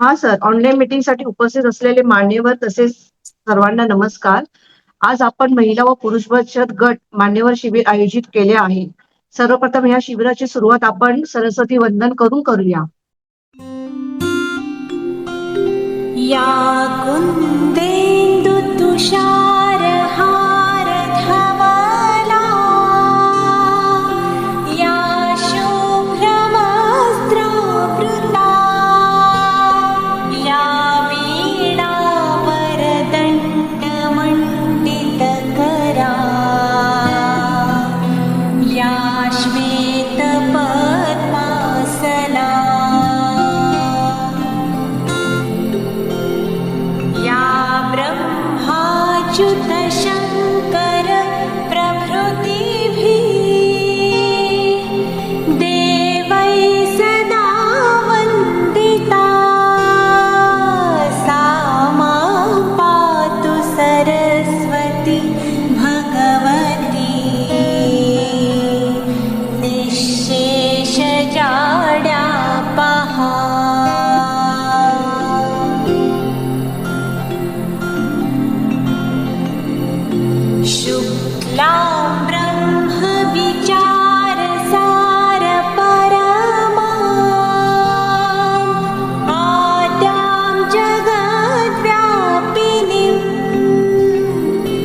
हा sir, online मीटिंगसाठी उपस्थित असलेले मान्यवर तसेच सर्वांना नमस्कार. आज आपण महिला व पुरुष बचत गट मान्यवर शिबिर आयोजित केले आहे. सर्वप्रथम या शिबिराची सुरुवात आपण सरस्वती वंदन करून करूया. या कुन्देन्दु तुषारहार धवला या शुभ्रवस्त्रावृता या वीणा वरदण्डमण्डितकरा या श्वेतपद्मासना या ब्रह्माच्युत शङ्कर प्रभृतिभिः देवैः सदा वन्दिता सा मां पातु सरस्वती भगवती निःशेषजाड्यापहा। शुक्लां ब्रह्मविचारसारपरमाम् आद्यां जगद्व्यापिनीं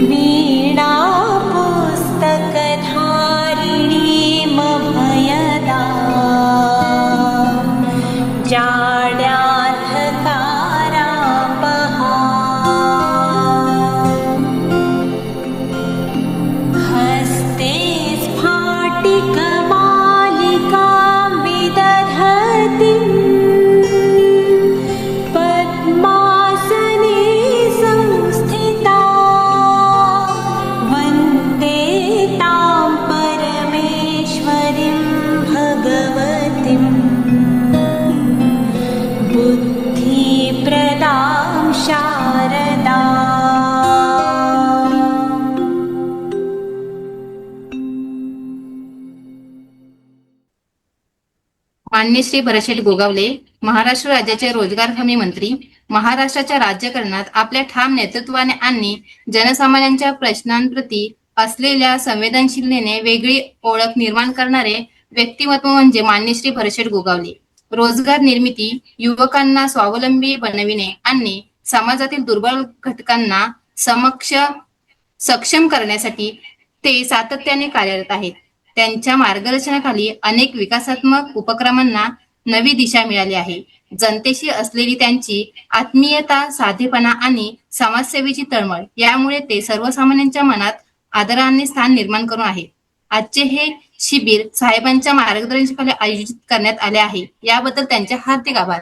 वीणापुस्तकधारिणीमभयदाम् जाड्यान्धकारापहाम्। हस्ते स्फाटिकमालिकां विदधतीं पद्मासने संस्थिता वन्दे तां परमेश्वरीं भगवतीं बुद्धिप्रदां शारदाम्। मान्य श्री भरतशेठ गोगावले, महाराष्ट्र राज्याचे रोजगार हमी मंत्री, महाराष्ट्राच्या राज्यकारणात आपल्या ठाम नेतृत्वाने आणि जनसामान्यांच्या प्रश्नांप्रती असलेल्या संवेदनशीलतेने वेगळी ओळख निर्माण करणारे व्यक्तिमत्व म्हणजे मान्य श्री भरतशेठ गोगावले. रोजगार निर्मिती, युवकांना स्वावलंबी बनविणे आणि समाजातील दुर्बल घटकांना सक्षम करण्यासाठी ते सातत्याने कार्यरत आहेत. त्यांच्या मार्गदर्शनाखाली अनेक विकासात्मक उपक्रमांना नवी दिशा मिळाली आहे. जनतेशी असलेली त्यांची आत्मीयता, साधेपणा आणि समाजसेवेची तळमळ यामुळे ते सर्वसामान्यांच्या मनात आदराने स्थान निर्माण करून आहेत. आजचे हे शिबिर साहेबांच्या मार्गदर्शनाखाली आयोजित करण्यात आले आहे, याबद्दल त्यांचे हार्दिक आभार.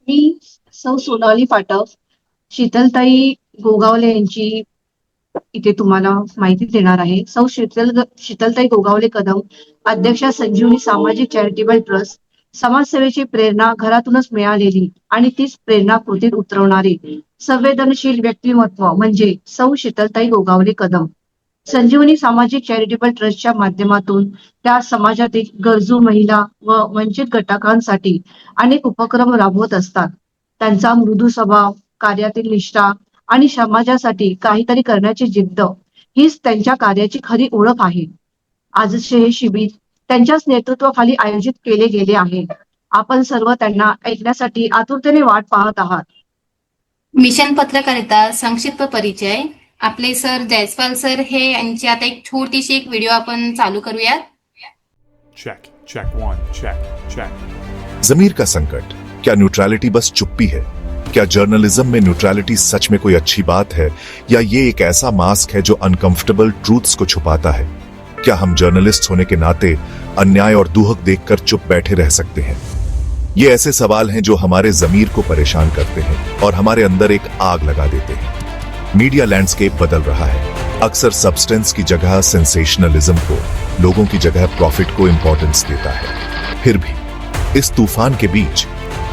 मी सौ सोनाली पाटव, शीतलताई गोगावले यांची इथे तुम्हाला माहिती देणार आहे. सौ शीतलताई गोगावले कदम, अध्यक्षा संजीवनी सामाजिक चॅरिटेबल ट्रस्ट. समाजसेवेची प्रेरणा घरातूनच मिळालेली आणि तीच प्रेरणा कृतीत उतरवणारे संवेदनशील व्यक्तिमत्व म्हणजे सौ शीतलताई गोगावले कदम. संजीवनी सामाजिक चॅरिटेबल ट्रस्टच्या माध्यमातून त्या समाजातील गरजू महिला व वंचित घटकांसाठी अनेक उपक्रम राबवत असतात. त्यांचा मृदू स्वभाव, कार्यातील निष्ठा आणि समाजासाठी काहीतरी करण्याची जिद्द हीच त्यांच्या कार्याची खरी ओळख आहे. आजचे हे शिबिर त्यांच्याच नेतृत्वाखाली आयोजित केले गेले आहे. आपण सर्व त्यांना ऐकण्यासाठी आतुरतेने वाट पाहत आहात. मिशन पत्रकारिता संक्षिप्त परिचय. आपले सर जयस्वाल सर हे यांची आता एक छोटीशी एक व्हिडिओ आपण चालू करूयात. Check, check one, check. जमीर का संकट, क्या न्यूट्रलिटी बस चुप्पी है? क्या जर्नलिज्म में न्यूट्रलिटी सच में कोई अच्छी बात है, या ये एक ऐसा मास्क है जो अनकंफर्टेबल ट्रूथ्स को छुपाता है? क्या हम जर्नलिस्ट होने के नाते अन्याय और दुहक देखकर चुप बैठे रह सकते हैं? ये ऐसे सवाल हैं जो हमारे जमीर को परेशान करते हैं और हमारे अंदर एक आग लगा देते हैं। मीडिया लैंडस्केप बदल रहा है। अक्सर सब्सटेंस की जगह सेंसेशनलिज्म को, लोगों की जगह प्रॉफिट को इंपॉर्टेंस देता है। फिर भी इस तूफान के बीच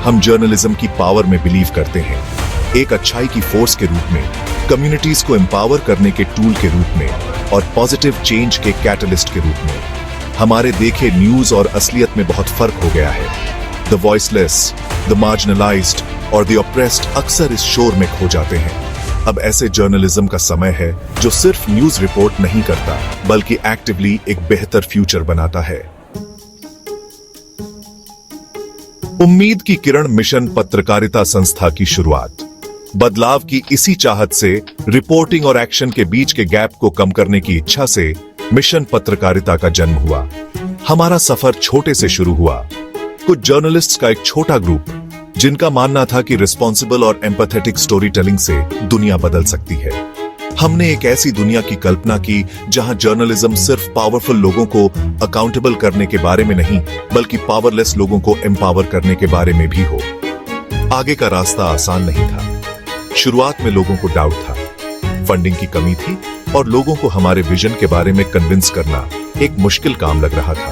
हम जर्नलिज्म की पावर में बिलीव करते हैं, एक अच्छाई की फोर्स के रूप में, कम्युनिटीज को एम्पावर करने के टूल के रूप में और पॉजिटिव चेंज के कैटलिस्ट के रूप में। हमारे देखे न्यूज और असलियत में बहुत फर्क हो गया है। द वॉइसलेस, द मार्जिनलाइज्ड और द ऑप्रेस्ड अक्सर इस शोर में खो जाते हैं। अब ऐसे जर्नलिज्म का समय है जो सिर्फ न्यूज रिपोर्ट नहीं करता, बल्कि एक्टिवली एक बेहतर फ्यूचर बनाता है। उम्मीद की किरण मिशन पत्रकारिता संस्था की शुरुआत। बदलाव की इसी चाहत से, रिपोर्टिंग और एक्शन के बीच के गैप को कम करने की इच्छा से मिशन पत्रकारिता का जन्म हुआ। हमारा सफर छोटे से शुरू हुआ। कुछ जर्नलिस्ट्स का एक छोटा ग्रुप, जिनका मानना था कि रिस्पॉन्सिबल और एम्पैथेटिक स्टोरी टेलिंग से दुनिया बदल सकती है। हमने एक ऐसी दुनिया की कल्पना की जहां जर्नलिज्म सिर्फ पावरफुल लोगों को अकाउंटेबल करने के बारे में नहीं, बल्कि पावरलेस लोगों को एम्पावर करने के बारे में भी हो। आगे का रास्ता आसान नहीं था। शुरुआत में लोगों को डाउट था, फंडिंग की कमी थी और लोगों को हमारे विजन के बारे में कन्विंस करना एक मुश्किल काम लग रहा था।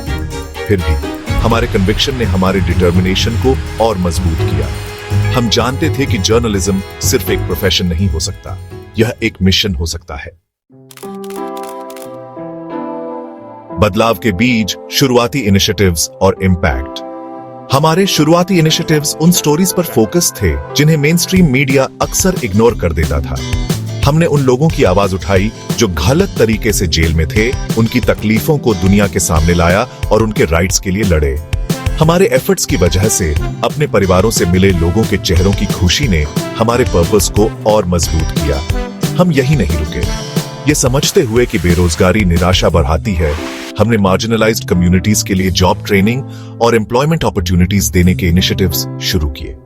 फिर भी हमारे कन्विक्शन ने हमारे डिटर्मिनेशन को और मजबूत किया। हम जानते थे कि जर्नलिज्म सिर्फ एक प्रोफेशन नहीं हो सकता, यह एक मिशन हो सकता है। बदलाव के बीज, शुरुआती इनिशिएटिव्स और इम्पैक्ट। हमारे शुरुआती इनिशिएटिव्स उन स्टोरीज पर फोकस थे जिन्हें मेनस्ट्रीम मीडिया अक्सर इग्नोर कर देता था। हमने उन लोगों की आवाज उठाई जो गलत तरीके से जेल में थे, उनकी तकलीफों को दुनिया के सामने लाया और उनके राइट्स के लिए लड़े। हमारे एफर्ट्स की वजह से अपने परिवारों से मिले लोगों के चेहरों की खुशी ने हमारे पर्पस को और मजबूत किया। हम यही नहीं रुके। ये समझते हुए कि बेरोजगारी निराशा बढ़ाती है, हमने मार्जिनलाइज्ड कम्युनिटीज के लिए जॉब ट्रेनिंग और एम्प्लॉयमेंट अपॉर्चुनिटीज देने के इनिशिएटिव्स शुरू किए।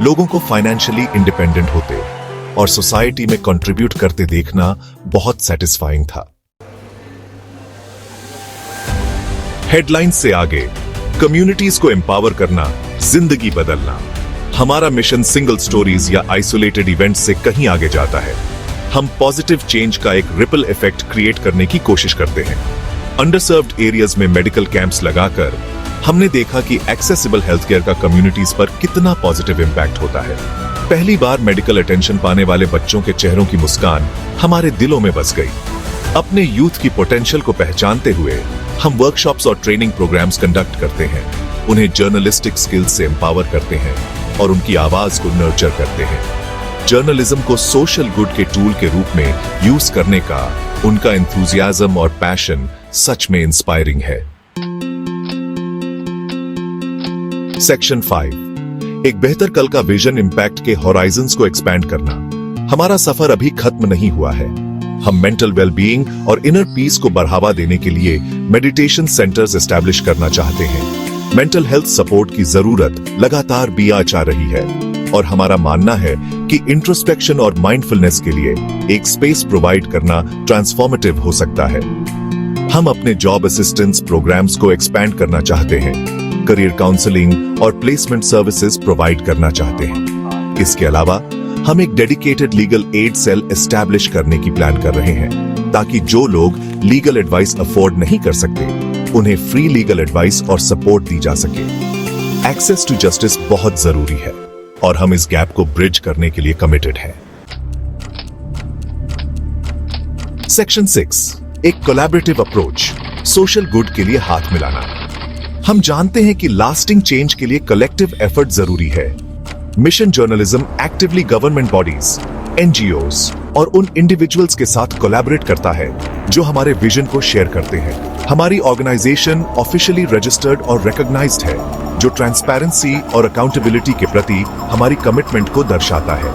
लोगों को फाइनेंशियली इंडिपेंडेंट होते और सोसाइटी में कंट्रीब्यूट करते देखना बहुत सेटिस्फाइंग था। हेडलाइंस से आगे, कम्युनिटीज को एम्पावर करना, जिंदगी बदलना। हमारा मिशन सिंगल स्टोरीज या आइसोलेटेड इवेंट्स से कहीं आगे जाता है। हम पॉजिटिव चेंज का एक रिपल इफेक्ट क्रिएट करने की कोशिश करते हैं। अंडरसर्व्ड एरियाज में मेडिकल कैंप्स लगाकर हमने देखा कि एक्सेसिबल हेल्थ केयर का कम्युनिटीज पर कितना पॉजिटिव इंपैक्ट होता है। पहली बार मेडिकल अटेंशन पाने वाले बच्चों के चेहरों की मुस्कान हमारे दिलों में बस गई। अपने यूथ की पोटेंशियल को पहचानते हुए हम वर्कशॉप्स और ट्रेनिंग प्रोग्राम्स कंडक्ट करते हैं, उन्हें जर्नलिस्टिक स्किल्स से एम्पावर करते हैं और उनकी आवाज को नर्चर करते हैं। जर्नलिज्म को सोशल गुड के टूल के रूप में यूज करने का उनका एंथुसियाज्म और पैशन सच में इंस्पायरिंग है। सेक्शन 5, एक बेहतर कल का विजन इम्पैक्ट के हॉराइजन्स को एक्सपैंड करना। हमारा सफर अभी खत्म नहीं हुआ है। हम मेंटल वेलबीइंग और इनर पीस को बढ़ावा देने के लिए मेडिटेशन सेंटर्स एस्टैब्लिश करना चाहते हैं। मेंटल हेल्थ सपोर्ट की जरूरत लगातार बिया जा रही है और हमारा मानना है कि इंट्रोस्पेक्शन और माइंडफुलनेस के लिए एक स्पेस प्रोवाइड करना ट्रांसफॉर्मेटिव हो सकता है। हम अपने जॉब असिस्टेंस प्रोग्राम्स को एक्सपैंड करना चाहते हैं, करियर काउंसलिंग और प्लेसमेंट सर्विसेज प्रोवाइड करना चाहते हैं। इसके अलावा हम एक dedicated legal aid cell establish करने की प्लान कर रहे हैं, ताकि जो लोग लीगल एडवाइस अफोर्ड नहीं कर सकते, उन्हें फ्री लीगल एडवाइस और सपोर्ट दी जा सके। एक्सेस टू जस्टिस बहुत जरूरी है और हम इस गैप को ब्रिज करने के लिए कमिटेड हैं। सेक्शन 6, एक कोलैबोरेटिव अप्रोच, सोशल गुड के लिए हाथ मिलाना। हम जानते हैं कि लास्टिंग चेंज के लिए कलेक्टिव एफर्ट जरूरी है। Mission journalism actively government bodies, NGOs और उन इंडिविजुअल्स के साथ कोलैबोरेट करता है जो हमारे विजन को शेयर करते हैं। हमारी ऑर्गेनाइजेशन ऑफिशियली रजिस्टर्ड और रिकॉग्नाइज्ड है, जो ट्रांसपेरेंसी और अकाउंटेबिलिटी के प्रति हमारी कमिटमेंट को दर्शाता है।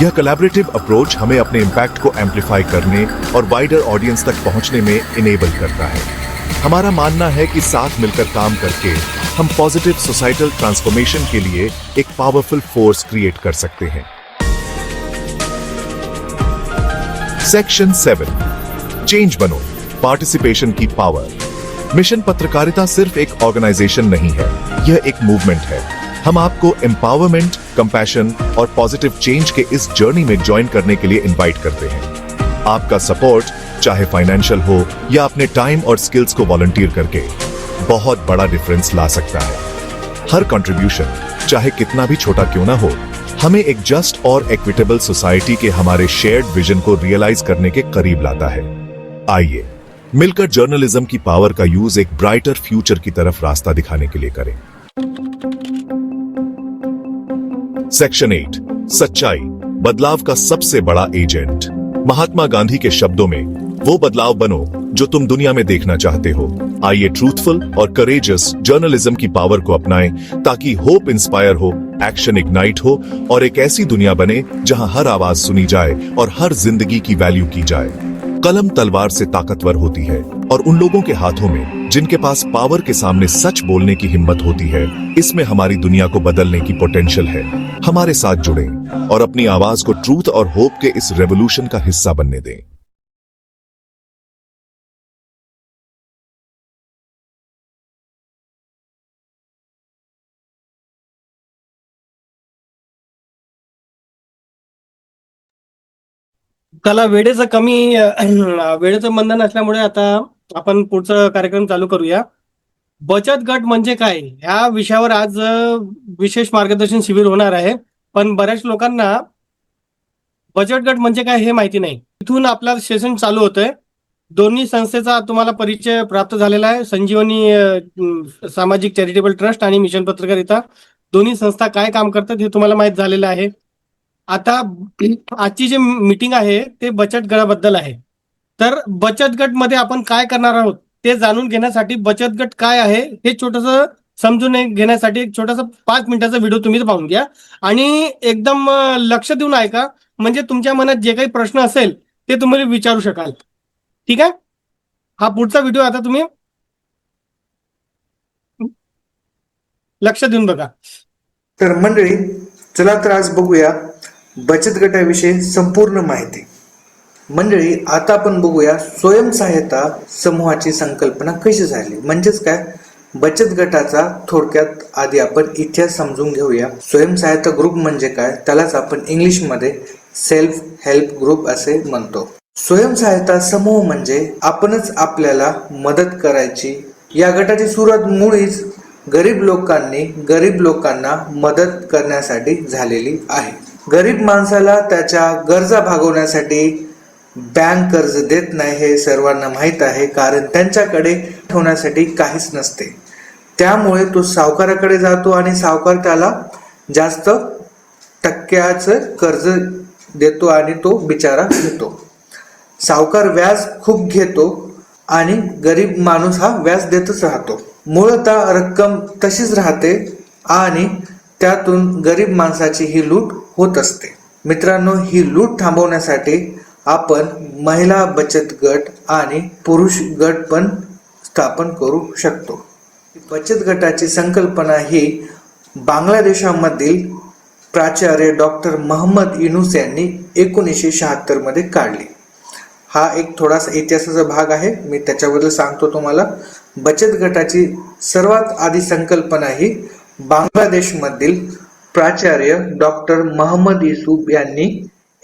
यह कोलैबोरेटिव अप्रोच हमें अपने इम्पैक्ट को एम्पलीफाई करने और वाइडर ऑडियंस तक पहुंचने में इनेबल करता है। हमारा मानना है कि साथ मिलकर काम करके हम पॉजिटिव सोसाइटल ट्रांसफॉर्मेशन के लिए एक पावरफुल फोर्स क्रिएट कर सकते हैं। सेक्शन 7, चेंज बनो, पार्टिसिपेशन की पावर। मिशन पत्रकारिता सिर्फ एक ऑर्गेनाइजेशन नहीं है, यह एक मूवमेंट है। हम आपको एम्पावरमेंट, कंपैशन और पॉजिटिव चेंज के इस जर्नी में ज्वाइन करने के लिए इनवाइट करते हैं। आपका सपोर्ट, चाहे फाइनेंशियल हो या अपने टाइम और स्किल्स को वॉलंटियर करके, बहुत बड़ा डिफरेंस ला सकता है। हर कंट्रीब्यूशन, चाहे कितना भी छोटा क्यों ना हो, हमें एक जस्ट और इक्विटेबल सोसाइटी के हमारे शेयर्ड विजन को रियलाइज करने के करीब लाता है। आइए मिलकर जर्नलिज्म की पावर का यूज एक ब्राइटर फ्यूचर की तरफ रास्ता दिखाने के लिए करें। सेक्शन 8, सच्चाई बदलाव का सबसे बड़ा एजेंट। महात्मा गांधी के शब्दों में, वो बदलाव बनो जो तुम दुनिया में देखना चाहते हो। आइए ट्रूथफुल और करेजियस जर्नलिज्म की पावर को अपनाएं ताकि होप इंस्पायर हो, एक्शन इग्नाइट हो और एक ऐसी दुनिया बने जहां हर आवाज सुनी जाए और हर जिंदगी की वैल्यू की जाए। कलम तलवार से ताकतवर होती है और उन लोगों के हाथों में जिनके पास पावर के सामने सच बोलने की हिम्मत होती है, इसमें हमारी दुनिया को बदलने की पोटेंशियल है। हमारे साथ जुड़ें और अपनी आवाज को ट्रूथ और होप के इस रेवोल्यूशन का हिस्सा बनने दें। त्याला वेळेचं बंधन असल्यामुळे आता आपण पुढचा कार्यक्रम चालू करूया. बचत गट म्हणजे काय ह्या विषयावर आज विशेष मार्गदर्शन शिबिर होणार आहे. पण बऱ्याच लोकांना बचत गट म्हणजे काय हे माहिती नाही. इथून आपला सेशन चालू होतंय. दोन्ही संस्थेचा तुम्हाला परिचय प्राप्त झालेला आहे. संजीवनी सामाजिक चॅरिटेबल ट्रस्ट आणि मिशन पत्रकारिता दोन्ही संस्था काय काम करतात हे तुम्हाला माहित झालेलं आहे. आता आजची जी मीटिंग आहे ते बचत गटाबद्दल आहे. तर बचत गट मध्ये आपण काय करणार आहोत ते जाणून घेण्यासाठी बचत गट काय आहे हे छोटंसं समजून घेण्यासाठी एक छोटासा 5 मिनिटाचा व्हिडिओ तुम्ही पाहून घ्या आणि एकदम लक्ष देऊन ऐका. म्हणजे तुमच्या मनात जे काही प्रश्न असेल ते तुम्ही विचारू शकाल. ठीक आहे. हा पुढचा व्हिडिओ आता तुम्ही लक्ष देऊन बघा. तर मंडळी, चला तर आज बघूया बचत गटाविषयी संपूर्ण माहिती. मंडळी, आता आपण बघूया स्वयंसहायता समूहाची संकल्पना कशी झाली. म्हणजेच काय, बचत गटाचा थोडक्यात आधी आपण इतिहास समजून घेऊया. स्वयंसहायता ग्रुप म्हणजे काय, त्यालाच आपण इंग्लिशमध्ये सेल्फ हेल्प ग्रुप असे म्हणतो. स्वयंसहायता समूह म्हणजे आपणच आपल्याला मदत करायची. या गटाची सुरुवात मुळीच गरीब लोकांना मदत करण्यासाठी झालेली आहे. गरीब माणसाला त्याच्या गरजा भागवण्यासाठी बँक कर्ज देत नाही हे सर्वांना माहीत आहे. कारण त्यांच्याकडे ठेवण्यासाठी काहीच नसते. त्यामुळे तो सावकाराकडे जातो आणि सावकार त्याला जास्त टक्क्याचं कर्ज देतो आणि तो बिचारा घेतो. सावकार व्याज खूप घेतो आणि गरीब माणूस हा व्याज देतच राहतो. मूळतः रक्कम तशीच राहते आणि त्यातून गरीब माणसाची ही लूट होत असते. मित्रांनो, ही लूट थांबवण्यासाठी आपण महिला बचत गट आणि पुरुष गट पण स्थापन करू शकतो. बचत गटाची संकल्पना ही बांगलादेशामधील प्राचार्य डॉक्टर मोहम्मद युनूस यांनी 1976 मध्ये काढली. हा एक थोडासा इतिहासाचा भाग आहे, मी त्याच्याबद्दल सांगतो तुम्हाला. बचत गटाची सर्वात आधी संकल्पना ही बांगलादेशमधील प्राचार्य डॉक्टर मोहम्मद युसूफ यांनी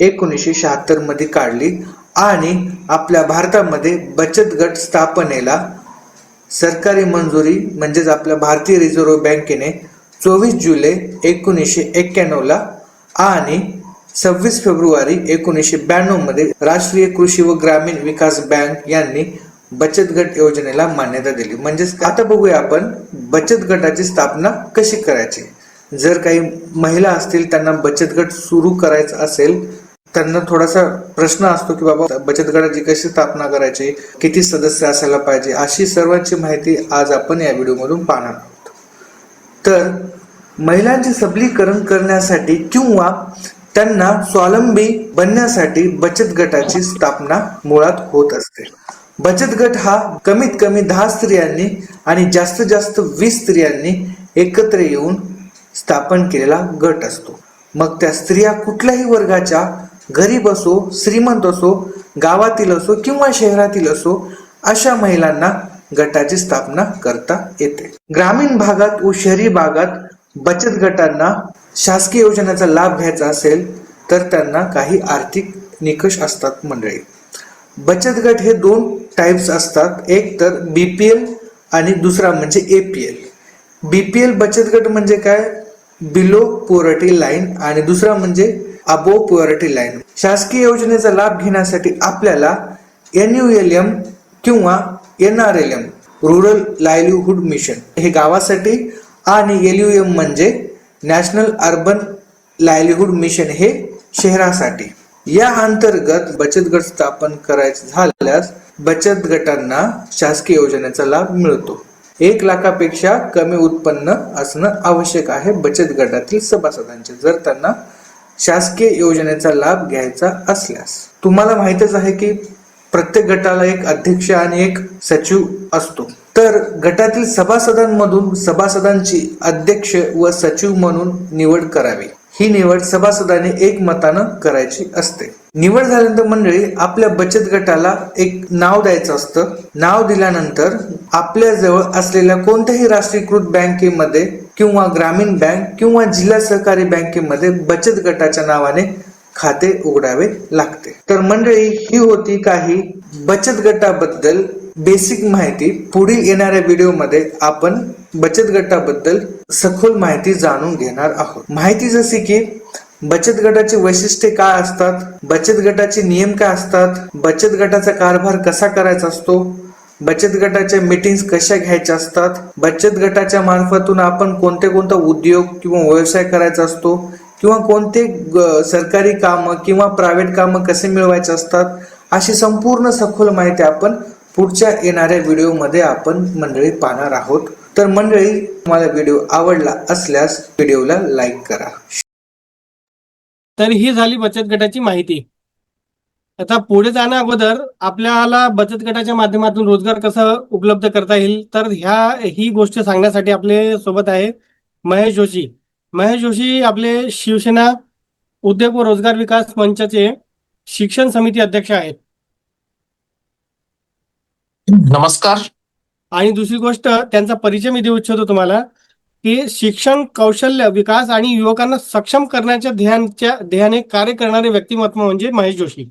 1976 मध्ये काढली आणि आपल्या भारतामध्ये बचत गट स्थापनेला सरकारी मंजुरी म्हणजेच आपल्या भारतीय रिझर्व्ह बँकेने 24 जुलै 1991 ला आणि 26 फेब्रुवारी 1992 मध्ये राष्ट्रीय कृषी व ग्रामीण विकास बँक यांनी बचत गट योजनेला मान्यता दिली. म्हणजेच आता बघूया आपण बचत गटाची स्थापना कशी करायची. जर काही महिला असतील त्यांना बचत गट सुरू करायचा असेल, त्यांना थोडासा प्रश्न असतो की बाबा बचत गटाची कशी स्थापना करायची, किती सदस्य असायला पाहिजे, अशी सर्वांची माहिती आज आपण या व्हिडिओ मधून पाहणार आहोत. तर महिलांचे सबलीकरण करण्यासाठी किंवा त्यांना स्वावलंबी बनण्यासाठी बचत गटाची स्थापना मुळात होत असते. बचत गट हा कमीत कमी 10 स्त्रियांनी आणि जास्तीत जास्त 20 स्त्रियांनी एकत्र येऊन स्थापन केलेला गट असतो. मग त्या स्त्रिया कुठल्याही वर्गाच्या, गरीब असो, श्रीमंत असो, गावातील असो किंवा शहरातील असो, अशा महिलांना गटाची स्थापना करता येते. ग्रामीण भागात व शहरी भागात बचत गटांना शासकीय योजनेचा लाभ घ्यायचा असेल तर त्यांना काही आर्थिक निकष असतात. मंडळी, बचत गट हे 2 टाइप्स असतात. एक तर BPL आणि दुसरा म्हणजे APL. BPL बचत गट म्हणजे काय, बिलो पॉवर्टी लाईन, आणि दुसरा म्हणजे अबोव पॉवर्टी लाईन. शासकीय योजनेचा लाभ घेण्यासाठी आपल्याला NULM किंवा NRLM रुरल लाईव्हलीहूड मिशन हे गावासाठी आणि LUM म्हणजे नॅशनल अर्बन लाईव्हलीहूड मिशन हे शहरासाठी. या अंतर्गत बचत गट स्थापन करायचे झाल्यास बचत गटांना शासकीय योजनेचा लाभ मिळतो. 1 लाखापेक्षा कमी उत्पन्न असणं आवश्यक आहे बचत गटातील सभासदांचे जर त्यांना शासकीय योजनेचा लाभ घ्यायचा असल्यास. तुम्हाला माहितच आहे की प्रत्येक गटाला एक अध्यक्ष आणि एक सचिव असतो. तर गटातील सभासदांमधून सभासदांची अध्यक्ष व सचिव म्हणून निवड करावी. ही निवड सभासदाने एकमतानं करायची असते. निवड झाल्यानंतर मंडळी आपल्या बचत गटाला एक नाव द्यायचं असतं. नाव दिल्यानंतर आपल्या जवळ असलेल्या कोणत्याही राष्ट्रीयकृत बँकेमध्ये किंवा ग्रामीण बँक किंवा जिल्हा सहकारी बँकेमध्ये बचत गटाच्या नावाने खाते उघडावे लागते. तर मंडळी ही होती काही बचत गटाबद्दल बेसिक माहिती. पुढील येणाऱ्या व्हिडिओमध्ये आपण बचत गटाबद्दल सखोल माहिती जाणून घेणार आहोत. माहिती जशी की बचत गटाची वैशिष्ट्ये काय असतात, बचत गटाचे नियम काय असतात, बचत गटाचा कारभार कसा करायचा असतो, बचत गटाच्या मीटिंग्स कशा घ्यायच्या असतात, बचत गटाच्या मार्फतून आपण कोणते उद्योग किंवा व्यवसाय करायचा असतो किंवा कोणते सरकारी कामं किंवा प्रायव्हेट कामं कसे मिळवायचे असतात, अशी संपूर्ण सखोल माहिती आपण पुढच्या येणाऱ्या व्हिडिओमध्ये आपण मंडळी पाहणार आहोत. तर मंडळी तुम्हाला व्हिडिओ आवडला असल्यास व्हिडिओला लाईक करा. तर ही झाली बचत गटाची माहिती. आता पुढे जाण्या अगोदर आपल्याला बचत गटाच्या माध्यमातून रोजगार कसा उपलब्ध करता येईल तर ही गोष्ट सांगण्यासाठी आपले सोबत आहे महेश जोशी. महेश जोशी आपले शिवसेना उद्योग व रोजगार विकास मंचाचे शिक्षण समिती अध्यक्ष आहेत. नमस्कार. आणि दुसरी गोष्ट त्यांचा परिचय मी देऊ इच्छितो तुम्हाला की शिक्षण कौशल्य विकास आणि युवकांना सक्षम करण्याच्या ध्येयाने कार्य करणारे व्यक्तिमत्व म्हणजे महेश जोशी.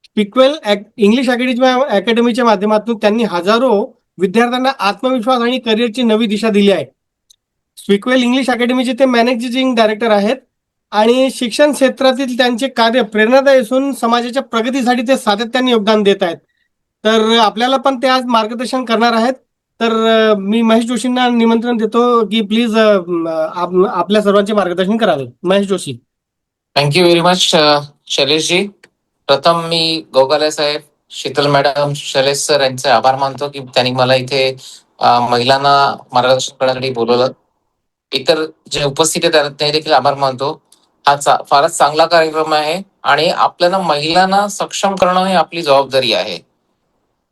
स्पीकवेल इंग्लिश अकॅडमीच्या माध्यमातून त्यांनी हजारो विद्यार्थ्यांना आत्मविश्वास आणि करिअरची नवी दिशा दिली आहे. स्पीकवेल इंग्लिश अकॅडमीचे ते मॅनेजिंग डायरेक्टर आहेत आणि शिक्षण क्षेत्रातील त्यांचे कार्य प्रेरणादायी असून समाजाच्या प्रगतीसाठी ते सातत्याने योगदान देत आहेत. तर आपल्याला पण ते आज मार्गदर्शन करणार आहेत. तर मी महेश जोशींना निमंत्रण देतो की प्लीज आपल्या सर्वांचे मार्गदर्शन करावे. Mahesh Joshi. Thank you very much Shaileshji. प्रथम मी गोगाले साहेब, शीतल मॅडम, शैलेश सर यांचे आभार मानतो की त्यांनी मला इथे महिलांना मार्गदर्शन करण्यासाठी बोलवलं. इतर जे उपस्थित आहेत ते देखील आभार मानतो. हा फारच चांगला कार्यक्रम आहे आणि आपल्याला महिलांना सक्षम करणं ही आपली जबाबदारी आहे.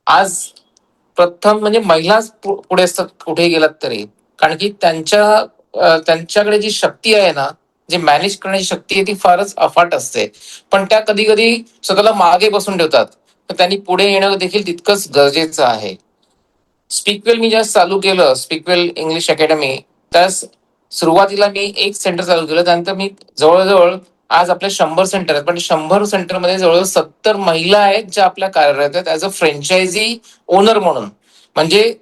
आज प्रथम म्हणजे महिलाच पुढे असतात कुठेही गेलात तरी, कारण की त्यांच्याकडे जी शक्ती आहे ना, जे मॅनेज करण्याची शक्ती आहे ती फारच अफाट असते. पण त्या कधी कधी स्वतःला मागे बसून ठेवतात. तर त्यांनी पुढे येणं देखील तितकंच गरजेचं आहे. स्पीकवेल मी ज्यावेळेस चालू केलं, स्पीकवेल इंग्लिश अकॅडमी, त्यास सुरुवातीला मी एक सेंटर चालू केलं. त्यानंतर मी जवळजवळ आज आपल्या 100 सेंटर आहेत, पण 100 सेंटरमध्ये जवळजवळ 70 महिला आहेत ज्या आपल्या कार्यरत आहेत ऍज अ फ्रँचायझी ओनर म्हणून. म्हणजे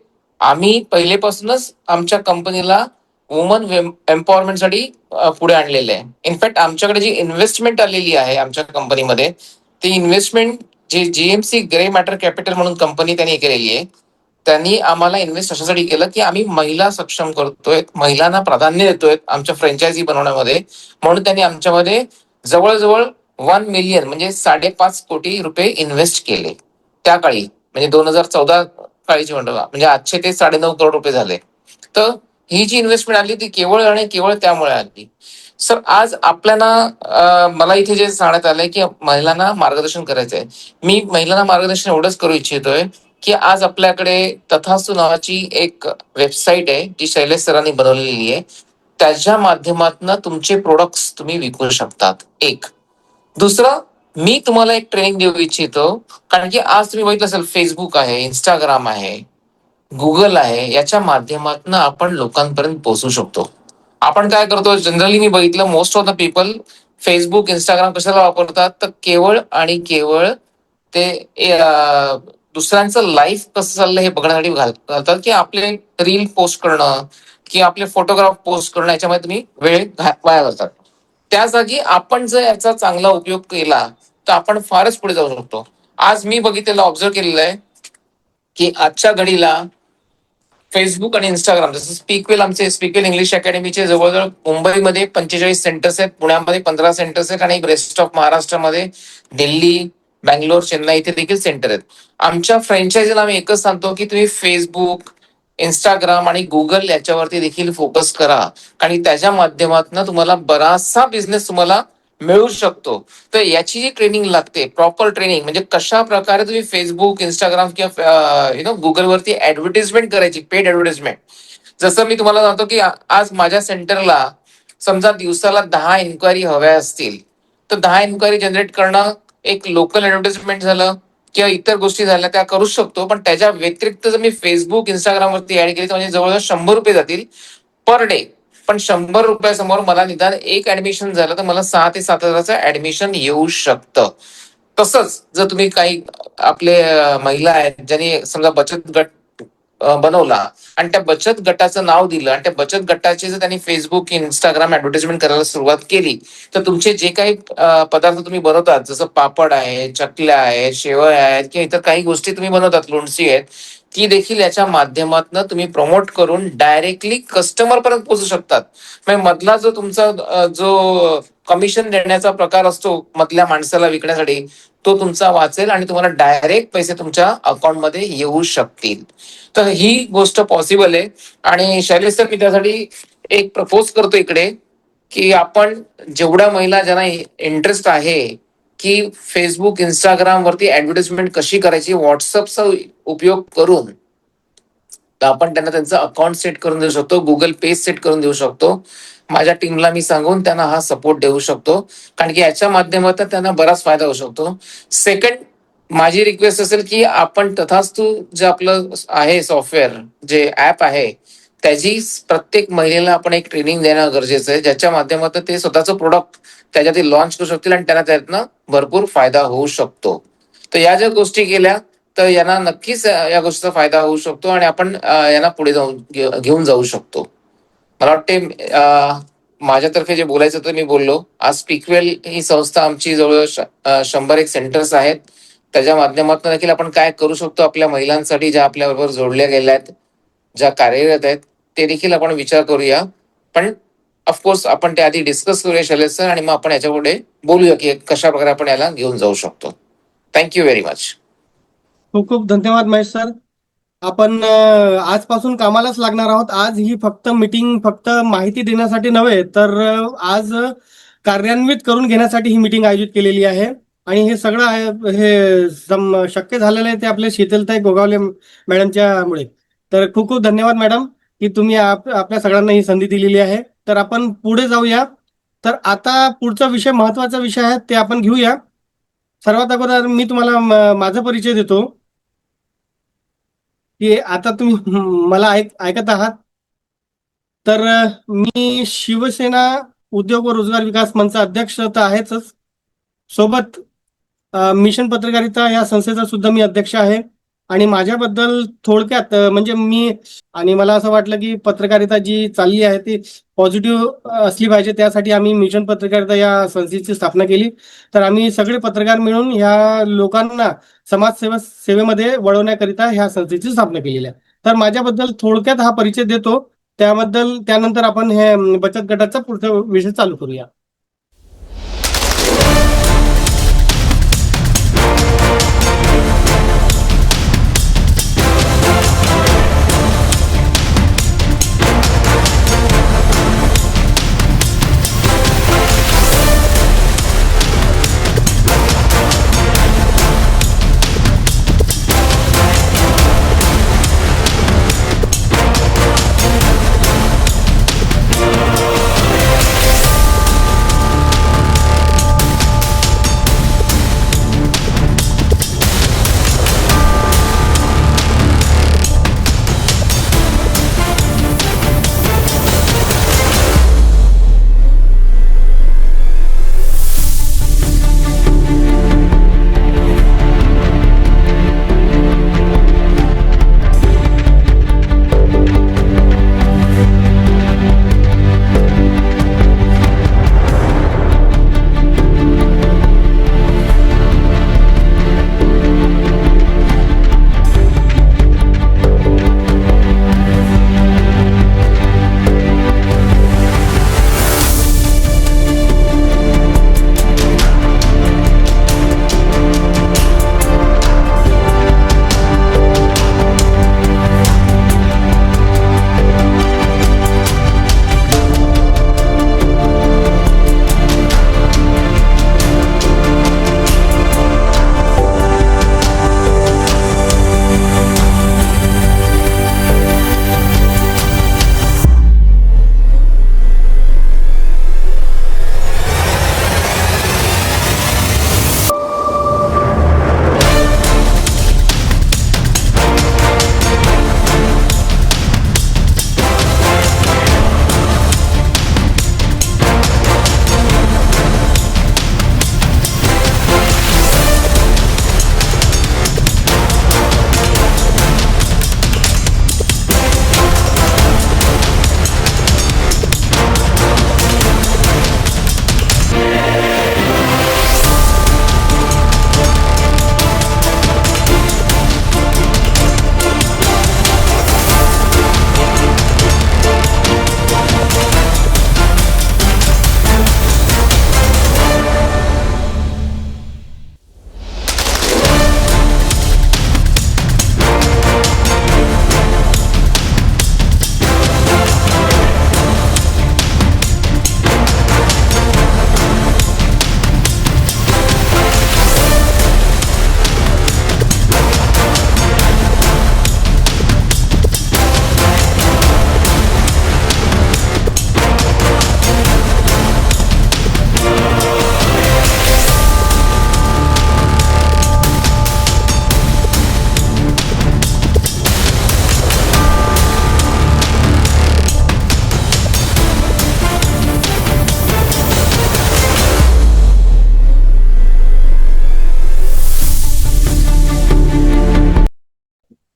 आम्ही पहिलेपासूनच आमच्या कंपनीला वुमन एम्पॉवरमेंटसाठी पुढे आणलेलं आहे. इनफॅक्ट आमच्याकडे जी इन्व्हेस्टमेंट आलेली आहे आमच्या कंपनीमध्ये, ती इन्व्हेस्टमेंट जे GMC ग्रे मॅटर कॅपिटल म्हणून कंपनी त्यांनी केलेली आहे, त्यांनी आम्हाला इन्व्हेस्ट अशासाठी केलं की आम्ही महिला सक्षम करतोय, महिलांना प्राधान्य देतोय आमच्या फ्रँचायझी बनवण्यामध्ये. म्हणून त्यांनी आमच्यामध्ये जवळजवळ 1 मिलियन म्हणजे 5.5 कोटी रुपये इन्व्हेस्ट केले त्या काळी, म्हणजे 2014 काळीची म्हणतो, म्हणजे आजचे ते 9.5 करोड रुपये झाले. तर ही जी इन्व्हेस्टमेंट आली ती केवळ आणि केवळ त्यामुळे आली. सर आज आपल्याला मला इथे जे सांगण्यात आलंय की महिलांना मार्गदर्शन करायचंय. मी महिलांना मार्गदर्शन एवढंच करू इच्छितोय की आज आपल्याकडे तथास्तु नावाची एक वेबसाईट आहे जी शैलेश सरांनी बनवलेली आहे. त्याच्या माध्यमातून तुमचे प्रोडक्ट्स तुम्ही विकू शकतात. एक. दुसरं, मी तुम्हाला एक ट्रेनिंग देऊ इच्छितो, कारण की आज तुम्ही बघितलं असेल फेसबुक आहे, इंस्टाग्राम आहे, गुगल आहे, याच्या माध्यमातून आपण लोकांपर्यंत पोहोचू शकतो. आपण काय करतो, जनरली मी बघितलं most of the people Facebook, Instagram कशाला वापरतात, तर केवळ आणि केवळ ते दुसऱ्यांचं लाईफ कसं चाललं हे बघण्यासाठी घालतात, की आपले रील पोस्ट करणं की आपले फोटोग्राफ पोस्ट करणं, याच्यामध्ये तुम्ही वेळ वाया घालतात. त्या जागी आपण जर याचा चांगला उपयोग केला तर आपण फारच पुढे जाऊ शकतो. आज मी बघितलेलं, ऑब्झर्व केलेलं आहे की आजच्या घडीला फेसबुक आणि इंस्टाग्राम, जसं स्पीकवेल, आमचे स्पीकवेल इंग्लिश अकॅडमीचे जवळजवळ मुंबईमध्ये 45 सेंटर्स आहेत, पुण्यामध्ये 15 सेंटर्स आहेत आणि रेस्ट ऑफ महाराष्ट्रामध्ये दिल्ली, बँगलोर, चेन्नई इथे देखील सेंटर आहेत. आमच्या फ्रँचायझीला आम्ही एकच सांगतो की तुम्ही फेसबुक, इंस्टाग्राम आणि गुगल याच्यावरती देखील फोकस करा आणि त्याच्या माध्यमातून तुम्हाला बराचसा बिझनेस तुम्हाला मिळू शकतो. तर याची जी ट्रेनिंग लागते, प्रॉपर ट्रेनिंग, म्हणजे कशा प्रकारे तुम्ही फेसबुक, इंस्टाग्राम किंवा गुगलवरती ऍडव्हर्टिजमेंट करायची, पेड ऍडव्हर्टिजमेंट. जसं मी तुम्हाला सांगतो की आज माझ्या सेंटरला समजा दिवसाला 10 इन्क्वायरी हव्या असतील, तर 10 इन्क्वायरी जनरेट करणं एक लोकल ऍडव्हर्टिजमेंट झालं किंवा इतर गोष्टी झाल्या त्या करू शकतो. पण त्याच्या व्यतिरिक्त जर मी फेसबुक, इंस्टाग्रामवरती ऍड केली तर म्हणजे जवळजवळ 100 रुपये जातील पर डे. पण 100 रुपयासमोर मला निदान एक ऍडमिशन झालं तर मला 6 ते 7 हजाराचं ऍडमिशन येऊ शकतं. तसंच जर तुम्ही काही आपले महिला आहेत ज्यांनी समजा बचत गट बनवला आणि त्या बचत गटाचं नाव दिलं आणि त्या बचत गटाची जर त्यांनी फेसबुक, इंस्टाग्राम ऍडव्हर्टाइजमेंट करायला सुरुवात केली तर तुमचे जे काही पदार्थ तुम्ही बनवतात, जसं पापड आहे, चकल्या आहेत, शेवया आहेत किंवा इतर काही गोष्टी तुम्ही बनवतात, लोणची आहेत, ती देखील याच्या माध्यमातून तुम्ही प्रमोट करून डायरेक्टली कस्टमर पर्यंत पोहोचू शकतात. म्हणजे मधला जो तुमचा जो कमिशन देण्याचा प्रकार असतो मधल्या माणसाला विकण्यासाठी, तो तुमचा वाचेल आणि तुम्हाला डायरेक्ट पैसे तुमच्या अकाउंटमध्ये येऊ शकतील. तर ही गोष्ट पॉसिबल आहे. आणि शैलेश सर, मी त्यासाठी एक प्रपोज करतो इकडे की आपण जेवढ्या महिला ज्यांना इंटरेस्ट आहे की फेसबुक, इंस्टाग्राम वरती ऍडव्हर्टाइजमेंट कशी करायची, व्हॉट्सअपचा उपयोग करून, तर आपण त्यांना त्यांचं अकाउंट सेट करून देऊ शकतो, गुगल पे सेट करून देऊ शकतो. माझ्या टीमला मी सांगून त्यांना हा सपोर्ट देऊ शकतो, कारण की याच्या माध्यमातून त्यांना बराच फायदा होऊ शकतो. सेकंड, माझी रिक्वेस्ट असेल की आपण तथास्तु जे आपलं आहे सॉफ्टवेअर, जे ऍप आहे, त्याची प्रत्येक महिलेला आपण एक ट्रेनिंग देणं गरजेचं आहे, ज्याच्या माध्यमातून ते स्वतःचं प्रोडक्ट त्याच्यात लॉन्च करू शकतील आणि त्यांना त्यातनं भरपूर फायदा होऊ शकतो. तर या ज्या गोष्टी केल्या तर यांना नक्कीच या गोष्टीचा फायदा होऊ शकतो आणि आपण यांना पुढे घेऊन जाऊ शकतो. मला वाटते माझ्यातर्फे जे बोलायचं होतं मी बोललो. आज स्पीकवेल ही संस्था आमची जवळ 101 सेंटर्स आहेत, त्याच्या माध्यमातून देखील आपण काय करू शकतो आपल्या महिलांसाठी, ज्या आपल्याबरोबर जोडल्या गेल्या आहेत, ज्या कार्यरत आहेत, ते देखील आपण विचार करूया. पण ऑफकोर्स आपण ते आधी डिस्कस करूया शैलेश सर, आणि मग आपण याच्यापुढे बोलूया की कशा प्रकारे आपण याला घेऊन जाऊ शकतो. Thank you very much. खूप खूप धन्यवाद महेश सर. आपण आजपासून कामालाच लागणार आहोत. आज ही फक्त मीटिंग फक्त माहिती देण्यासाठी नव्हे, तर आज कार्यान्वित करून घेण्यासाठी ही मीटिंग आयोजित केलेली आहे. आणि हे सगळं शक्य झालेलं आहे ते आपले शीतलताई गोगावले मॅडमच्यामुळे. तर खूप खूप धन्यवाद मॅडम की तुम्ही आपल्या सगळ्यांना ही संधी दिलेली आहे. तर आपण पुढे जाऊया. तर आता पुढचा विषय, महत्वाचा विषय आहे, ते आपण घेऊया. सर्वात अगोदर मी तुम्हाला माझा परिचय देतो की आता तुम्ही मला ऐकत आहात. तर मी शिवसेना उद्योग व रोजगार विकास मंच अध्यक्ष तर आहेच, सोबत मिशन पत्रकारिता या संस्थेचा सुद्धा मी अध्यक्ष आहे. आणि माझ्याबद्दल थोडक्यात म्हणजे मला असं वाटलं की पत्रकारिता जी चालली आहे ती पॉझिटिव्ह असली पाहिजे, त्यासाठी आम्ही मिशन पत्रकारिता या संस्थेची स्थापना केली. तर आम्ही सगळे पत्रकार मिळून ह्या लोकांना सेवेमध्ये वळवण्याकरिता ह्या संस्थेची स्थापना केलेली आहे. तर माझ्याबद्दल थोडक्यात हा परिचय देतो, त्यानंतर आपण हे बचत गटाचा पुढचा विषय चालू करूया.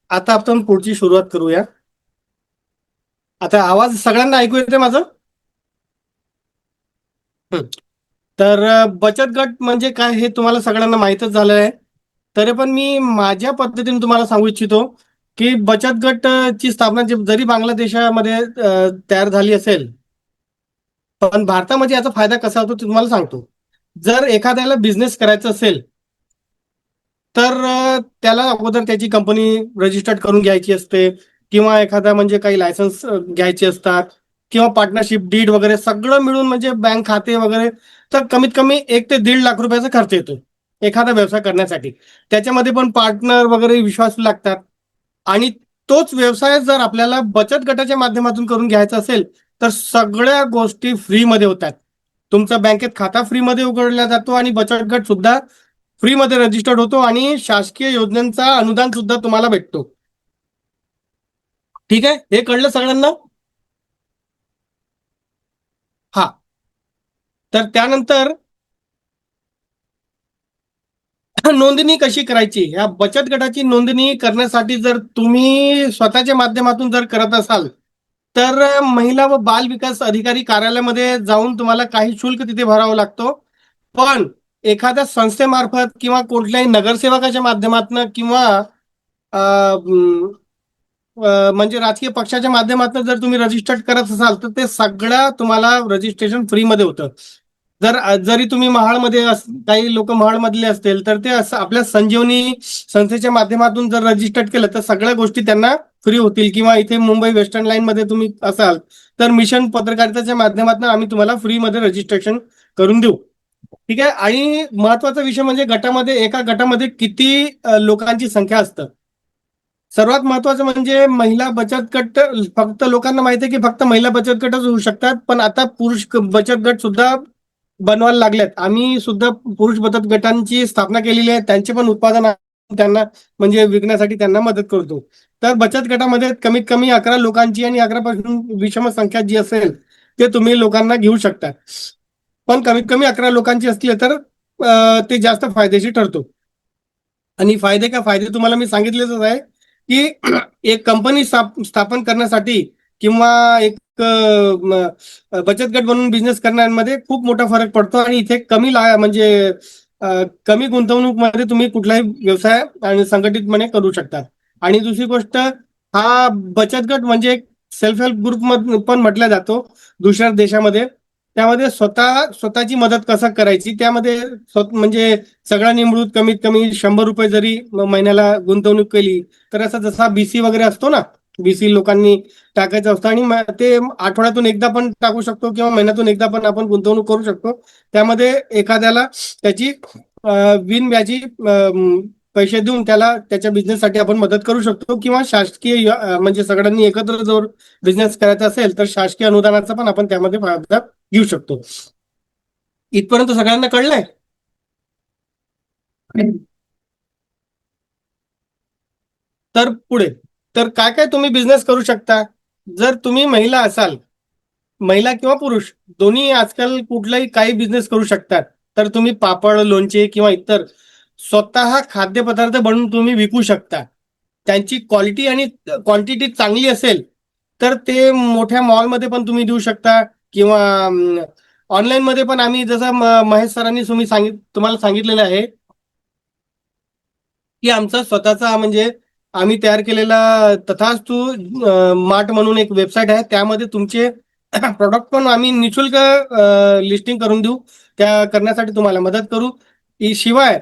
आता आपण पुढची सुरुवात करूया. आता आवाज सगळ्यांना ऐकू येते माझं? हं. तर बचत गट म्हणजे काय हे तुम्हाला सगळ्यांना माहीतच झालं आहे. तरी पण मी माझ्या पद्धतीने तुम्हाला सांगू इच्छितो की बचत गट ची स्थापना जरी बांगलादेशामध्ये तयार झाली असेल, पण भारतामध्ये याचा फायदा कसा होतो ते तुम्हाला सांगतो. जर एखाद्याला बिझनेस करायचा असेल तर त्याला अगोदर त्याची कंपनी रजिस्टर्ड करून घ्यायची असते, किंवा एखादा म्हणजे काही लायसन्स घ्यायचे असतात, किंवा पार्टनरशिप डीड वगैरे सगळं मिळून म्हणजे बँक खाते वगैरे, तर कमीत कमी 1 ते 1.5 लाख रुपयाचा खर्च येतो एखादा व्यवसाय करण्यासाठी. त्याच्यामध्ये पण पार्टनर वगैरे विश्वासू लागतात. आणि तोच व्यवसाय जर आपल्याला बचत गटाच्या माध्यमातून करून घ्यायचा असेल तर सगळ्या गोष्टी फ्रीमध्ये होतात. तुमचा बँकेत खाता फ्रीमध्ये उघडला जातो आणि बचत गट सुद्धा फ्रीमध्ये रजिस्टर्ड होतो आणि शासकीय योजनांचा अनुदान सुद्धा तुम्हाला भेटतो. ठीक आहे, हे कळलं सगळ्यांना? हा. तर त्यानंतर नोंदणी कशी करायची? या बचत गटाची नोंदणी करण्यासाठी जर तुम्ही स्वतःच्या माध्यमातून जर करत असाल तर महिला व बाल विकास अधिकारी कार्यालयामध्ये जाऊन तुम्हाला काही शुल्क तिथे भरावं लागतो. पण एखाद्या संस्थेमार्फत किंवा कुठल्याही नगरसेवकाच्या माध्यमातून किंवा म्हणजे राजकीय पक्षाच्या माध्यमातून जर तुम्ही रजिस्टर्ड करत असाल तर ते सगळं तुम्हाला रजिस्ट्रेशन फ्रीमध्ये होतं. जरी तुम्ही महाडमध्ये काही लोक महाडमधले असतील तर ते असं आपल्या संजीवनी संस्थेच्या माध्यमातून जर रजिस्टर्ड केलं तर सगळ्या गोष्टी त्यांना फ्री होतील. किंवा इथे मुंबई वेस्टर्न लाईन मध्ये तुम्ही असाल तर मिशन पत्रकारितेच्या माध्यमातून आम्ही तुम्हाला फ्रीमध्ये रजिस्ट्रेशन करून देऊ. ठीक आहे. आणि महत्वाचा विषय म्हणजे गटामध्ये एका गटामध्ये किती लोकांची संख्या असतं. सर्वात महत्वाचं म्हणजे महिला बचत गट. फक्त लोकांना माहिती आहे की फक्त महिला बचत गटच होऊ शकतात, पण आता पुरुष बचत गट सुद्धा बनवायला लागलेत. आम्ही सुद्धा पुरुष बचत गटांची स्थापना केलेली आहे. त्यांचे पण उत्पादन त्यांना म्हणजे विकण्यासाठी त्यांना मदत करतो. तर बचत गटामध्ये कमीत कमी 11 लोकांची आणि 11 पासून विषम संख्या जी असेल ते तुम्ही लोकांना घेऊ शकता. पण कमीत कमी 11 लोकांची असली तर ते जास्त फायदेशीर ठरतो. आणि फायदे तुम्हाला मी सांगितलेच आहे की एक कंपनी स्थापन करण्यासाठी किंवा एक बचत गट बनवून बिझनेस करण्यामध्ये खूप मोठा फरक पडतो. आणि इथे म्हणजे कमी गुंतवणूकमध्ये तुम्ही कुठलाही व्यवसाय आणि संघटितपणे करू शकता. आणि दुसरी गोष्ट, हा बचत गट म्हणजे सेल्फ हेल्प ग्रुप पण म्हटला जातो दुसऱ्या देशामध्ये. त्यामध्ये स्वतःची मदत कसं करायची त्यामध्ये म्हणजे सगळ्यांनी मिळून कमीत कमी 100 रुपये जरी महिन्याला गुंतवणूक केली तर असा जसा बीसी वगैरे असतो ना, बीसी लोकांनी टाकायचं असतं आणि ते आठवड्यातून एकदा पण टाकू शकतो किंवा महिन्यातून एकदा पण आपण गुंतवणूक करू शकतो. त्यामध्ये एखाद्याला त्याची बिनव्याजी पैसे देऊन त्याला त्याच्या बिझनेससाठी आपण मदत करू शकतो. किंवा शासकीय म्हणजे सगळ्यांनी एकत्र जर बिझनेस करायचा असेल तर शासकीय अनुदानाचा पण आपण त्यामध्ये फायदा घेऊ शकतो. इथपर्यंत सगळ्यांना कळलंय? तर पुढे तर काय काय तुम्ही बिझनेस करू शकता. जर तुम्ही महिला असाल, महिला किंवा पुरुष दोन्ही आजकाल कुठलाही काही बिझनेस करू शकतात. तर तुम्ही पापड, लोणचे किंवा इतर स्वतः खाद्यपदार्थ बनवून तुम्ही विकू शकता. त्यांची क्वालिटी आणि क्वांटिटी चांगली असेल तर ते मोठ्या मॉलमध्ये पण तुम्ही देऊ शकता. किंवा ऑनलाईन मध्ये पण आम्ही जसं महेश सरांनी तुम्हाला सांगितलेलं आहे की आमचा स्वतःचा म्हणजे आम्ही तयार केलेला तथास्तु मार्ट म्हणून एक वेबसाईट आहे. त्यामध्ये तुमचे प्रोडक्ट पण आम्ही निशुल्क लिस्टिंग करून देऊ. त्या करण्यासाठी तुम्हाला मदत करू. शिवाय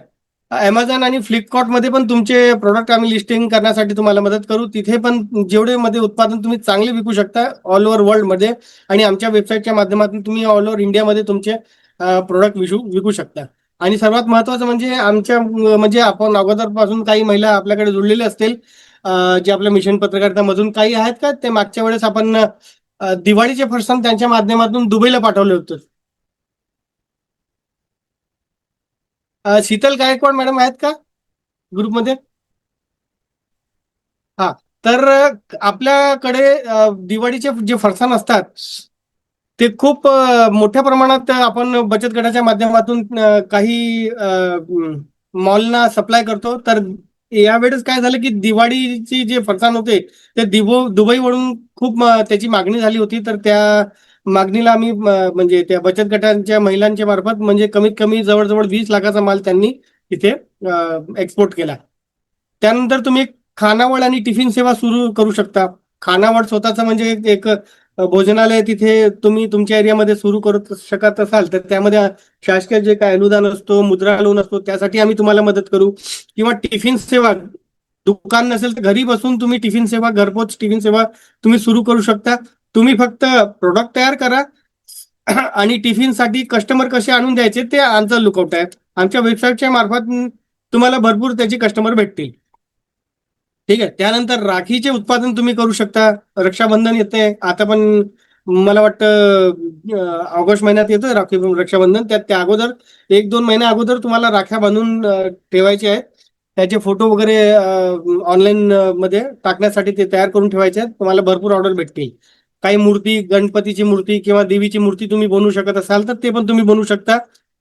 अमेझॉन आणि फ्लिपकार्ट मध्ये पण तुमचे प्रोडक्ट आम्ही लिस्टिंग करण्यासाठी तुम्हाला मदत करू. तिथे पण जेवढे मध्ये उत्पादन तुम्ही चांगले विकू शकता ऑल ओव्हर वर्ल्ड मध्ये. आणि आमच्या वेबसाईटच्या माध्यमातून तुम्ही ऑल ओव्हर इंडियामध्ये तुमचे प्रोडक्ट विकू शकता. आणि सर्वात महत्वाचं म्हणजे आमच्या म्हणजे आपण अगोदरपासून काही महिला आपल्याकडे जुळलेले असतील जे आपल्या मिशन पत्रकारितामधून काही आहेत का ते मागच्या वेळेस आपण दिवाळीचे फरसाण त्यांच्या माध्यमातून दुबईला पाठवले होते. शीतल गायकवाड मॅडम आहेत का ग्रुपमध्ये? हा. तर आपल्याकडे दिवाळीचे जे फरसाण असतात ते खूप मोठ्या प्रमाणात आपण बचत गटाच्या माध्यमातून काही मॉलना सप्लाय करतो. तर यावेळेस काय झालं की दिवाळीची जे फरसाण होते ते दुबईवरून खूप त्याची मागणी झाली होती. तर त्या मागणीला आम्ही म्हणजे त्या बचत गटांच्या महिलांच्या मार्फत म्हणजे कमीत कमी जवळजवळ 20 लाखाचा माल त्यांनी इथे एक्सपोर्ट केला. त्यानंतर तुम्ही खानावळ आणि टिफिन सेवा सुरू करू शकता. खानावळ स्वतःचं म्हणजे एक भोजनालय तिथे तुम्ही तुमच्या एरियामध्ये सुरू करू शकत असाल तर त्यामध्ये शासकीय जे काय अनुदान असतो, मुद्रा लोन असतो, त्यासाठी आम्ही तुम्हाला मदत करू. किंवा टिफिन सेवा, दुकान नसेल तर घरी बसून तुम्ही टिफिन सेवा, घरपोच टिफिन सेवा तुम्ही सुरू करू शकता. तुम्ही फक्त प्रोडक्ट तयार करा आणि टिफिनसाठी कस्टमर कसे आणून द्यायचे ते आमचा लुकआउट आहे. आमच्या वेबसाईटच्या मार्फत तुम्हाला भरपूर त्याचे कस्टमर भेटतील. ठीक आहे. त्यानंतर राखीचे उत्पादन तुम्ही करू शकता. रक्षाबंधन येते आता, पण मला वाटतं ऑगस्ट महिन्यात येतं रक्षाबंधन. त्या अगोदर 1-2 महिन्या अगोदर तुम्हाला राख्या बांधून ठेवायचे आहेत. त्याचे फोटो वगैरे ऑनलाईन मध्ये टाकण्यासाठी ते तयार करून ठेवायचे आहेत. तुम्हाला भरपूर ऑर्डर भेटतील. काही मूर्ती, गणपतीची मूर्ती किंवा देवीची मूर्ती तुम्ही बनवू शकत असाल तर ते पण तुम्ही बनवू शकता.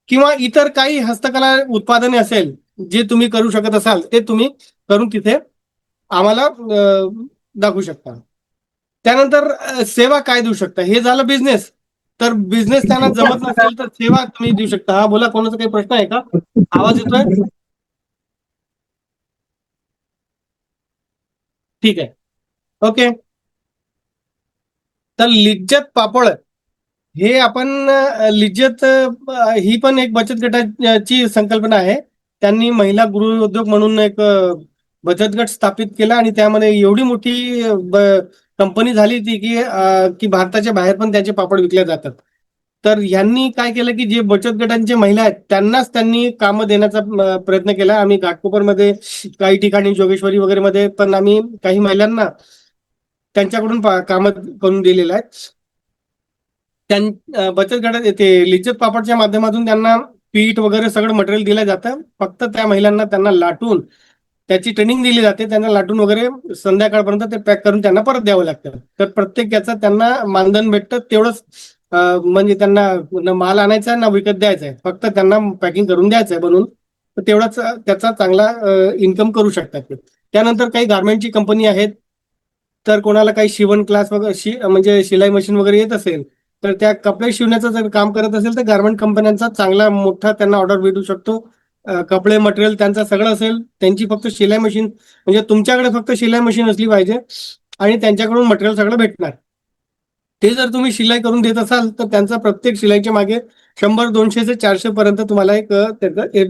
किंवा इतर काही हस्तकला उत्पादने असेल जे तुम्ही करू शकत असाल ते तुम्ही करून तिथे आम्हाला दाखवू शकता. त्यानंतर सेवा काय देऊ शकता, हे झालं बिझनेस. तर बिझनेस त्यांना जमत नसेल तर सेवा तुम्ही देऊ शकता. हा बोला, कोणाचा काही प्रश्न आहे का? आवाज येतोय? ठीक आहे, ओके. तर लिज्जत पापड हे आपण लिज्जत ही पण एक बचत गटाची संकल्पना आहे. त्यांनी महिला गृहउद्योग म्हणून एक बचत गट स्थापित केला आणि त्यामध्ये एवढी मोठी कंपनी झाली ती की भारताच्या बाहेर पण त्याचे पापड विकले जातात. तर यांनी काय केलं की जे बचत गटांचे महिला आहेत त्यांनाच त्यांनी कामं देण्याचा प्रयत्न केला. आम्ही घाटकोपरमध्ये काही ठिकाणी, जोगेश्वरी वगैरे मध्ये पण आम्ही काही महिलांना त्यांच्याकडून कामं करून दिलेलं आहे. बचत गटात ते लिज्जत पापडच्या माध्यमातून त्यांना पीठ वगैरे सगळं मटेरियल दिलं जातं. फक्त त्या महिलांना त्यांना लाटून त्याची ट्रेनिंग दिली जाते. त्यांना लाटून वगैरे संध्याकाळपर्यंत ते पॅक करून त्यांना परत द्यावं लागतं. तर प्रत्येक याचं त्यांना मानधन भेटतं. तेवढंच म्हणजे त्यांना ना माल आणायचा ना विकत द्यायचा आहे, फक्त त्यांना पॅकिंग करून द्यायचं आहे बनवून. तर तेवढाच त्याचा चांगला इन्कम करू शकतात ते. त्यानंतर काही गारमेंटची कंपनी आहेत. तर कोणाला काही शिवण क्लास वगैरे म्हणजे शिलाई मशीन वगैरे येत असेल तर त्या कपडे शिवण्याचं जर काम करत असेल तर गारमेंट कंपन्यांचा चांगला मोठा त्यांना ऑर्डर भेटू शकतो. कपडे मटेरियल त्यांचं सगळं असेल. त्यांची फक्त शिलाई मशीन, म्हणजे तुमच्याकडे फक्त शिलाई मशीन असली पाहिजे आणि त्यांच्याकडून मटेरियल सगळं भेटणार. ते जर तुम्ही शिलाई करून देत असाल तर त्यांचा प्रत्येक शिलाईच्या मागे 100, 200 ते 400 पर्यंत तुम्हाला त्याचं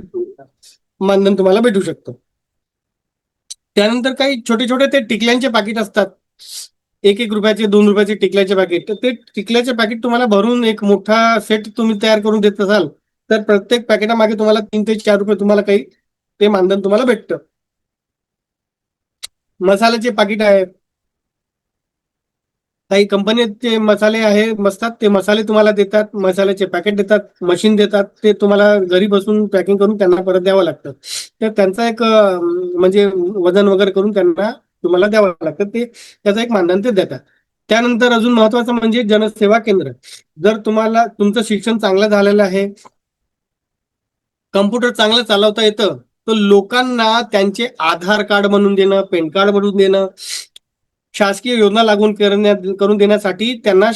मानधन तुम्हाला भेटू शकतो. त्यानंतर काही छोटे छोटे ते टिकल्यांचे पाकिट असतात. 1-1 रुपयाचे, 2 रुपयाचे टिकल्याचे पॅकेट. तर ते टिकल्याचे पॅकेट तुम्हाला भरून एक मोठा सेट तुम्ही तयार करून देत असाल तर प्रत्येक पॅकेटामागे तुम्हाला 3 ते 4 रुपये तुम्हाला काही ते मानधन तुम्हाला भेटतं. मसाल्याचे पाकिट आहे. काही कंपनीचे मसाले आहे असतात, ते मसाले तुम्हाला देतात, मसाल्याचे पॅकेट देतात, मशीन देतात. ते तुम्हाला घरी बसून पॅकिंग करून त्यांना परत द्यावं लागतं. तर त्यांचा एक म्हणजे वजन वगैरे करून त्यांना तुम्हाला द्यावं लागतं. ते त्याचं एक मानधन ते देतात. त्यानंतर अजून महत्वाचं म्हणजे जनसेवा केंद्र. जर तुम्हाला तुमचं शिक्षण चांगलं झालेलं आहे, कम्प्युटर चांगलं चालवता येतं, तर लोकांना त्यांचे आधार कार्ड बनवून देणं, पॅन कार्ड बनवून देणं, शासकीय योजना लागू करून देण्यासाठी त्यांना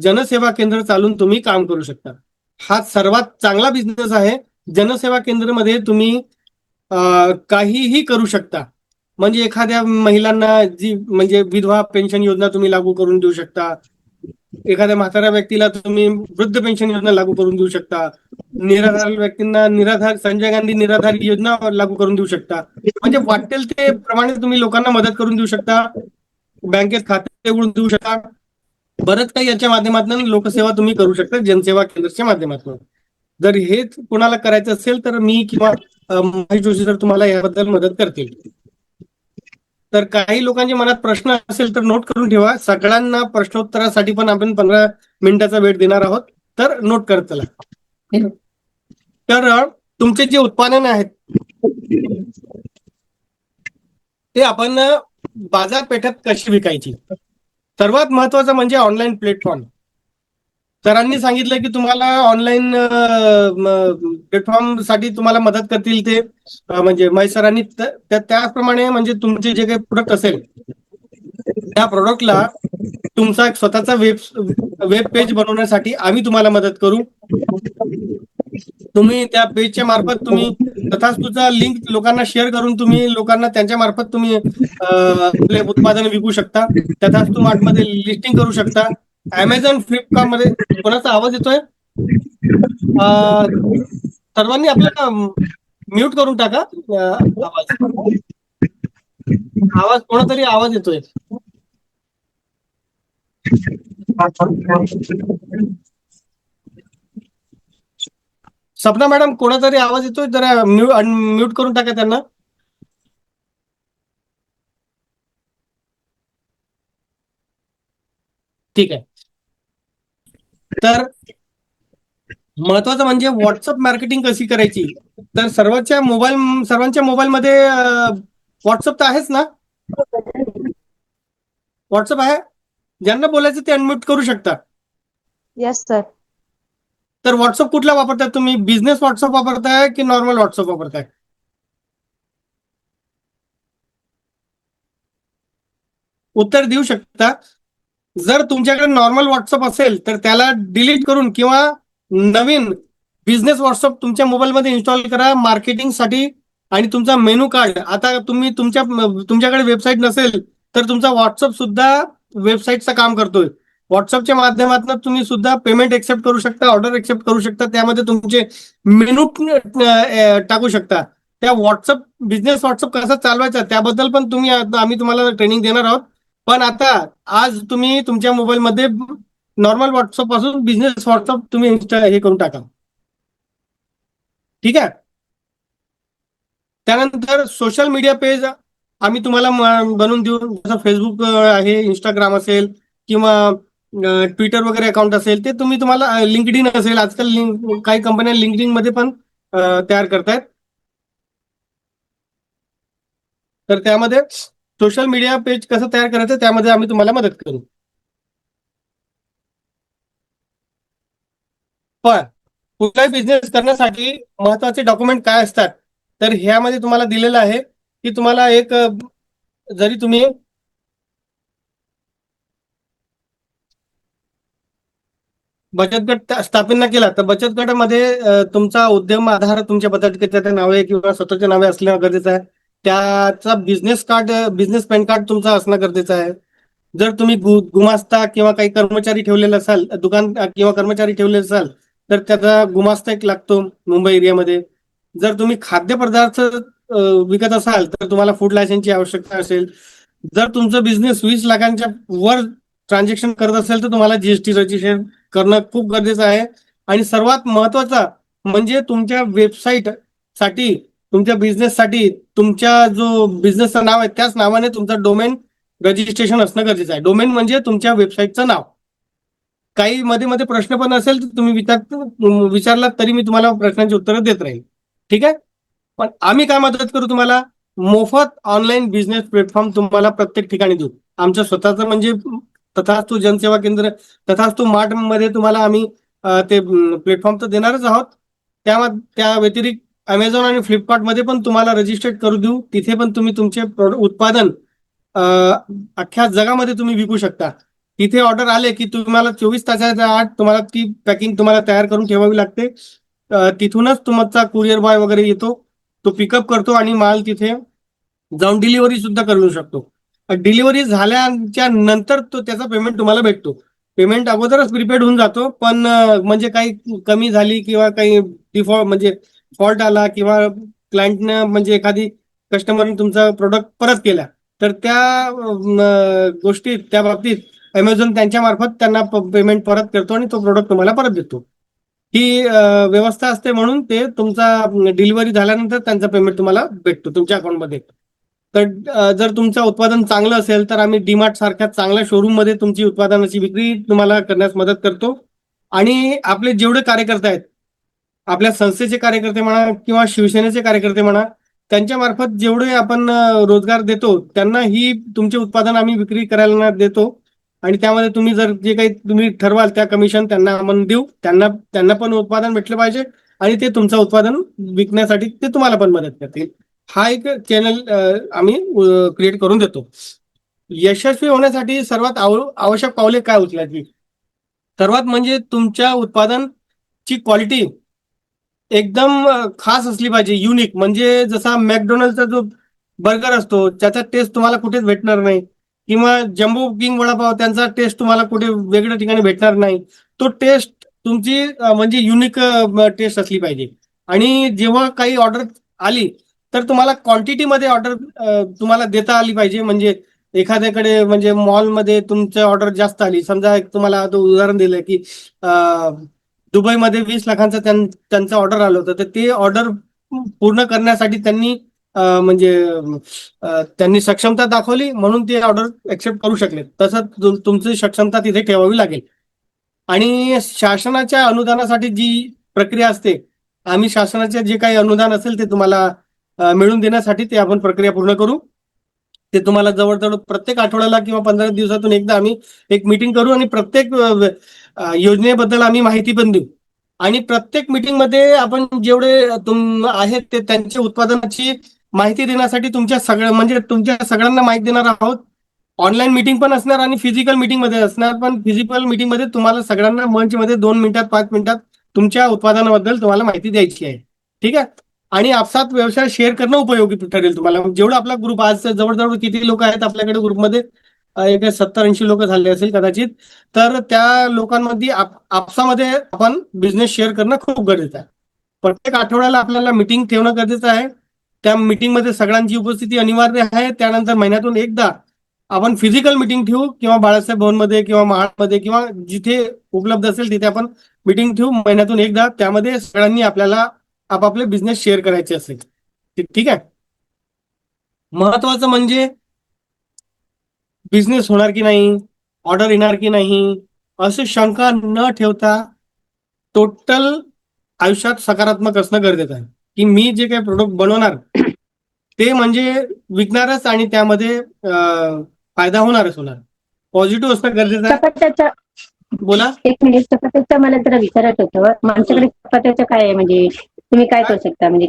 जनसेवा केंद्र चालून तुम्ही काम करू शकता. हा सर्वात चांगला बिझनेस आहे. जनसेवा केंद्रामध्ये तुम्ही काहीही करू शकता. म्हणजे एखाद्या महिलांना जी म्हणजे विधवा पेन्शन योजना तुम्ही लागू करून देऊ शकता. एखाद्या म्हाताऱ्या व्यक्तीला तुम्ही वृद्ध पेन्शन योजना लागू करून देऊ शकता. निराधार व्यक्तींना संजय गांधी निराधार योजना लागू करून देऊ शकता. म्हणजे वाटेल ते प्रमाणे तुम्ही लोकांना मदत करून देऊ शकता. बँकेत खाते उघडून देऊ शकता. बरंच काही याच्या माध्यमातून लोकसेवा तुम्ही करू शकता जनसेवा केंद्राच्या माध्यमातून. जर हेच कोणाला करायचं असेल तर मी किंवा महेश जोशी सर तुम्हाला याबद्दल मदत करतील. तर काही लोकांच्या मनात प्रश्न असेल तर नोट करून ठेवा. सगळ्यांना प्रश्नोत्तरासाठी पण आपण 15 मिनिटाचा वेळ देणार आहोत. तर नोट करत चला. तर तुमचे जे उत्पादन आहेत ते आपण बाजारपेठेत कशी विकायची. सर्वात महत्वाचं म्हणजे ऑनलाईन प्लॅटफॉर्म. सरांनी सांगितलं की तुम्हाला ऑनलाईन प्लॅटफॉर्म साठी तुम्हाला मदत करतील ते म्हणजे महेश सरांनी त्याचप्रमाणे म्हणजे तुमचे जे काही प्रोडक्ट असेल त्या प्रोडक्टला तुमचा एक स्वतःचा वेब पेज बनवण्यासाठी आम्ही तुम्हाला मदत करू. तुम्ही त्या पेजच्या मार्फत तुम्ही तथाच तुझा लिंक लोकांना शेअर करून तुम्ही लोकांना त्यांच्या मार्फत तुम्ही आपले उत्पादन विकू शकता. तथाच तू मार्टमध्ये लिस्टिंग करू शकता. अमेझॉन फ्लिपकार्ट मध्ये कोणाचा आवाज येतोय? सर्वांनी आपल्याला म्यूट करून टाका. आवाज कोणातरी आवाज येतोय. सपना मॅडम कोणातरी आवाज येतोय, जरा म्यूट करून टाका त्यांना. ठीक आहे. तर महत्वाचं म्हणजे व्हॉट्सअप मार्केटिंग कशी करायची. तर सर्वांच्या मोबाईलमध्ये व्हॉट्सअप तर आहेच ना. व्हॉट्सअप आहे. ज्यांना बोलायचं ते अनम्यूट करू शकता. Yes sir. तर व्हॉट्सअप कुठला वापरताय तुम्ही? बिझनेस व्हॉट्सअप वापरताय की नॉर्मल व्हॉट्सअप वापरताय? उत्तर देऊ शकता. जर तुमच्याकडे नॉर्मल व्हॉट्सअप असेल तर त्याला डिलीट करून किंवा नवीन बिझनेस व्हॉट्सअप तुमच्या मोबाईलमध्ये इन्स्टॉल करा मार्केटिंगसाठी. आणि तुमचा मेनू कार्ड, आता तुम्ही तुमच्याकडे वेबसाईट नसेल तर तुमचा व्हॉट्सअप सुद्धा वेबसाईटचं काम करतोय. व्हॉट्सअपच्या माध्यमातून तुम्ही सुद्धा पेमेंट एक्सेप्ट करू शकता, ऑर्डर एक्सेप्ट करू शकता, त्यामध्ये तुमचे मेनू टाकू शकता. त्या व्हॉट्सअप बिझनेस व्हॉट्सअप कसा चालवायचा त्याबद्दल पण आम्ही तुम्हाला ट्रेनिंग देणार आहोत. पण आता आज तुम्ही तुमच्या मोबाईलमध्ये नॉर्मल व्हॉट्सअप पासून बिझनेस व्हॉट्सअप तुम्ही हे करून टाका. ठीक आहे. त्यानंतर सोशल मीडिया पेज आम्ही तुम्हाला बनवून देऊ. जसं फेसबुक आहे, इंस्टाग्राम असेल किंवा ट्विटर वगैरे अकाउंट असेल, ते तुम्हाला लिंक्डइन असेल. आजकाल काही कंपन्या लिंक्डइन मध्ये पण तयार करतायत. तर त्यामध्ये सोशल मीडिया पेज कसं तयार करायचं त्यामध्ये आम्ही तुम्हाला मदत करू. पण कुठलाही बिझनेस करण्यासाठी महत्वाचे डॉक्युमेंट काय असतात तर ह्यामध्ये तुम्हाला दिलेलं आहे की तुम्हाला एक जरी तुम्ही बचत गट स्थापन न केला तर बचत गटामध्ये तुमचा उद्यम आधार तुमच्या बचत गटाच्या नावे किंवा स्वतःच्या नावे असणं गरजेचं आहे. त्याचा बिझनेस पॅन कार्ड तुमचा असणं गरजेचं आहे. जर तुम्ही गुमास्ता किंवा काही कर्मचारी ठेवलेला असाल, दुकान किंवा कर्मचारी ठेवलेले असाल तर त्याचा गुमास्ता एक लागतो मुंबई एरियामध्ये. जर तुम्ही खाद्यपदार्थ विकत असाल तर तुम्हाला फूड लायसन्सची आवश्यकता असेल. जर तुमचं बिझनेस 20 लाखांच्या वर ट्रान्झॅक्शन करत असेल तर तुम्हाला जीएसटी रजिस्ट्रेशन करणं खूप गरजेचं आहे. आणि सर्वात महत्वाचा म्हणजे तुमच्या वेबसाईट साठी, तुमच्या बिझनेससाठी तुमच्या जो बिझनेसचं नाव आहे त्याच नावाने तुमचं डोमेन रजिस्ट्रेशन असणं गरजेचं आहे. डोमेन म्हणजे तुमच्या वेबसाईटचं नाव. काही मध्ये प्रश्न पण असेल तर तुम्ही विचारलात तरी मी तुम्हाला प्रश्नांची उत्तरं देत राहील. ठीक आहे. पण आम्ही काय मदत करू तुम्हाला? मोफत ऑनलाईन बिझनेस प्लॅटफॉर्म तुम्हाला प्रत्येक ठिकाणी देऊ. आमचं स्वतःचं म्हणजे तथास्तू जनसेवा केंद्र, तथास्तू मार्ट मध्ये तुम्हाला आम्ही ते प्लॅटफॉर्म तर देणारच आहोत. त्या व्यतिरिक्त अमेझॉन आणि फ्लिपकार्ट मध्ये पण तुम्हाला रजिस्टर्ड करू देऊ. तिथे पण तुम्ही तुमचे उत्पादन अख्ख्या जगामध्ये तुम्ही विकू शकता. तिथे ऑर्डर आले की तुम्हाला 24 तासाच्या आत तुम्हाला ती पॅकिंग तुम्हाला तयार करून ठेवावी लागते. तिथूनच तुमचा कुरिअर बॉय वगैरे येतो, तो पिकअप करतो आणि माल तिथे जाऊन डिलिव्हरी सुद्धा करू शकतो. डिलिव्हरी झाल्याच्या नंतर तो त्याचा पेमेंट तुम्हाला भेटतो. पेमेंट अगोदरच प्रीपेड होऊन जातो. पण म्हणजे काही कमी झाली किंवा काही डिफॉल्ट म्हणजे फॉल्ट आला किंवा क्लायंटनं म्हणजे एखादी कस्टमरने तुमचा प्रोडक्ट परत केला तर त्या गोष्टी त्या बाबतीत अमेझॉन त्यांच्या मार्फत त्यांना पेमेंट परत करतो आणि तो प्रोडक्ट तुम्हाला परत देतो. ही व्यवस्था असते. म्हणून ते तुमचा डिलिव्हरी झाल्यानंतर त्यांचा पेमेंट तुम्हाला भेटतो तुमच्या अकाउंटमध्ये. तर जर तुमचं उत्पादन चांगलं असेल तर आम्ही डीमार्ट सारख्या चांगल्या शोरूम मध्ये तुमची उत्पादनाची विक्री तुम्हाला करण्यास मदत करतो. आणि आपले जेवढे कार्यकर्ते आहेत, आपल्या संस्थेचे कार्यकर्ते म्हणा किंवा शिवसेनेचे कार्यकर्ते म्हणा, त्यांच्या मार्फत जेवढे आपण रोजगार देतो त्यांना ही तुमचे उत्पादन आम्ही विक्री करायला देतो. आणि त्यामध्ये तुम्ही जर जे काही तुम्ही ठरवाल त्या कमिशन त्यांना आपण देऊ, त्यांना पण उत्पादन भेटलं पाहिजे आणि ते तुमचं उत्पादन विकण्यासाठी ते तुम्हाला पण मदत करतील. हा एक चॅनल आम्ही क्रिएट करून देतो. यशस्वी होण्यासाठी सर्वात आवश्यक पावले काय उचलायची? सर्वात म्हणजे तुमच्या उत्पादनची क्वालिटी एकदम खास असली पाहिजे, युनिक. म्हणजे जसा मॅकडोनल्डचा जो बर्गर असतो त्याचा टेस्ट तुम्हाला कुठेच भेटणार नाही, किंवा जम्बो किंग वडापाव त्यांचा टेस्ट तुम्हाला कुठे वेगळ्या ठिकाणी भेटणार नाही. तो टेस्ट तुमची म्हणजे युनिक टेस्ट असली पाहिजे. आणि जेव्हा काही ऑर्डर आली तर तुम्हाला क्वांटिटीमध्ये ऑर्डर तुम्हाला देता आली पाहिजे. म्हणजे एखाद्याकडे म्हणजे मॉलमध्ये तुमचं ऑर्डर जास्त आली, समजा एक तुम्हाला आता उदाहरण दिलं की दुबईमध्ये 20 लाखांचं त्यांचं ऑर्डर आलं होतं, तर ते ऑर्डर पूर्ण करण्यासाठी त्यांनी त्यांनी सक्षमता दाखवली म्हणून ते ऑर्डर ऍक्सेप्ट करू शकले. तसं तुमची सक्षमता तिथे ठेवावी लागेल. आणि शासनाच्या अनुदानासाठी जी प्रक्रिया असते, आम्ही शासनाचे जे काही अनुदान असेल ते तुम्हाला मिळवून देण्यासाठी ते आपण प्रक्रिया पूर्ण करू. ते तुम्हाला जवळजवळ प्रत्येक आठवड्याला किंवा 15 दिवसातून एकदा आम्ही एक मीटिंग करू आणि प्रत्येक योजनेबद्दल आम्ही माहिती पण देऊ. आणि प्रत्येक मीटिंगमध्ये आपण जेवढे आहेत ते त्यांच्या उत्पादनाची माहिती देण्यासाठी तुमच्या सगळ्यांना माहिती देणार आहोत. ऑनलाईन मीटिंग पण असणार आणि फिजिकल मीटिंग मध्ये असणार. पण फिजिकल मीटिंग मध्ये तुम्हाला सगळ्यांना मंचमध्ये 2 मिनिटात 5 मिनिटात तुमच्या उत्पादनाबद्दल तुम्हाला माहिती द्यायची आहे. ठीक आहे. आणि आपसात व्यवसाय शेअर करणं उपयोगी ठरेल तुम्हाला. जेवढा आपला ग्रुप आज जवळजवळ किती लोक आहेत आपल्याकडे ग्रुपमध्ये, एक 70-80 लोक झाले असेल कदाचित. तर त्या लोकांमध्ये आपसामध्ये आपण बिझनेस शेअर करणं खूप गरजेचं आहे. प्रत्येक आठवड्याला आपल्याला मीटिंग ठेवणं गरजेचं आहे. त्या मीटिंगमध्ये सगळ्यांची उपस्थिती अनिवार्य आहे. त्यानंतर महिन्यातून एकदा आपण फिजिकल मीटिंग ठेवू, किंवा बाळासाहेब भवनमध्ये किंवा महाडमध्ये किंवा जिथे उपलब्ध असेल तिथे आपण मीटिंग ठेवू महिन्यातून एकदा. त्यामध्ये सगळ्यांनी आपल्याला आपापले बिझनेस शेअर करायचे असेल. ठीक आहे. महत्वाचं म्हणजे बिझनेस होणार की नाही, ऑर्डर येणार की नाही, अशी शंका न ठेवता टोटल आयुष्यात सकारात्मक असणं गरजेचं आहे. की मी जे काही प्रोडक्ट बनवणार ते म्हणजे विकणारच आणि त्यामध्ये फायदा होणारच होणार. पॉझिटिव्ह असणं गरजेचं आहे. चपात्याच्या बोला. एक मिनिट, चपात्याचं मला जरा विचारायचं होतं. आमच्याकडे चपात्याचं काय आहे, म्हणजे तुम्ही काय करू शकता? म्हणजे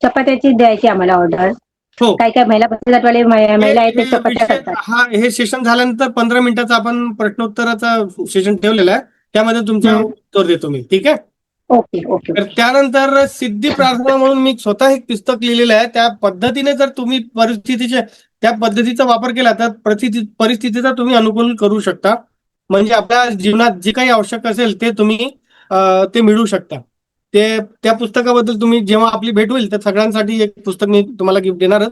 चपात्याची द्यायची आम्हाला ऑर्डर. हो. काय काय महिला बचत गटवाले महिला आहेत ते चपात्या करतात. हे सेशन झाल्यानंतर 15 मिनिटाचा आपण प्रश्नोत्तराचा सेशन ठेवलेला आहे, त्यामध्ये तुमचा उत्तर देतो मी. ठीक आहे. Okay okay. तर त्यानंतर सिद्धी प्रार्थना म्हणून मी स्वतः एक पुस्तक लिहिलेलं आहे. त्या पद्धतीने जर तुम्ही त्या पद्धतीचा वापर केला तर परिस्थितीचा तुम्ही अनुकूल करू शकता. म्हणजे आपल्या जीवनात जे काही आवश्यक असेल ते तुम्ही ते मिळवू शकता. त्या पुस्तकाबद्दल तुम्ही जेव्हा आपली भेट होईल तर सगळ्यांसाठी एक पुस्तक मी तुम्हाला गिफ्ट देणारच.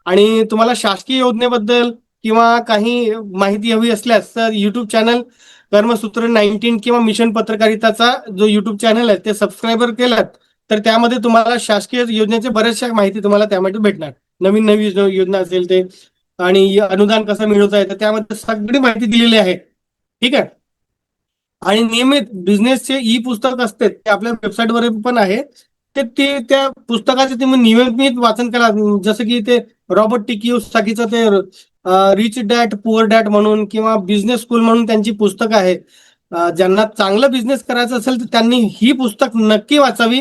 आणि तुम्हाला शासकीय योजनेबद्दल किंवा काही माहिती हवी असल्यास तर युट्यूब चॅनल कर्मसूत्र 19 किंवा मिशन पत्रकारिताचा जो युट्यूब चॅनल आहे ते सबस्क्राईबर केलात तर त्यामध्ये तुम्हाला शासकीय योजनेच्या बऱ्याचशा माहिती तुम्हाला त्यामध्ये भेटणार. नवीन नवीन योजना असेल ते, आणि अनुदान कसं मिळवता येतं त्यामध्ये सगळी माहिती दिलेली आहे. ठीक आहे. आणि नियमित बिझनेसचे ई पुस्तक असते ते आपल्या वेबसाईटवर पण आहे. ते त्या पुस्तकाचे तुम्ही नियमित वाचन करा. जसं की ते रॉबर्ट टी कियोसाकीचं ते रिच डॅड पुअर डॅड म्हणून किंवा बिझनेस स्कूल म्हणून त्यांची पुस्तकं आहे. ज्यांना चांगलं बिझनेस करायचं असेल तर त्यांनी ही पुस्तक नक्की वाचावी.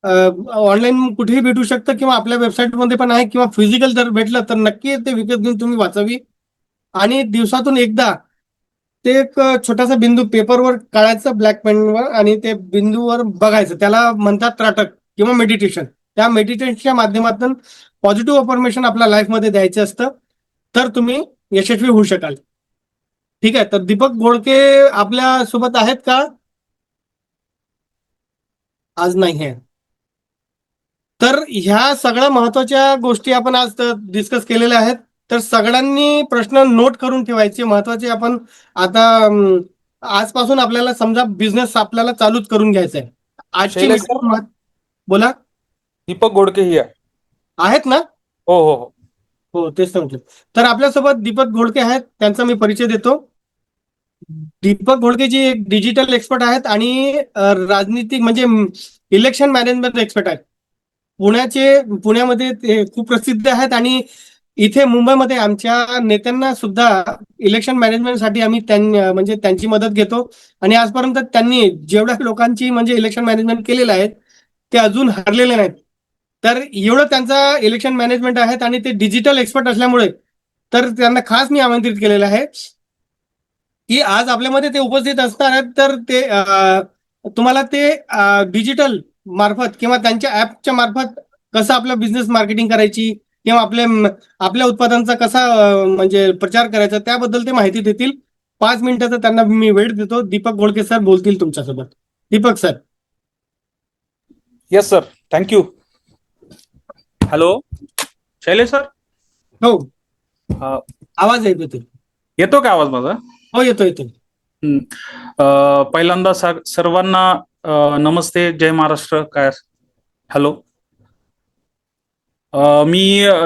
ऑनलाईन कुठेही भेटू शकतं किंवा आपल्या वेबसाईटमध्ये पण आहे, किंवा फिजिकल जर भेटलं तर नक्की ते विकत घेऊन तुम्ही वाचावी. आणि दिवसातून एकदा ते एक छोटासा बिंदू पेपरवर काढायचं ब्लॅक पेनवर आणि ते बिंदूवर बघायचं. त्याला म्हणतात त्राटक किंवा मेडिटेशन. त्या मेडिटेशनच्या माध्यमातून पॉझिटिव्ह अफर्मेशन आपल्या लाईफमध्ये द्यायचं असतं, तर तुम्ही यशस्वी होऊ शकाल. ठीक आहे. तर दीपक घोडके आपल्या सोबत आहेत का? आज नाही आहे. तर ह्या सगळ्या महत्वाच्या गोष्टी आपण आज डिस्कस केलेल्या आहेत. तर सगळ्यांनी प्रश्न नोट करून ठेवायचे महत्वाचे. आपण आता आजपासून आपल्याला समजा बिझनेस आपल्याला चालूच करून घ्यायचा आहे. आजची मीटिंग बोला. दीपक घोडके ही आहेत ना? हो हो हो हो तेच सांगतो. तर आपल्यासोबत दीपक घोडके आहेत, त्यांचा मी परिचय देतो. दीपक घोडकेजी एक डिजिटल एक्सपर्ट आहेत आणि राजनीतिक म्हणजे इलेक्शन मॅनेजमेंट एक्सपर्ट आहेत. पुण्यामध्ये ते खूप प्रसिद्ध आहेत आणि इथे मुंबईमध्ये आमच्या नेत्यांना सुद्धा इलेक्शन मॅनेजमेंटसाठी आम्ही म्हणजे त्यांची मदत घेतो आणि आजपर्यंत त्यांनी जेवढ्या लोकांची म्हणजे इलेक्शन मॅनेजमेंट केलेलं आहे ते अजून हारलेले नाहीत. तर एवढं त्यांचा इलेक्शन मॅनेजमेंट आहेत आणि ते डिजिटल एक्सपर्ट असल्यामुळे तर त्यांना खास मी आमंत्रित केलेलं आहे की आज आपल्यामध्ये ते उपस्थित असणार आहेत. तर ते तुम्हाला ते डिजिटल मार्फत किंवा त्यांच्या ऍपच्या मार्फत कसं आपलं बिझनेस मार्केटिंग करायची किंवा आपल्या उत्पादनाचा कसा म्हणजे प्रचार करायचा त्याबद्दल ते माहिती देतील. 5 मिनिटाचा त्यांना मी वेळ देतो. दीपक गोळके सर बोलतील तुमच्यासोबत. Deepak sir. Yes sir, thank you. Hello Shailesh sir. हो, अ, आवाज येतो. येतो का आवाज माझा? हो, येतो. पहिल्यांदा सर्वांना नमस्ते, जय महाराष्ट्र. काय हॅलो, मी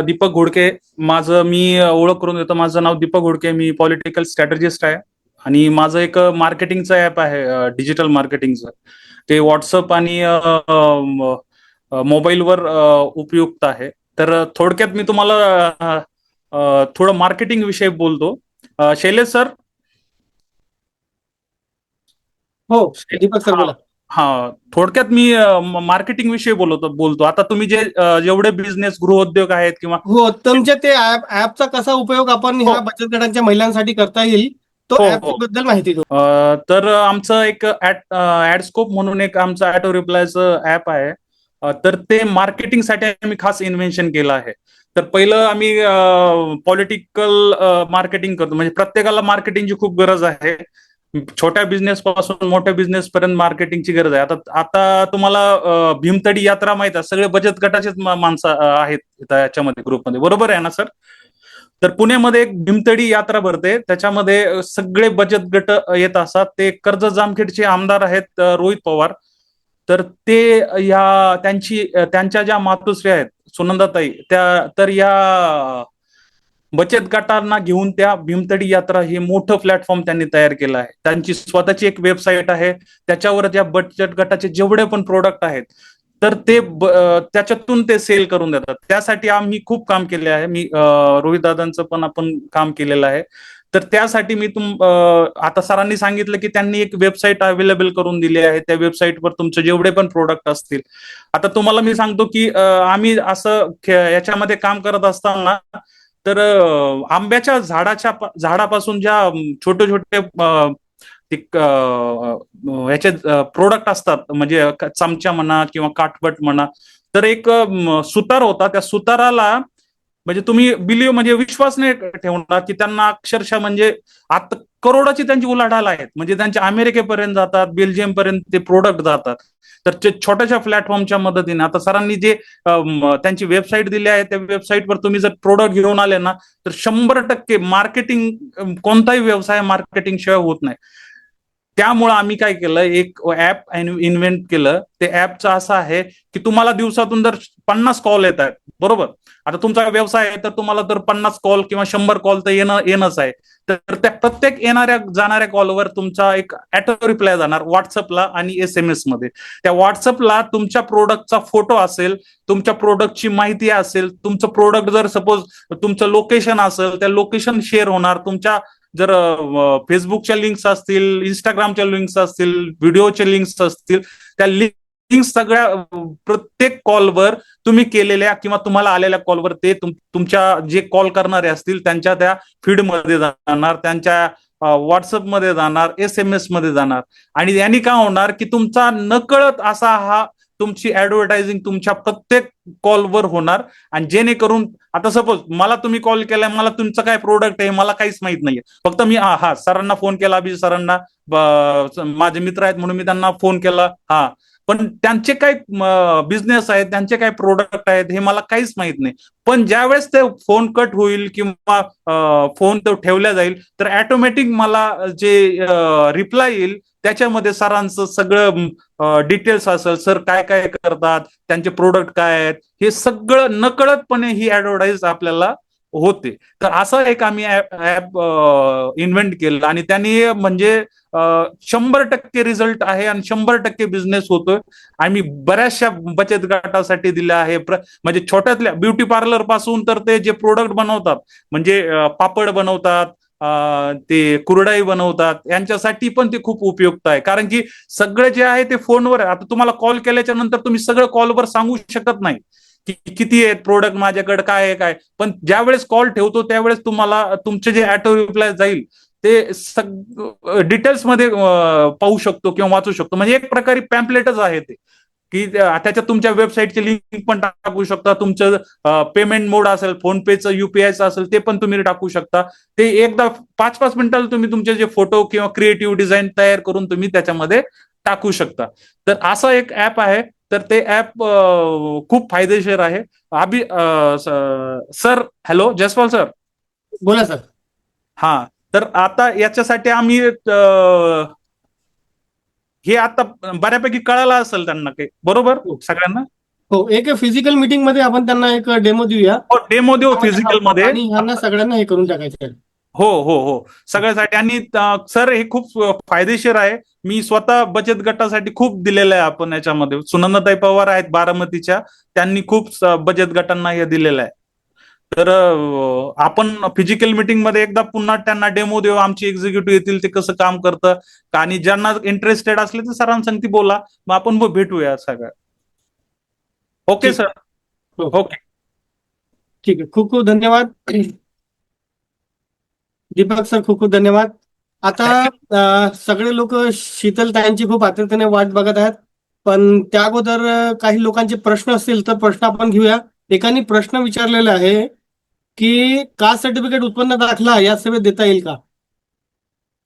दीपक घोडके. मी ओळख करून देतो. माझं नाव दीपक घोडके. मी पॉलिटिकल स्ट्रॅटेजिस्ट आहे आणि माझं एक मार्केटिंगचं ॲप आहे, डिजिटल मार्केटिंगचं. ते व्हॉट्सअप आणि मोबाईलवर उपयुक्त आहे. तर थोडक्यात मी तुम्हाला थोडं मार्केटिंग विषयी बोलतो. शैलेश सर. हो, दीपक सर बोला. हा, थोडक्यात मी मार्केटिंग विषयी बोलतो. आता तुम्ही जेवढे बिझनेस गृहोद्योग आहेत किंवा हो, तुमच्या ते ऍपचा कसा उपयोग आपण ह्या बचत गटांच्या महिलांसाठी करता येईल तो ऍप बद्दल माहिती देऊ. तर आमचं एक ऍडस्कोप म्हणून एक आमचं ॲटो रिप्लायचं ऍप आहे. तर ते मार्केटिंगसाठी आम्ही खास इन्व्हेन्शन केलं आहे. तर पहिलं आम्ही पॉलिटिकल मार्केटिंग करतो. म्हणजे प्रत्येकाला मार्केटिंगची खूप गरज आहे. छोट्या बिझनेस पासून मोठ्या बिझनेस पर्यंत मार्केटिंगची गरज आहे. आता तुम्हाला भीमतडी यात्रा माहित आहे. सगळे बचत गटाचेच माणसं आहेत याच्यामध्ये, ग्रुपमध्ये. बरोबर आहे ना सर? तर पुण्यामध्ये एक भीमतडी यात्रा भरते. त्याच्यामध्ये सगळे बचत गट येत असतात. ते कर्जत जामखेडचे आमदार आहेत रोहित पवार. तर ते त्यांच्या ज्या मातोश्री आहेत सुनंदाताई, तर या बचत गटांना घेऊन त्या भीमतडी यात्रा हे मोठं प्लॅटफॉर्म त्यांनी तयार केलं आहे. त्यांची स्वतःची एक वेबसाईट आहे. त्याच्यावर त्या बचत गटाचे जेवढे पण प्रोडक्ट आहेत तर ते त्याच्यातून ते सेल करून देतात. त्यासाठी आम्ही खूप काम केले आहे. मी रोहित दादांचं पण आपण काम केलेलं आहे. तर त्यासाठी मी आता सरांनी सांगितलं की त्यांनी एक वेबसाईट अवेलेबल करून दिली आहे. त्या वेबसाईटवर तुमचे जेवढे पण प्रोडक्ट असतील. आता तुम्हाला मी सांगतो की आम्ही असं याच्यामध्ये काम करत असताना तर आंब्याच्या झाडापासून ज्या छोटे छोटे याचे प्रोडक्ट असतात, म्हणजे चमचा म्हणा किंवा काटबट म्हणा, तर एक सुतार होता. त्या सुताराला म्हणजे तुम्ही म्हणजे विश्वास नाही ठेवणार की त्यांना अक्षरशः म्हणजे आता करोडाची त्यांची उलाढाल आहेत. म्हणजे त्यांच्या अमेरिकेपर्यंत जातात, बेल्जियम पर्यंत ते प्रोडक्ट जातात. तर ते छोट्याशा प्लॅटफॉर्मच्या मदतीने आता सरांनी जे त्यांची वेबसाईट दिली आहे त्या वेबसाईटवर तुम्ही जर प्रोडक्ट घेऊन आले ना तर 100% मार्केटिंग, कोणताही व्यवसाय मार्केटिंग शिवाय होत नाही. त्यामुळे आम्ही काय केलं, एक ऍप इन्व्हेंट केलं. ते ऍपचं असं आहे की तुम्हाला दिवसातून जर 50 कॉल येत आहेत, बरोबर. आता तुमचा व्यवसाय आहे तर तुम्हाला तर 50 कॉल किंवा 100 कॉल तर येणंच आहे. तर त्या प्रत्येक येणाऱ्या जाणाऱ्या कॉलवर तुमचा एक ॲटो रिप्लाय जाणार व्हॉट्सअपला आणि SMS मध्ये. त्या व्हॉट्सअपला तुमच्या प्रोडक्टचा फोटो असेल, तुमच्या प्रोडक्टची माहिती असेल, तुमचं प्रोडक्ट जर सपोज तुमचं लोकेशन असेल, त्या लोकेशन शेअर होणार. तुमच्या जर फेसबुकच्या लिंक्स असतील, इंस्टाग्रामच्या लिंक्स असतील, व्हिडिओच्या लिंक्स असतील, त्या लिंक्स सगळ्या प्रत्येक कॉलवर तुम्ही केलेल्या किंवा तुम्हाला आलेल्या कॉलवर ते तुमच्या जे कॉल करणारे असतील त्यांच्या त्या फीडमध्ये जाणार, त्यांच्या व्हॉट्सअपमध्ये जाणार, SMS मध्ये जाणार. आणि यांनी काय होणार की तुमचा नकळत असा हा तुमची ऍडव्हर्टायझिंग तुमच्या प्रत्येक कॉलवर होणार. आणि जेणेकरून आता सपोज मला तुम्ही कॉल केलाय, मला तुमचं काय प्रोडक्ट आहे मला काहीच माहित नाहीये, फक्त मी सरांना फोन केला, अभिजित सरांना, माझे मित्र आहेत म्हणून मी त्यांना फोन केला, पण त्यांचे काय बिझनेस आहेत, त्यांचे काय प्रोडक्ट आहेत हे मला काहीच माहित नाही. पण ज्यावेळेस ते फोन कट होईल किंवा फोन तो ठेवला जाईल तर ऑटोमॅटिक मला जे रिप्लाय येईल त्याच्यामध्ये सरांचं सगळं डिटेल्स असेल, सर काय काय करतात, त्यांचे प्रोडक्ट काय आहेत, हे सगळं नकळतपणे ही ऍडव्हर्टाईज आपल्याला होते. तर असं एक आम्ही ऍप इन्व्हेंट केलं आणि त्यांनी म्हणजे 100% रिझल्ट आहे आणि 100% बिझनेस होतोय. आम्ही बऱ्याचशा बचत गटासाठी दिल्या आहे. म्हणजे छोट्यातल्या ब्युटी पार्लर पासून तर ते जे प्रोडक्ट बनवतात म्हणजे पापड बनवतात, ते कुरडाई बनवतात, यांच्यासाठी पण ते खूप उपयुक्त आहे. कारण की सगळं जे आहे ते फोनवर आहे. आता तुम्हाला कॉल केल्याच्या नंतर तुम्ही सगळं कॉलवर सांगू शकत नाही की किती आहेत प्रोडक्ट माझ्याकडे, काय आहे काय. पण ज्या वेळेस कॉल ठेवतो त्यावेळेस तुम्हाला तुमचे जे ऑटो रिप्लाय जाईल ते डिटेल्स मध्ये पाहू शकतो किंवा वाचू शकतो. म्हणजे एक प्रकारे पॅम्पलेटच आहे ते, की त्याच्यात तुमच्या वेबसाईटची लिंक पण टाकू शकता. तुमचं पेमेंट मोड असेल, फोन पेचं, युपीआयचं असेल ते पण तुम्ही टाकू शकता. ते एकदा 5-5 मिनिटाला तुम्ही तुमचे जे फोटो किंवा क्रिएटिव्ह डिझाईन तयार करून तुम्ही त्याच्यामध्ये टाकू शकता. तर असं एक ऍप आहे. तर ते ऍप खूप फायदेशीर आहे. Sir, hello Jaiswal sir. बोला सर. हा, तर आता याच्यासाठी आम्ही हे आता बऱ्यापैकी कळालं असेल त्यांना काही, बरोबर सगळ्यांना. हो, एक फिजिकल मीटिंग मध्ये आपण त्यांना एक डेमो देऊया. डेमो देऊ फिजिकल मध्ये आणि ह्यांना सगळ्यांना हे करून टाकायचं आहे. हो हो हो, सगळ्यासाठी. आणि सर हे खूप फायदेशीर आहे. मी स्वतः बचत गटासाठी खूप दिलेलं आहे आपण याच्यामध्ये. सुनंदाताई पवार आहेत बारामतीच्या, त्यांनी खूप बचत गटांना हे दिलेलं आहे. तर आपण फिजिकल मीटिंग मध्ये एकदा पुन्हा त्यांना डेमो देऊ. आमची एक्झिक्युटिव्ह येतील, ते कसं काम करतं. आणि ज्यांना इंटरेस्टेड असले तर सरांसंगती बोला, मग आपण भेटूया सगळं. Okay sir. ओके, ठीक आहे. खूप खूप धन्यवाद दीपक सर, खूप खूप धन्यवाद. आता सगळे लोक शीतलताईंची खूप आतुरतेने वाट बघत आहेत. पण त्या अगोदर काही लोकांचे प्रश्न असतील तर प्रश्न आपण घेऊया. एकाने प्रश्न विचारलेला आहे की कास्ट सर्टिफिकेट उत्पन्न दाखला या सेवेत देता येईल का?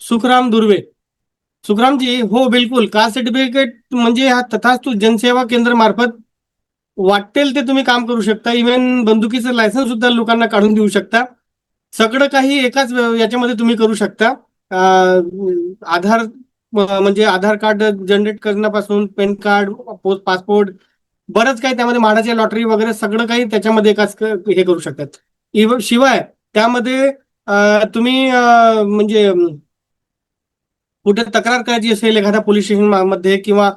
सुखराम दुर्वे. सुखरामजी, हो बिलकुल. कास्ट सर्टिफिकेट म्हणजे हा तथास्तु जनसेवा केंद्र मार्फत वाटेल ते तुम्ही काम करू शकता. इव्हन बंदुकीचं लायसन्स सुद्धा लोकांना काढून देऊ शकता. सगळं काही एकाच याच्यामध्ये तुम्ही करू शकता. आधार म्हणजे आधार कार्ड जनरेट करण्यापासून पेन कार्ड, पासपोर्ट, बरंच काही त्यामध्ये, म्हाडाची लॉटरी वगैरे सगळं काही त्याच्यामध्ये एकाच हे करू शकतात. शिवाय त्यामध्ये तुम्ही म्हणजे कुठे तक्रार करायची असेल एखाद्या पोलीस स्टेशन मध्ये किंवा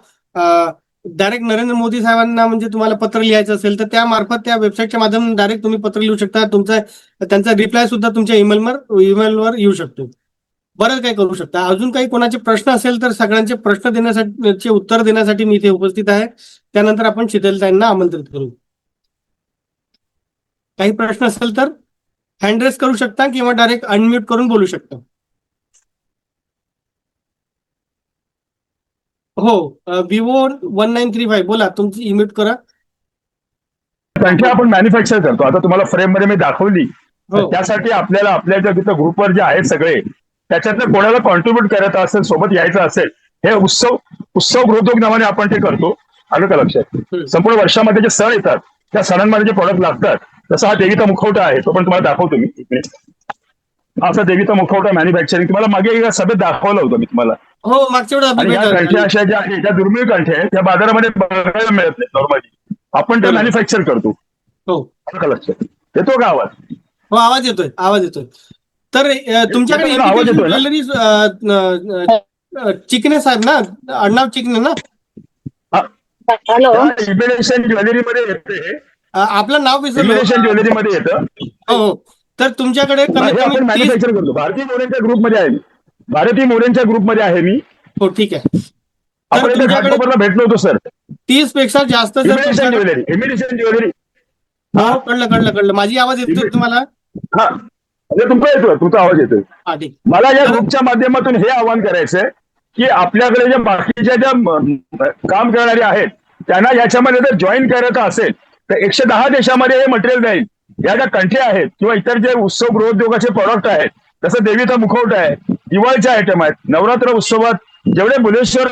डायरेक्ट नरेंद्र मोदी साहेबांना म्हणजे तुम्हाला पत्र लिहायचं असेल तर त्या मार्फत त्या वेबसाईटच्या माध्यमातून डायरेक्ट तुम्ही पत्र लिहू शकता. त्यांचा रिप्लाय सुद्धा तुमच्या ईमेलवर येऊ शकतो. बरंच काही करू शकता. अजून काही कोणाचे प्रश्न असेल तर सगळ्यांचे प्रश्न देण्यासाठी, उत्तर देण्यासाठी मी इथे उपस्थित आहे. त्यानंतर आपण शीतलताईंना आमंत्रित करू. काही प्रश्न असेल तर हँड रेस करू शकता किंवा डायरेक्ट अनम्यूट करून बोलू शकता. हो, विवो 1935 बोला, तुमची इम्यूट करा. संख्या आपण मॅन्युफॅक्चर करतो. आता तुम्हाला फ्रेम मध्ये मी दाखवली. त्यासाठी आपल्याला आपल्या ज्या तिथं ग्रुपवर जे आहेत सगळे, त्याच्यातनं कोणाला कॉन्ट्रीब्युट करायचं असेल, सोबत यायचं असेल, हे उत्सव गृहोद्योग नावाने आपण ते करतो. आलं का लक्षात? संपूर्ण वर्षामध्ये जे सण येतात त्या सणांमध्ये जे प्रोडक्ट लागतात, तसा हा देवीचा मुखवटा आहे, तो पण तुम्हाला दाखवतो मी. असा देवीचा मुखवटा मॅन्युफॅक्चरिंग तुम्हाला मागे एका सभेत दाखवलं होतं मी तुम्हाला. हो, मागच्या आणि या कंठ्या अशा ज्या आहेत, ज्या दुर्मिळ कंठ्या आहेत, त्या बाजारामध्ये बघायला मिळत नाही नॉर्मली. आपण त्या मॅन्युफॅक्चर करतो. हो, का लक्षात येतो का आवाज? हो, आवाज येतोय, आवाज येतोय. तर तुमच्याकडे आवाज येतोय ना? ज्वेलरी चिकने साहेब ना, अण्णाव चिकने ना? इमिटेशन ज्वेलरीमध्ये येते. आपलं नाव विसरलं. इमिटेशन ज्वेलरीमध्ये येतं. हो, तर तुमच्याकडे आपण मॅन्युफॅक्चर करतो. भारतीय मोऱ्यांच्या ग्रुपमध्ये आहे मी. भारतीय मोऱ्यांच्या ग्रुपमध्ये आहे मी. हो, ठीक आहे. आपण इथे घाटकोपरला भेटलो होतो सर. 30 पेक्षा जास्त इमिटेशन ज्वेलरी. हो, कळलं. माझी आवाज येतोय तुम्हाला? हा, तुमचा येतोय, तुमचा आवाज येतोय. मला या ग्रुपच्या माध्यमातून हे आवाहन करायचंय की आपल्याकडे ज्या बाकीच्या ज्या काम करणारे आहेत त्यांना याच्यामध्ये जर जॉईन करायचं असेल तर 110 देशामध्ये हे मटेरियल जाईल. या ज्या कंठे आहेत किंवा इतर जे उत्सव गृहोद्योगाचे प्रोडक्ट आहेत, तसं देवीचा मुखवटा आहे, दिवाळीचे आयटम आहेत, नवरात्र उत्सवात जेवढे बुलेश्वर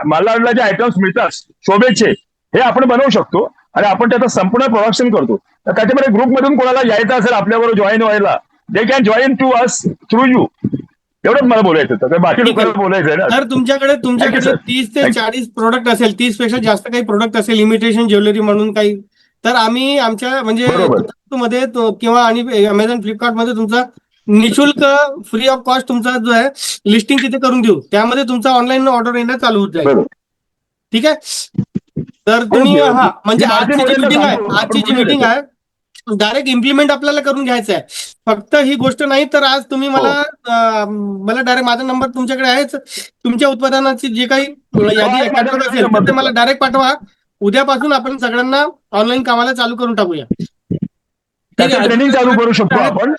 मालाडला जे आयटम्स मिळतात शोभेचे, हे आपण बनवू शकतो आणि आपण त्याचं संपूर्ण प्रोडक्शन करतो. तर त्याच्यामध्ये ग्रुपमधून कोणाला यायचं असेल आपल्याबरोबर जॉईन व्हायला, they can join to us through you. एवढंच मला बोलायचं होतं, बाकी लोकांना बोलायचं आहे ना. तर तुमच्याकडे 30 ते 40 प्रोडक्ट असेल, 30 पेक्षा जास्त काही प्रोडक्ट असेल इमिटेशन ज्वेलरी म्हणून काही, तर आम्ही आमच्या म्हणजे बरोबर. मध्ये किंवा आणि अमेझॉन फ्लिपकार्टमध्ये तुमचा निशुल्क फ्री ऑफ कॉस्ट तुमचा जो आहे लिस्टिंग तिथे करून देऊ. त्यामध्ये तुमचा ऑनलाईन ऑर्डर येणं चालू होत जाईल. बरोबर. ठीक आहे. तर तुम्ही ओके, ओके. हा म्हणजे मी आजची जी मार्केटमध्ये मीटिंग आहे, सांगतो, आजची आपण जी पुढे मीटिंग जायचं. आहे डायरेक्ट इम्प्लिमेंट आपल्याला करून घ्यायचं आहे. फक्त ही गोष्ट नाही तर आज तुम्ही मला मला डायरेक्ट माझा नंबर तुमच्याकडे आहेच. तुमच्या उत्पादनाची जी काही यादी आहे, कॅटलॉग माझ्याकडे असेल तर नंबर ते मला तुमचा. डायरेक्ट पाठवा. उद्यापासून आपण सगळ्यांना ऑनलाईन कामाला चालू करून टाकूया. ठीक त्याचं आहे. ट्रेनिंग चालू करू शकतो आपण.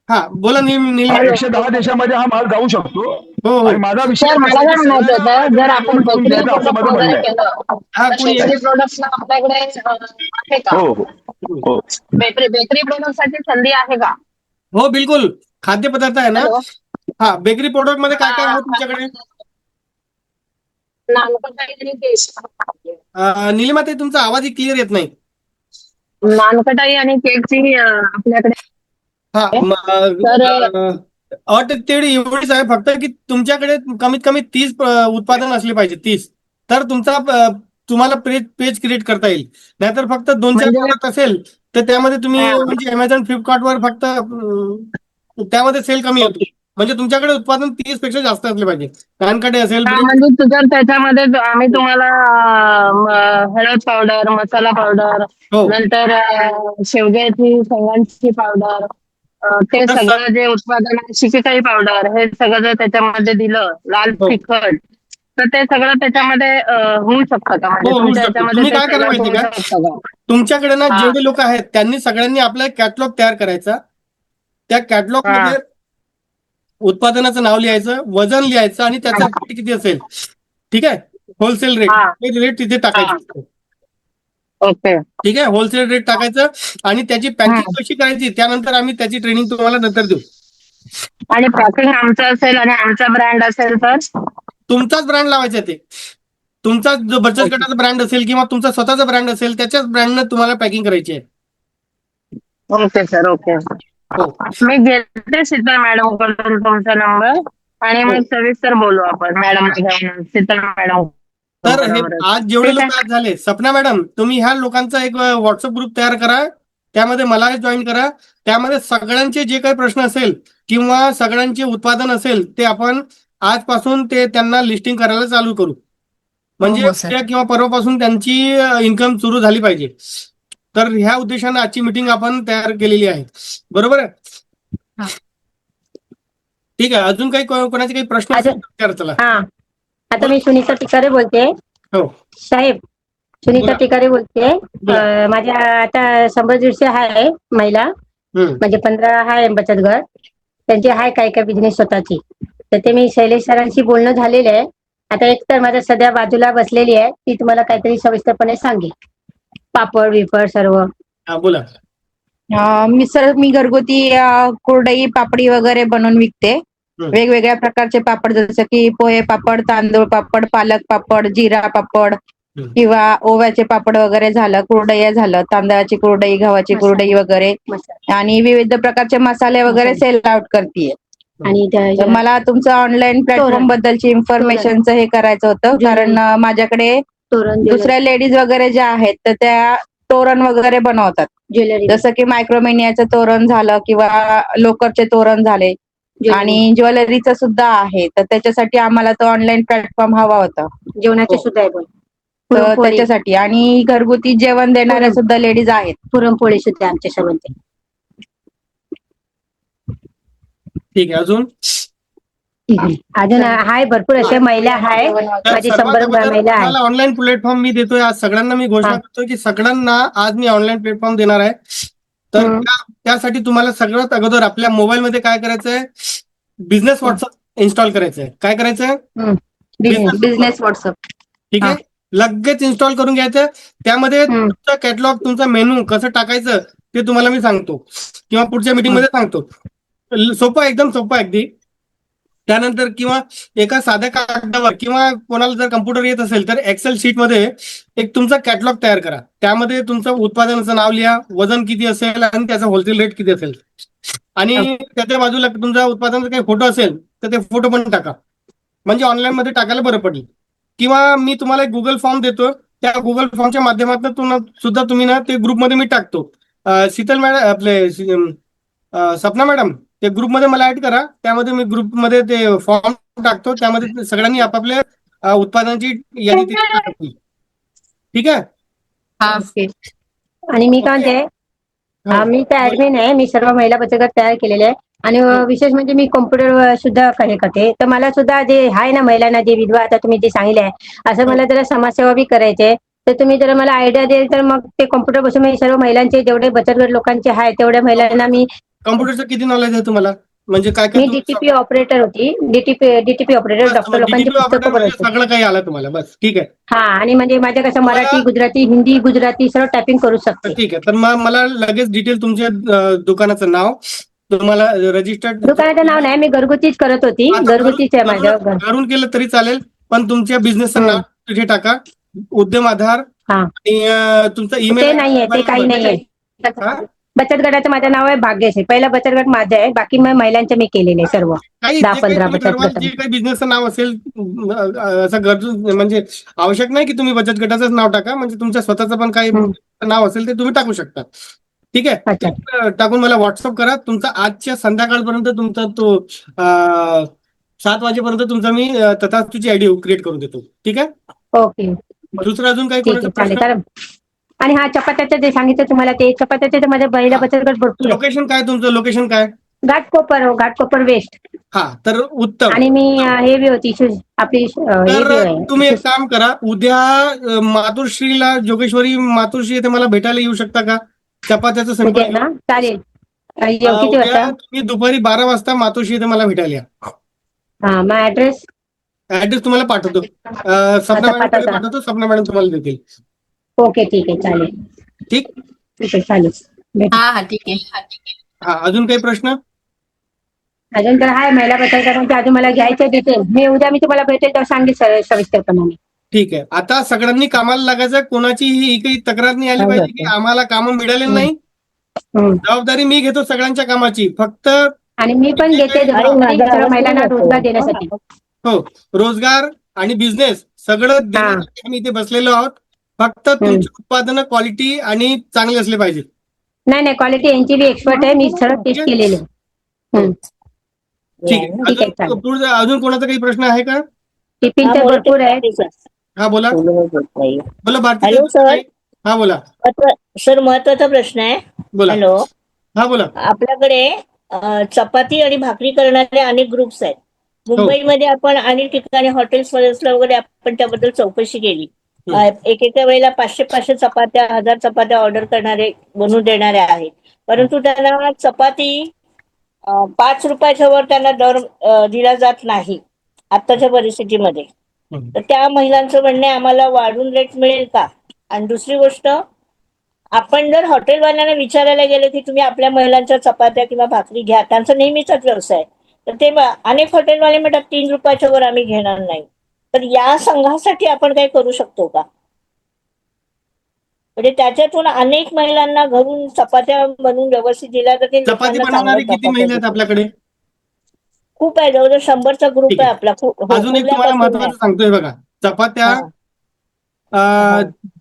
हा बोला नील. 110 देशामध्ये हा माल जाऊ शकतो. हो हो आणि माझा विषय सर मला काय म्हणायचं होतं, जर आपण करून बेकरी द्यायचं असं प्रोडक्ट माझं म्हणणं वगैरे आहे. केलं हा तर कोणी बेकरी प्रोडक्ट्सला आपल्याकडे आहे का? हो हो हो. बेकरी प्रोडक्ट साठी संधी आहे का? हो बिलकुल. खाद्यपदार्थ आहे ना. हॅलो. हा बेकरी प्रोडक्ट मध्ये काय काय आहे तुमच्याकडे? नानकटाई आणि केक. निलिमा तुमचा आवाज क्लिअर येत नाही. नानकटाई आणि केकची आपल्याकडे हा तर अट तेवढी एवढीच आहे फक्त की तुमच्याकडे कमीत कमी 30 उत्पादन असले पाहिजे. 30 तर तुमचा तुम्हाला पेज क्रिएट करता येईल. नाहीतर फक्त 2-4 प्रोडक्ट असेल तर त्यामध्ये तुम्ही म्हणजे अमेझॉन फ्लिपकार्टवर फक्त त्यामध्ये सेल कमी होतो. म्हणजे तुमच्याकडे उत्पादन 30 पेक्षा जास्त असले पाहिजे. नानकटे असेल म्हणजे तुझ्या त्याच्यामध्ये आम्ही तुम्हाला हळद पावडर, मसाला पावडर, हो. नंतर शेवग्याची शेंगांची पावडर, ते तर सगळं जे उत्पादन आहे, शिकेकाई पावडर, हे सगळं जर त्याच्यामध्ये दिलं, लाल हो. तिखट, तर ते सगळं त्याच्यामध्ये होऊ शकतं का? म्हणजे हो, होऊ तुमच्या शकतं. याच्यामध्ये तुम्ही ते काय करा सगळं माहिती होऊ का? शकतं का? तुमच्याकडे ना हा. जेवढे लोक आहेत त्यांनी सगळ्यांनी आपला कॅटलॉग तयार करायचा. त्या कॅटलॉग मध्ये उत्पादनाचं नाव लिहायचं, वजन लिहायचं आणि त्याचा रेट किती असेल. ठीक आहे. होलसेल रेट हा. ते रेट तिथे टाकायचे. ओके. ठीक आहे. होलसेल रेट टाकायचं आणि त्याची पॅकिंग कशी करायची त्यानंतर आम्ही त्याची ट्रेनिंग तुम्हाला नंतर देऊ. आणि पॅकिंग आमचं असेल आणि आमचा ब्रँड असेल तर तुमचाच ब्रँड लावायचा ते. तुमचा जो बचत गटाचा ब्रँड असेल किंवा तुमचा स्वतःचा ब्रँड असेल त्याच्याच ब्रँडनं तुम्हाला पॅकिंग करायची आहे. Okay sir. ओके. हो. मी घेते शीतल मॅडम कडून तुमचा नंबर आणि मग सविस्तर बोलू आपण मॅडम घेऊन शीतल मॅडम. तर हे आज जेवढे लोक आज झाले, सपना मॅडम तुम्ही ह्या लोकांचा एक व्हॉट्सअप ग्रुप तयार करा. त्यामध्ये मला जॉईन करा. त्यामध्ये सगळ्यांचे जे काही प्रश्न असेल किंवा सगळ्यांचे उत्पादन असेल ते आपण आजपासून ते त्यांना लिस्टिंग करायला चालू करू. म्हणजे उद्या किंवा परवापासून त्यांची इन्कम सुरू झाली पाहिजे. तर ह्या उद्देशाने आजची मीटिंग आपण तयार केलेली आहे. बरोबर आहे. ठीक आहे. अजून काही कोणाचे काही प्रश्न असेल चला. आता मी सुनीता टिकारे बोलते. हो साहेब सुनीता टिकारे बोलते. माझ्या आता 100-150 आहे महिला, म्हणजे 15 आहे बचत गट. त्यांचे आहे काय काय बिझनेस स्वतःची. तर ते मी शैलेश सरांशी बोलणं झालेलं आहे. आता एक तर माझ्या सध्या बाजूला बसलेली आहे ती तुम्हाला काहीतरी सविस्तरपणे सांगेल. पापड विपड सर्व. बोला. मी घरगुती कुरडई पापडी वगैरे बनवून विकते. वेगवेगळ्या प्रकारचे पापड जसं की पोहे पापड, तांदूळ पापड, पालक पापड, जिरा पापड किंवा ओव्याचे पापड वगैरे झालं, कुरडया झालं, तांदळाची कुरडई, गव्हाची कुरडई वगैरे आणि विविध प्रकारचे मसाले वगैरे सेल आउट करतेय. आणि मला तुमचं ऑनलाईन प्लॅटफॉर्म बद्दलची इन्फॉर्मेशनचं हे करायचं होतं. कारण माझ्याकडे दुसऱ्या लेडीज वगैरे ज्या आहेत तर त्या तोरण वगैरे बनवतात. जसं की मायक्रोमिनियाचं तोरण झालं किंवा लोकरचे तोरण झाले आणि ज्वेलरीचं सुद्धा आहे. तर त्याच्यासाठी आम्हाला तो ऑनलाईन प्लॅटफॉर्म हवा होता. जेवणाचे सुद्धा आहे. तर त्याच्यासाठी आणि घरगुती जेवण देणाऱ्या सुद्धा लेडीज आहेत. पुरणपोळी सुद्धा आमच्या सर्वांचे. ठीक आहे. अजून आहे भरपूर अशा महिला आहे. माझी 100 महिला आहे. ऑनलाईन प्लॅटफॉर्म मी देतोय. आज सगळ्यांना मी घोषणा करतोय की सगळ्यांना आज मी ऑनलाईन प्लॅटफॉर्म देणार आहे. तर त्यासाठी तुम्हाला सगळ्यात अगोदर आपल्या मोबाईल मध्ये काय करायचंय, बिझनेस व्हॉट्सअप इन्स्टॉल करायचंय. काय करायचंय? Business WhatsApp. ठीक आहे. लगेच इन्स्टॉल करून घ्यायचं. त्यामध्ये तुमचा कॅटलॉग, तुमचा मेनू कसं टाकायचं ते तुम्हाला मी सांगतो किंवा पुढच्या मीटिंग मध्ये सांगतो. सोपं, एकदम सोपं अगदी. त्यानंतर किंवा एका साध्या कागदावर किंवा कोणाला जर कम्प्युटर येत असेल तर एक्सेल शीट मध्ये एक तुमचा कॅटलॉग तयार करा. त्यामध्ये तुमचं उत्पादनाचं नाव लिहा, वजन किती असेल आणि त्याचा होलसेल रेट किती असेल आणि त्याच्या बाजूला तुमच्या उत्पादनाचा काही फोटो असेल तर ते फोटो पण टाका. म्हणजे ऑनलाईन मध्ये टाकायला बरं पडेल. किंवा मी तुम्हाला एक गुगल फॉर्म देतो. त्या गुगल फॉर्मच्या माध्यमातून सुद्धा तुम्ही ना ते ग्रुपमध्ये मी टाकतो. शीतल मॅडम आपले सपना मॅडम ते ग्रुपमध्ये मला ऍड करा. त्यामध्ये मी ग्रुपमध्ये ते फॉर्म टाकतो. त्यामध्ये सगळ्यांनी आपापल्या उत्पादनाची यादी टाकली. ठीक आहे. ओके. आणि मी काय म्हणते, मी तर ऍडमिन आहे. मी सर्व महिला बचत गट तयार केलेले आहे. आणि विशेष म्हणजे मी कॉम्प्युटर सुद्धा हे करते. तर मला सुद्धा जे आहे ना महिलांना जे विधवा आता तुम्ही जे सांगितले आहे असं मला जरा समाजसेवा बी करायचे. तर तुम्ही जर मला आयडिया द्याल तर मग ते कॉम्प्युटर बसून मी सर्व महिलांचे जेवढे बचत गट लोकांचे आहे तेवढ्या महिलांना मी. कॉम्प्युटरचं किती नॉलेज आहे तुम्हाला? म्हणजे काय मी डीटीपी ऑपरेटर होती. डीटीपी ऑपरेटर डॉक्टर लोकांची पुस्तकं बनवते. सगळं काही आलं तुम्हाला? बस ठीक आहे. हा. आणि म्हणजे माझ्या कसं मराठी, गुजराती, हिंदी, गुजराती सर्व टायपिंग करू शकते. ठीक आहे. तर मग मला लगेच डिटेल तुमच्या दुकानाचं नाव, तुम्हाला रजिस्टर्ड दुकानाचं नाव नाही, मी घरगुतीच करत होती. घरगुतीच आहे माझं. घरून केलं तरी चालेल, पण तुमच्या बिझनेसचं नाव तिथे टाका, उद्यम आधार आणि तुमचा ईमेल. ते नाहीये, ते काही नाहीये. बचत गटाचं माझं नाव आहे भाग्यश आहे. पहिला बचत गट माझं आहे. बाकी मग महिलांचे मी केलेले सर्व 10-15 बचत गट. जे काही बिझनेसचं नाव असेल असं गरजू म्हणजे आवश्यक नाही की तुम्ही बचत गटाचंच नाव टाका. म्हणजे तुमच्या स्वतःचं पण काही नाव असेल ते तुम्ही टाकू शकता. ठीक आहे. टाकून मला व्हॉट्सअप करा. तुमचा आजच्या संध्याकाळपर्यंत तुमचा तो 7 वाजेपर्यंत तुमचा मी तथास्तुची आयडी क्रिएट करून देतो. ठीक आहे. ओके. दुसरं अजून काही चालेल. आणि हा चपात्याचं जे सांगितलं तुम्हाला ते चपात्याचे माझ्या महिला बचत गट भरपूर. लोकेशन काय तुमचं? लोकेशन काय? घाटकोपर वेस्ट. हा. तर उत्तम. आणि मी हे बी होती आपली. तुम्ही एक काम करा, उद्या मातोश्रीला, जोगेश्वरी मातोश्री येथे मला भेटायला येऊ शकता का? चपात्याचं संकल्प ना. चालेल. किती वाजता? तुम्ही दुपारी 12 वाजता मातोश्री येथे मला भेटायला या. हा. मग ऍड्रेस तुम्हाला पाठवतो. सपना मॅडम पाठवतो. सपना मॅडम तुम्हाला देतील. ओके. ठीक आहे. चालेल. ठीक आहे. चालेल. हा ठीक आहे. हा. अजून काही प्रश्न? अजून तर आहे महिला बचत गटांचे. अजून मला घ्यायचे डिटेल. उद्या मी तुम्हाला भेटेल तर सांगेल सविस्तरपणाने. ठीक आहे. आता सगळ्यांनी कामाला लागायचं. कोणाची ही काही तक्रार नाही आली पाहिजे की आम्हाला कामं मिळाले नाही. जबाबदारी मी घेतो सगळ्यांच्या कामाची. फक्त आणि मी पण घेते महिलांना रोजगार देण्यासाठी. हो. रोजगार आणि बिझनेस सगळं देण्यासाठी आम्ही इथे बसलेलो आहोत. फक्त तुमची उत्पादनं क्वालिटी आणि चांगले असले पाहिजे. नाही, क्वालिटी यांची बी एक्सपर्ट आहे. मी सर्व टेस्ट केलेले. ठीक आहे. अजून कोणाचा काही प्रश्न आहे का? टिफिनचे भरपूर आहे. हा बोला. बोला भारती. Hello sir. हा बोला सर. महत्वाचा प्रश्न आहे. बोला. हॅलो. हा बोला. आपल्याकडे चपाती आणि भाकरी करणारे अनेक ग्रुप्स आहेत. मुंबईमध्ये आपण अनेक ठिकाणी हॉटेल्स वगैरे आपण त्याबद्दल चौकशी केली. एकेका वेळेला 500 चपात्या, 1000 चपात्या ऑर्डर करणारे, बनवून देणारे आहेत. परंतु त्यांना चपाती 5 रुपयाच्या वर त्यांना दर दिला जात नाही आताच्या परिस्थितीमध्ये. तर त्या महिलांचं म्हणणे आम्हाला वाढून रेट मिळेल का? आणि दुसरी गोष्ट, आपण जर हॉटेलवाल्यांना विचारायला गेलो की तुम्ही आपल्या महिलांच्या चपात्या किंवा भाकरी घ्या, त्यांचा नेहमीचाच व्यवसाय, तर ते अनेक हॉटेलवाले म्हणतात 3 रुपयाच्या वर आम्ही घेणार नाही. तर या संघासाठी आपण काय करू शकतो का? म्हणजे त्याच्यातून अनेक महिलांना घरून चपात्या बनवून व्यवस्थित दिल्या तर ते चपाती बनवणारे किती महिला आहेत आपल्याकडे? खूप आहे. जवळजवळ 100चा ग्रुप आहे आपला. अजून एक तुम्हाला महत्वाचं सांगतोय बघा. चपात्या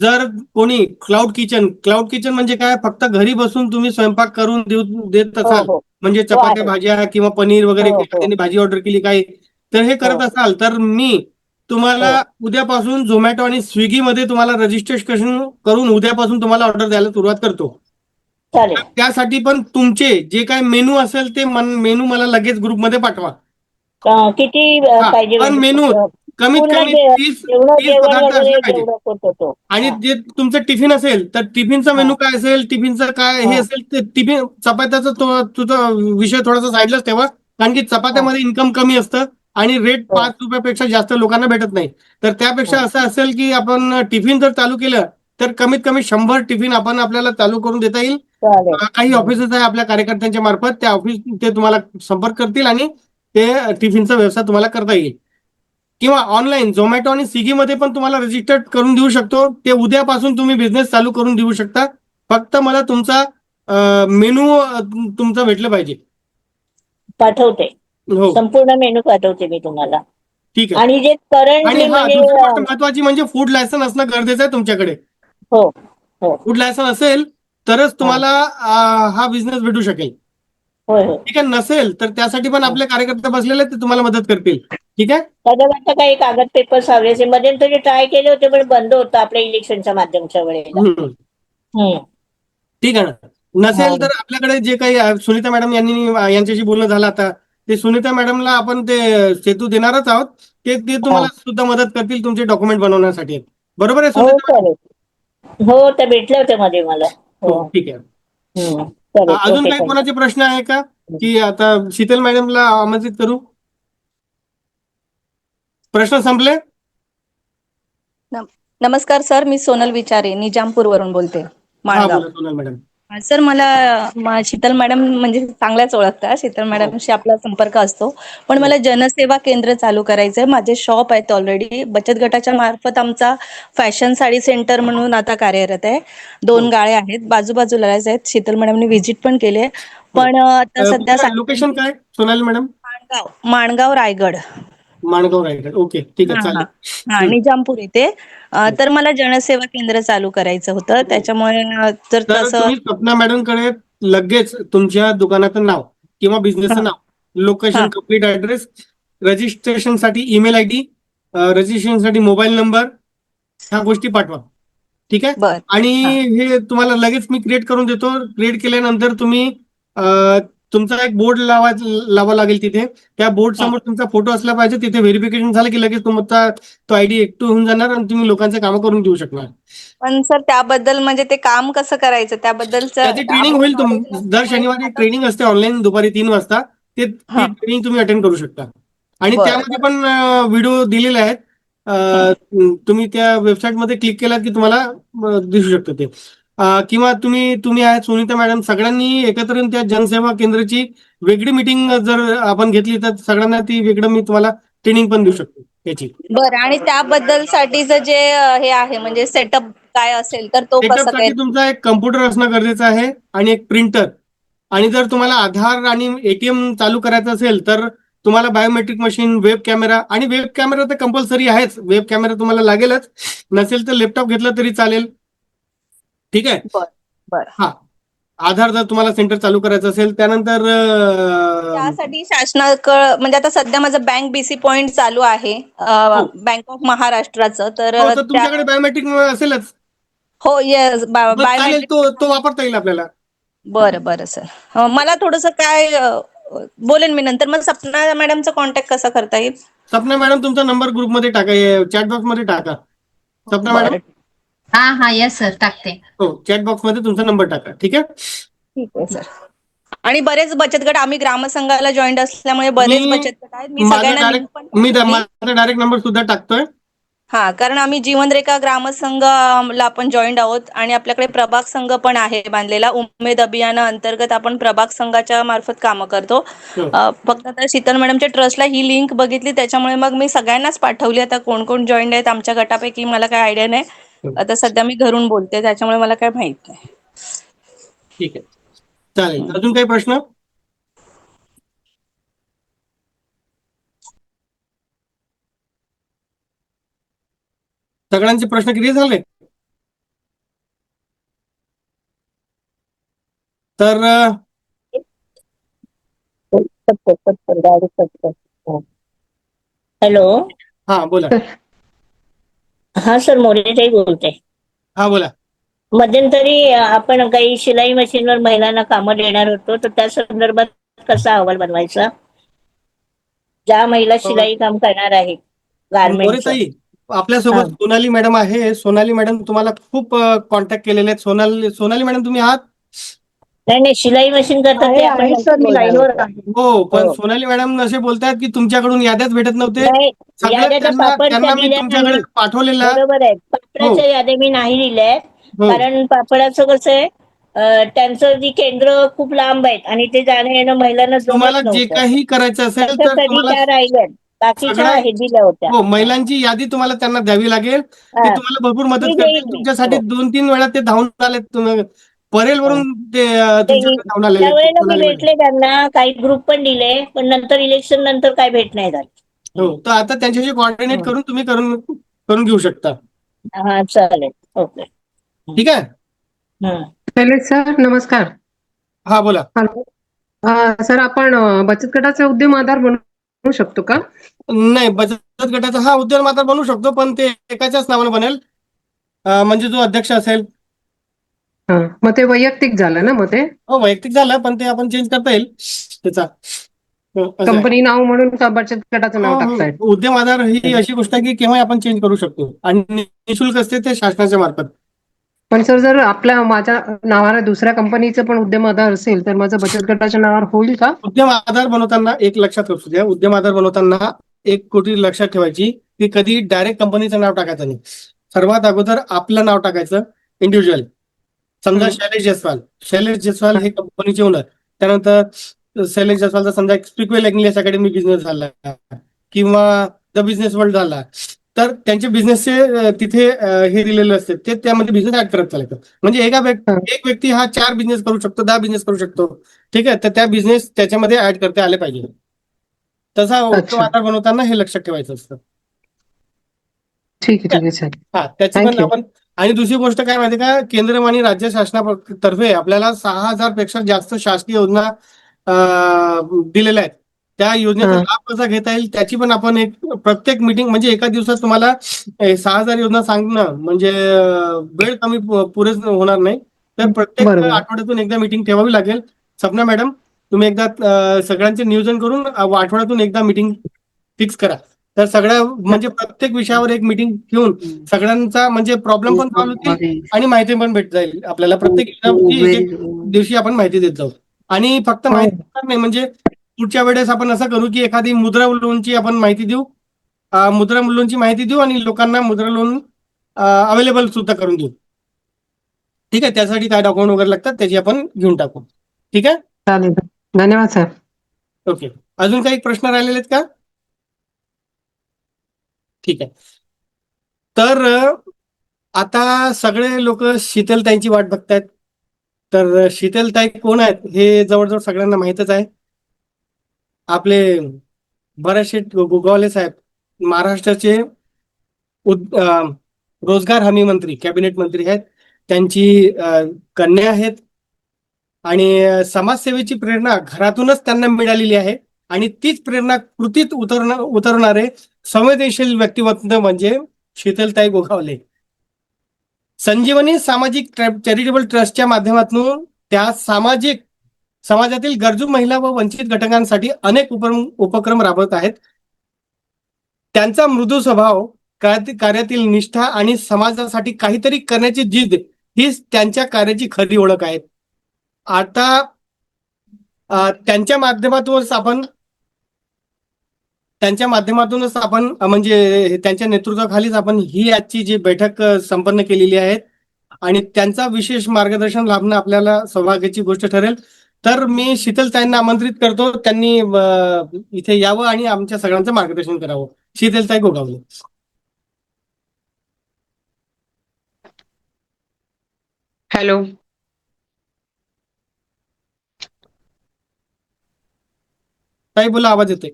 जर कोणी क्लाउड किचन म्हणजे काय? फक्त घरी बसून तुम्ही स्वयंपाक करून देत असाल, म्हणजे चपात्या, भाज्या किंवा पनीर वगैरे त्यांनी भाजी ऑर्डर केली काय, तर हे करत असाल तर मी तुम्हाला उद्यापासून झोमॅटो आणि स्विगी मध्ये तुम्हाला रजिस्ट्रेशन करून उद्यापासून तुम्हाला ऑर्डर द्यायला सुरुवात करतो. त्यासाठी पण तुमचे जे काय मेनू असेल ते मेनू मला लगेच ग्रुपमध्ये पाठवा. किती पाहिजे? पण मेनू कमीत कमी 30 पदार्थ असले पाहिजे. आणि जे तुमचं टिफिन असेल तर टिफिनचा मेनू काय असेल, टिफिनचं काय हे असेल ते टिफिन. चपात्याचा तुझा विषय थोडासा साईडलाच ठेवा, कारण की चपात्यामध्ये इन्कम कमी असतं आणि रेट 5 रुपयापेक्षा जास्त लोकांना भेटत नाही. तर त्यापेक्षा असं असेल की आपण टिफिन जर चालू केलं तर कमीत कमी 100 टिफिन आपल्याला चालू करून देता येईल. काही ऑफिसेस आहे आपल्या कार्यकर्त्यांच्या मार्फत, त्या ऑफिस ते तुम्हाला संपर्क करतील आणि ते टिफिनचा व्यवसाय तुम्हाला करता येईल. किंवा ऑनलाईन झोमॅटो आणि स्विगी मध्ये पण तुम्हाला रजिस्टर्ड करून देऊ शकतो. ते उद्यापासून तुम्ही बिझनेस चालू करून देऊ शकता. फक्त मला तुमचा मेनू तुमचा भेटलं पाहिजे. पाठवते. संपूर्ण मेनू पाठवते मी तुम्हाला. ठीक आहे. आणि जे आणि करंटली हा म्हणजे दुसरी गोष्ट महत्वाची म्हणजे फूड लायसन असणं गरजेचं आहे तुमच्याकडे. हो हो फूड लायसन असेल तरच तुम्हाला हा बिझनेस भेटू शकेल. होय होय. ठीक आहे, नसेल तर त्यासाठी पण आपले कार्यकर्ते बसलेले आहेत, ते तुम्हाला मदत करतील. ठीक आहे. त्याच्यावर काही कागद पेपर हवे मध्यंतरी ट्राय केले होते पण बंद होतं आपल्या इलेक्शनच्या माध्यमच्या वेळेला. ठीक आहे ना. नसेल तर आपल्याकडे जे काही सुनीता मॅडम यांच्याशी बोलणं झालं आता, ते सुनीता मॅडमला आपण ते सेतू देणारच आहोत. ते तुम्हाला सुद्धा मदत करतील तुमचे डॉक्युमेंट बनवण्यासाठी. बरोबर आहे हो सुनीता मॅडम? चालेल. हो त्या भेटल्या होत्या मध्ये मला. हो ठीक आहे. चालेल. अजून ओके, काही थँक्यू. कोणाचे प्रश्न आहे का, की आता शीतल मॅडमला आमंत्रित करू? प्रश्न संपले? नमस्कार सर, मी सोनल विचारे निजामपूरवरून बोलते, हा माणगाव. बोला सोनल मॅडम. सर मला शीतल मॅडम म्हणजे चांगल्याच ओळखतात, शीतल मॅडमशी आपला संपर्क असतो. पण मला जनसेवा केंद्र चालू करायचंय. माझे शॉप आहेत ऑलरेडी. बचत गटाच्या मार्फत आमचा फॅशन साडी सेंटर म्हणून आता कार्यरत आहे. 2 गाळे आहेत, बाजूबाजूला आहेत. शीतल मॅडमने व्हिजिट पण केली आहे. पण आता सध्या लोकेशन काय सोनाली मॅडम? माणगाव रायगड. माणगाव रायगड. ओके ठीक आहे, चालेल. निजामपूर येथे. तर मला जनसेवा केंद्र चालू करायचं होतं, त्याच्यामुळे जर तर तसं तुम्ही स्वप्ना मॅडम कडे लगेच तुमच्या दुकानाचं नाव किंवा बिझनेसचं नाव, लोकेशन, कंप्लीट ऍड्रेस, रजिस्ट्रेशन साठी ईमेल आयडी, रजिस्ट्रेशन साठी मोबाईल नंबर, ह्या गोष्टी पाठवा. ठीक आहे. आणि हे तुम्हाला लगेच मी क्रिएट करून देतो. क्रिएट केल्यानंतर तुम्ही तुमचा एक बोर्ड लावा लागेल तिथे. त्या बोर्ड समोर तुमचा फोटो असला पाहिजे. तिथे व्हेरिफिकेशन झालं की लगेच तुमचा तो आयडी ऍक्टिव्ह होऊन जाणार आणि तुम्ही लोकांचे कामं करून देऊ शकणार. पण सर त्याबद्दल म्हणजे ते काम कसं करायचं त्याबद्दलचं त्याची ट्रेनिंग होईल. दर शनिवारी ट्रेनिंग असते ऑनलाईन दुपारी 3 वाजता. ती ट्रेनिंग तुम्ही अटेंड करू शकता. आणि त्यामध्ये पण व्हिडिओ दिलेले आहेत. तुम्ही त्या वेबसाईटमध्ये क्लिक केलात की तुम्हाला दिसू शकतं ते. किंवा तुम्ही आहेत सुनीता मॅडम, सगळ्यांनी एकत्र येऊन त्या जनसेवा केंद्राची वेगळी मीटिंग जर आपण घेतली तर सगळ्यांना ती वेगळं मी तुम्हाला ट्रेनिंग पण देऊ शकतो त्याची. बरं. आणि त्याबद्दल साठीचं जे हे आहे म्हणजे सेटअप काय असेल तर तो कसं काय? सेटअपसाठी तुमचा एक कम्प्युटर असणं गरजेचं आहे आणि एक प्रिंटर. आणि जर तुम्हाला आधार आणि एटीएम चालू करायचं असेल तर तुम्हाला बायोमेट्रिक मशीन, वेब कॅमेरा, आणि वेब कॅमेरा तर कंपल्सरी आहेच. वेब कॅमेरा तुम्हाला लागेलच. नसेल तर लॅपटॉप घेतला तरी चालेल. ठीक आहे. हा, आधार जर तुम्हाला सेंटर चालू करायचं असेल. त्यानंतर त्यासाठी शासनाकडे म्हणजे आता सध्या माझं बँक बीसी पॉइंट चालू आहे, बँक ऑफ महाराष्ट्राचं. तर तुमच्याकडे बायोमेट्रिक असेलच. हो येस, चालेल, बायोमेट्रिक. तो वापरता येईल आपल्याला. बरं बरं सर. मला थोडंसं काय बोलेन मी नंतर. मग सपना मॅडमचा कॉन्टॅक्ट कसा करता येईल? सपना मॅडम तुमचा नंबर ग्रुपमध्ये टाका, चॅट बॉक्स मध्ये टाका. सपना मॅडम. हा येस सर, टाकते. हो, चॅट बॉक्स मध्ये तुमचा नंबर टाका. ठीक आहे. ठीक आहे सर. आणि बरेच बचत गट आम्ही ग्रामसंघाला जॉईंट असल्यामुळे बरेच बचत गट आहेत. मी सगळ्यांना लिंक पण माझा डायरेक्ट नंबर सुद्धा टाकतोय. कारण आम्ही जीवनरेखा ग्रामसंघाला आपण जॉईंट आहोत आणि आपल्याकडे प्रभाग संघ पण आहे बांधलेला. उमेद अभियाना अंतर्गत आपण प्रभाग संघाच्या मार्फत कामं करतो. फक्त आता शीतल मॅडमच्या ट्रस्टला ही लिंक बघितली, त्याच्यामुळे मग मी सगळ्यांनाच पाठवली. आता कोण कोण जॉईंट आहेत आमच्या गटापैकी मला काय आयडिया नाही. आता सध्या मी घरून बोलते, त्याच्यामुळे मला काय माहित नाही. ठीक आहे, चालेल. अजून काही प्रश्न? सगळ्यांचे प्रश्न क्लिअर झाले? तर हॅलो. हा बोला. हा सर, मोरेताई बोलते. हा बोला. मध्यंतरी आपण काही शिलाई मशीनवर महिलांना कामं देणार होतो, तर त्या संदर्भात कसा अहवाल बनवायचा? ज्या महिला शिलाई काम करणार आहेत गारमेंटचं. आपल्यासोबत सोनाली मॅडम आहे. सोनाली मॅडम तुम्हाला खूप कॉन्टॅक्ट केलेले आहेत. सोनाली मॅडम तुम्ही आहात? नाही, शिलाई मशीन करतात ते आपण हो, पण सोनाली मॅडम असे बोलतात की तुमच्याकडून याद्याच भेटत नव्हते. त्यांना मी तुमच्याकडे पाठवलेला. बरोबर आहे. पापडाच्या याद्या मी नाही दिल्या, कारण पापडाचं कसं आहे, त्यांचं जी केंद्र खूप लांब आहेत आणि ते जाणं येणं महिलांना तुम्हाला जे काही करायचं असेल तर त्या राहिल्या, बाकीच्या आहेत दिल्या होत्या. हो, महिलांची यादी तुम्हाला त्यांना द्यावी लागेल. ते तुम्हाला भरपूर मदत करतील. तुमच्यासाठी 2-3 वेळा ते धावून आले. परेल वरून ते धावून आलेले. त्यावेळेला मी भेटले त्यांना, काही ग्रुप पण दिले, पण नंतर इलेक्शन नंतर काय भेट नाही झाली. हो, तर आता त्यांच्याशी कॉर्डिनेट करून तुम्ही करून घेऊ शकता. हा चालेल. ओके. ठीक आहे. शैलेश सर नमस्कार. हा बोला. सर आपण बचत गटाचा उद्यम आधार बनवू शकतो का? नाही, बचत गटाचा हा उद्यम आधार बनवू शकतो, पण ते एकाच्याच नावाने बनेल. म्हणजे जो अध्यक्ष असेल. मग ते वैयक्तिक झालं ना? मग ते वैयक्तिक झालं, पण ते आपण चेंज करता येईल त्याचा. कंपनी नाव म्हणून का बचत गटाचं नाव टाकता येईल? उद्यम आधार ही अशी गोष्ट आहे की केव्हा आपण चेंज करू शकतो आणि निशुल्क असते ते शासनाच्या मार्फत. पण सर जर माझ्या नावाने दुसऱ्या कंपनीचं पण उद्यम आधार असेल तर माझं बचत गटाच्या नावावर होईल का? उद्यम आधार बनवताना एक लक्षात असू द्या, उद्यम आधार बनवताना एक गोष्टी लक्षात ठेवायची की कधी डायरेक्ट कंपनीचं नाव टाकायचं नाही. सर्वात अगोदर आपलं नाव टाकायचं इंडिव्हिज्युअल. समजा शैलेश जयस्वाल हे कंपनीचे ओनर. त्यानंतर शैलेश जयस्वालचा समजा स्पीकवेल इंग्लिश अकॅडमी बिझनेस झाला किंवा द बिझनेस वर्ल्ड झाला, तर त्यांचे बिझनेसचे तिथे हे दिलेले असते, ते त्यामध्ये बिझनेस ऍड करत चालायचं. म्हणजे एक व्यक्ती हा 4 बिझनेस करू शकतो, 10 बिझनेस करू शकतो. ठीक आहे, तर त्या बिझनेस त्याच्यामध्ये ऍड करता आले पाहिजे. तसा उद्यम आधार बनवताना हे लक्षात ठेवायचं असतं. ठीक आहे सर. हा, त्याची पण आपण. आणि दुसरी गोष्ट काय माहिती का, केंद्र आणि राज्य शासनातर्फे आपल्याला 6,000 पेक्षा जास्त शासकीय योजना दिलेल्या आहेत. त्या योजनेचा लाभ कसा घेता येईल त्याची पण आपण एक प्रत्येक मीटिंग, म्हणजे एका दिवसात तुम्हाला 6,000 योजना सांगणं म्हणजे वेळ कमी पुरेच होणार नाही. तर प्रत्येक आठवड्यातून एकदा मीटिंग ठेवावी लागेल. सपना मॅडम, तुम्ही एकदा सगळ्यांचे नियोजन करून आठवड्यातून एकदा मीटिंग फिक्स करा. तर सगळ्या म्हणजे प्रत्येक विषयावर एक मीटिंग घेऊन सगळ्यांचा म्हणजे प्रॉब्लेम पण सॉल्व्ह होतील आणि माहिती पण भेट जाईल आपल्याला. प्रत्येक दिवशी आपण माहिती देत जाऊ. आणि फक्त माहिती नाही, म्हणजे पुढच्या वेळेस आपण असं करू की एखादी मुद्रा लोनची आपण माहिती देऊ, मुद्रा लोनची माहिती देऊ आणि लोकांना मुद्रा लोन अवेलेबल सुद्धा करून देऊ. ठीक आहे, त्यासाठी काय डॉक्युमेंट वगैरे लागतात त्याची आपण घेऊन टाकू. ठीक आहे, चालेल. धन्यवाद सर. ओके. अजून काही प्रश्न राहिलेले आहेत का? ठीक आहे. तर आता सगळे लोक शीतलताईंची वाट बघतायत. तर शीतलताई कोण आहेत हे जवळजवळ सगळ्यांना माहीतच आहे. आपले बरेचसे गोगावले साहेब महाराष्ट्राचे रोजगार हमी मंत्री, कॅबिनेट मंत्री आहेत. त्यांची कन्या आहेत आणि समाजसेवेची प्रेरणा घरातूनच त्यांना मिळालेली आहे. आणि तीच प्रेरणा कृतीत उतरणारे संवेदनशील व्यक्तिमत्व म्हणजे शीतलताई गोगावले. संजीवनी सामाजिक चॅरिटेबल ट्रस्टच्या माध्यमातून त्या समाजातील गरजू महिला व वंचित घटकांसाठी अनेक उपक्रम राबवत आहेत. त्यांचा मृदू स्वभाव, कार्यातील निष्ठा आणि समाजासाठी काहीतरी करण्याची जिद्द हीच त्यांच्या कार्याची खरी ओळख आहे. आता त्यांच्या माध्यमातूनच आपण म्हणजे त्यांच्या नेतृत्वाखालीच आपण ही आजची जी बैठक संपन्न केलेली आहे आणि त्यांचा विशेष मार्गदर्शन लाभणं आपल्याला सौभाग्याची गोष्ट ठरेल. तर मी शीतलताईंना आमंत्रित करतो, त्यांनी इथे यावं आणि आमच्या सगळ्यांचं मार्गदर्शन करावं. शीतलताई गोगावले. हॅलो. ताई बोला, आवाज येतोय?